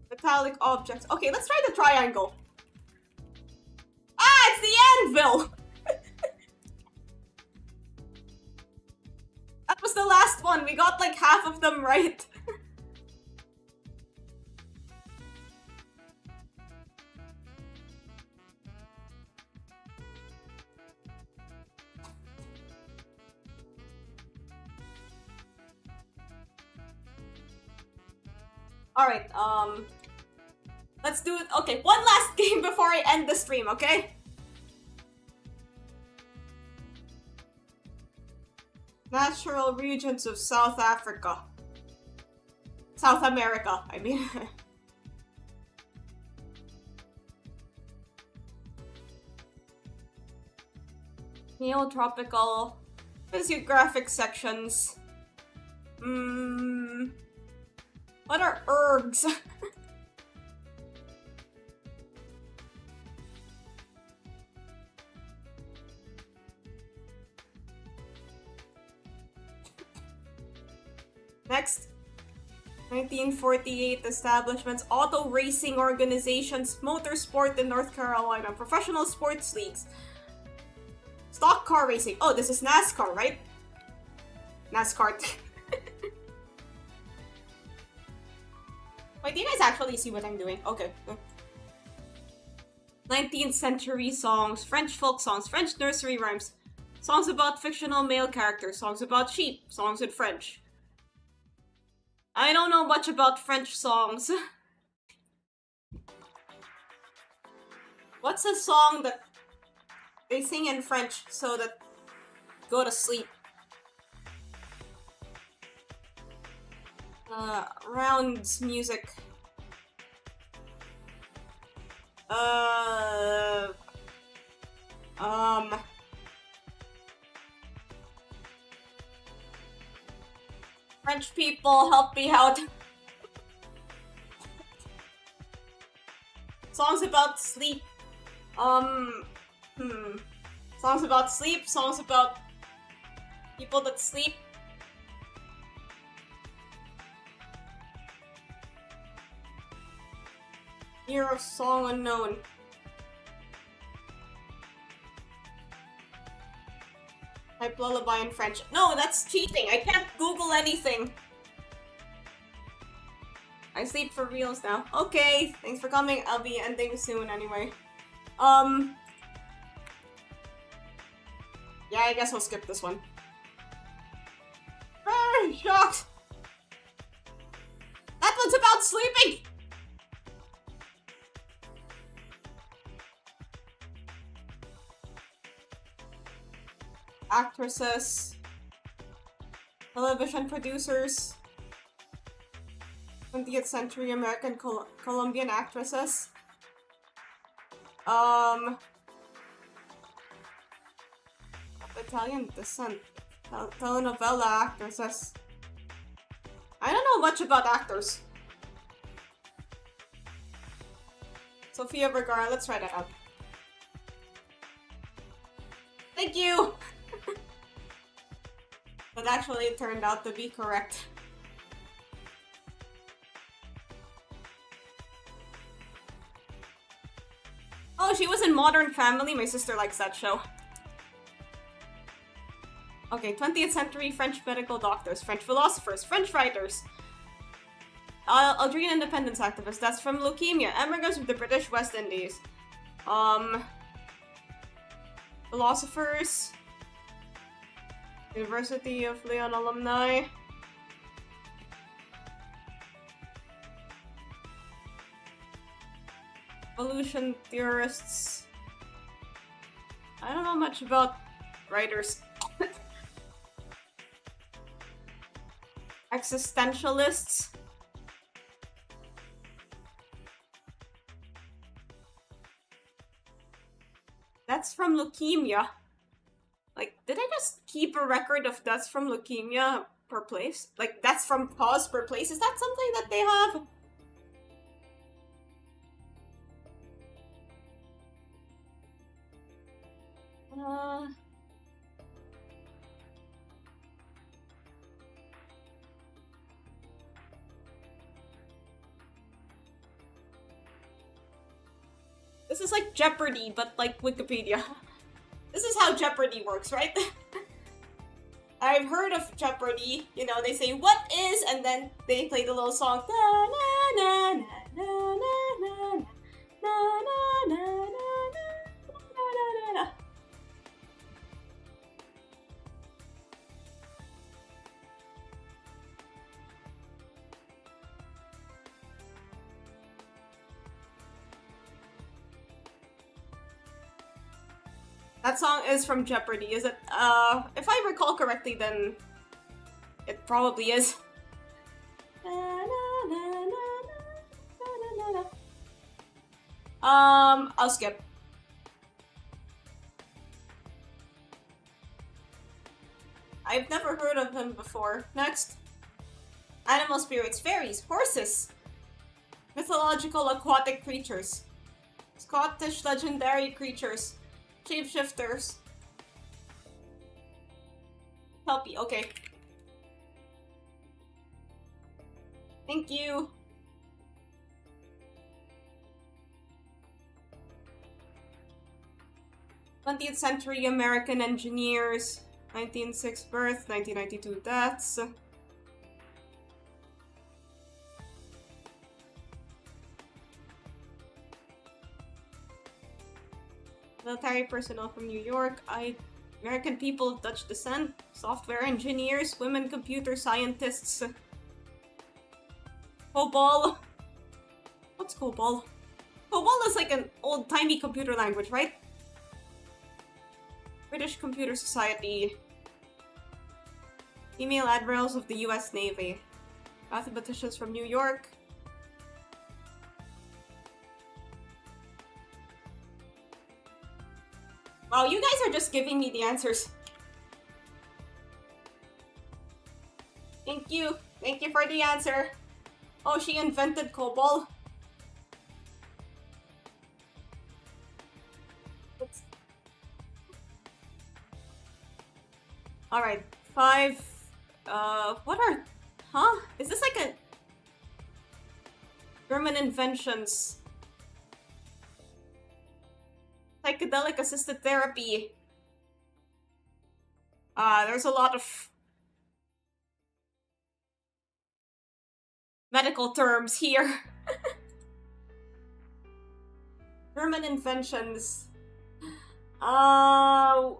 Metallic objects. Okay, let's try the triangle. Ah, it's the anvil! That was the last one. We got like half of them right. Alright, let's do it. Okay, one last game before I end the stream, okay? Natural regions of South Africa. South America, I mean. Neotropical physiographic sections. What are ergs? Next. 1948 establishments, auto racing organizations, motorsport in North Carolina, professional sports leagues, stock car racing. Oh, this is NASCAR, right? NASCAR. Wait, do you guys actually see what I'm doing? Okay. 19th century songs, French folk songs, French nursery rhymes, songs about fictional male characters, songs about sheep, songs in French. I don't know much about French songs. What's a song that they sing in French so that go to sleep? Rounds music. French people, help me out. Songs about sleep. Songs about sleep, songs about people that sleep. Year of song unknown. Type lullaby in French. No, that's cheating. I can't Google anything. I sleep for reals now. Okay, thanks for coming. I'll be ending soon anyway. Yeah, I guess I'll skip this one. Shocked! That one's about sleeping! Actresses, television producers, 20th century American Colombian actresses, Italian descent, telenovela actresses. I don't know much about actors. Sofia Vergara, let's try that out. Thank you! That actually turned out to be correct. Oh, she was in Modern Family. My sister likes that show. Okay, 20th century French medical doctors, French philosophers, French writers. Algerian independence activists. That's from leukemia. Immigrants from the British West Indies. Philosophers. University of Lyon alumni. Evolution theorists. I don't know much about writers. Existentialists. Deaths from leukemia. Like, did I just keep a record of deaths from leukemia per place? Like, deaths from cause per place? Is that something that they have? This is like Jeopardy, but like Wikipedia. This is how Jeopardy works, right? I've heard of Jeopardy. You know, they say, what is, and then they play the little song. Na, na, na, na, na, na, na, na, na, na, na, na, na, na. That song is from Jeopardy, is it? If I recall correctly, then it probably is. I'll skip. I've never heard of him before. Next. Animal spirits, fairies, horses. Mythological aquatic creatures. Scottish legendary creatures. Shapeshifters. Helpy, okay. Thank you. '20th century American engineers. 1906 birth, 1992 deaths. Military personnel from New York. American people of Dutch descent. Software engineers. Women computer scientists. COBOL. What's COBOL? COBOL is like an old-timey computer language, right? British Computer Society. Female admirals of the US Navy. Mathematicians from New York. Wow, you guys are just giving me the answers. Thank you. Thank you for the answer. Oh, she invented COBOL. Alright, 5. What are... Huh? Is this like a... German inventions? Psychedelic assisted therapy. There's a lot of... medical terms here. German inventions. I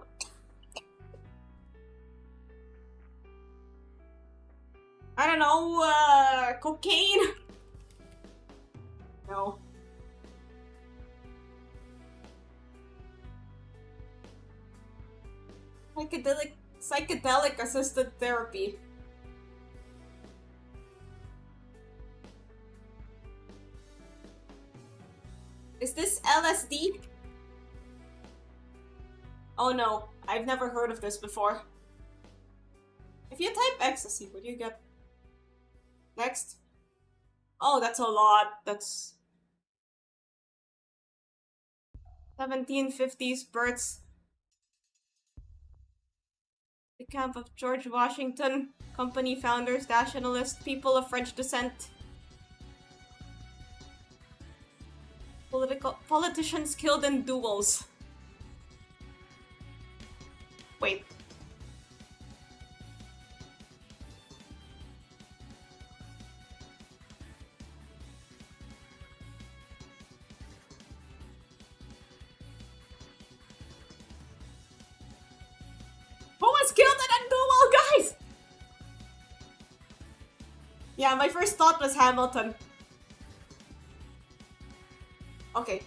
don't know, cocaine? No. Psychedelic assisted therapy. Is this LSD? Oh no, I've never heard of this before. If you type ecstasy, what do you get? Next. Oh, that's a lot. That's 1750s births. The camp of George Washington. Company founders, nationalists, people of French descent. Politicians killed in duels. Wait. Who was killed in a duel, guys? Yeah, my first thought was Hamilton. Okay.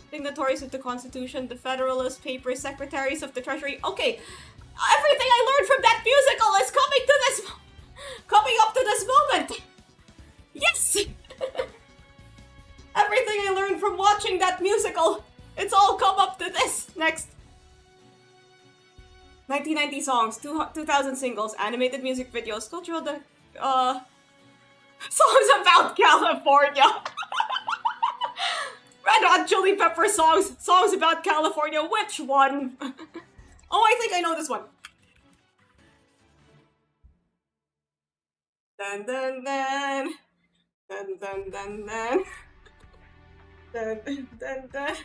Signatories of the Constitution, the Federalist Papers, Secretaries of the Treasury. Okay, everything I learned from that musical is coming up to this moment. Yes! Everything I learned from watching that musical, it's all come up to this. Next. 1990 songs, 2000 singles, animated music videos, cultural songs about California. Red Hot Chili Pepper songs about California. Which one? Oh, I think I know this one. Dun dun dun. Dun dun dun dun. Dun dun dun dun.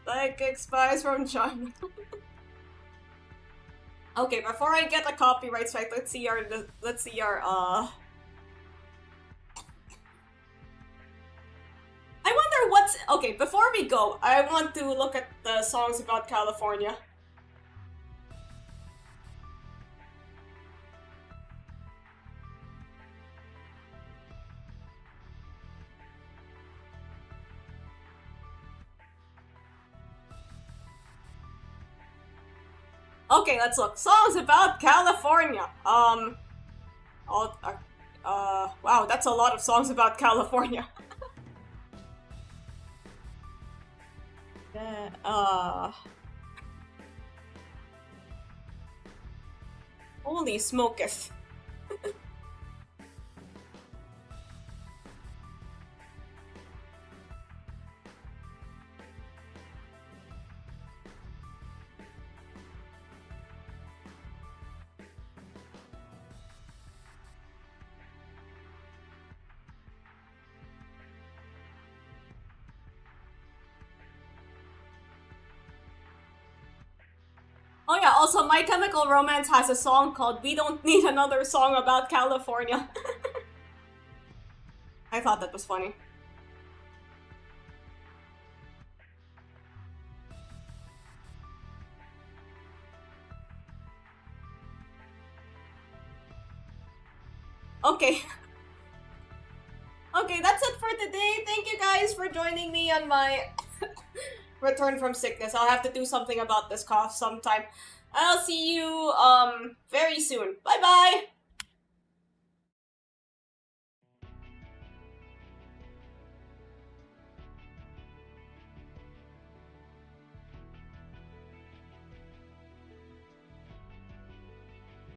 Psychic spies from China. Okay, before I get a copyright strike, let's see our I wonder what's... Okay, before we go, I want to look at the songs about California. Okay, let's look. Songs about California. Wow, that's a lot of songs about California. Holy smoketh. also My Chemical Romance has a song called We Don't Need Another Song About California. I thought that was funny. Okay. Okay, that's it for today. Thank you guys for joining me on my return from sickness. I'll have to do something about this cough sometime. I'll see you very soon. Bye bye.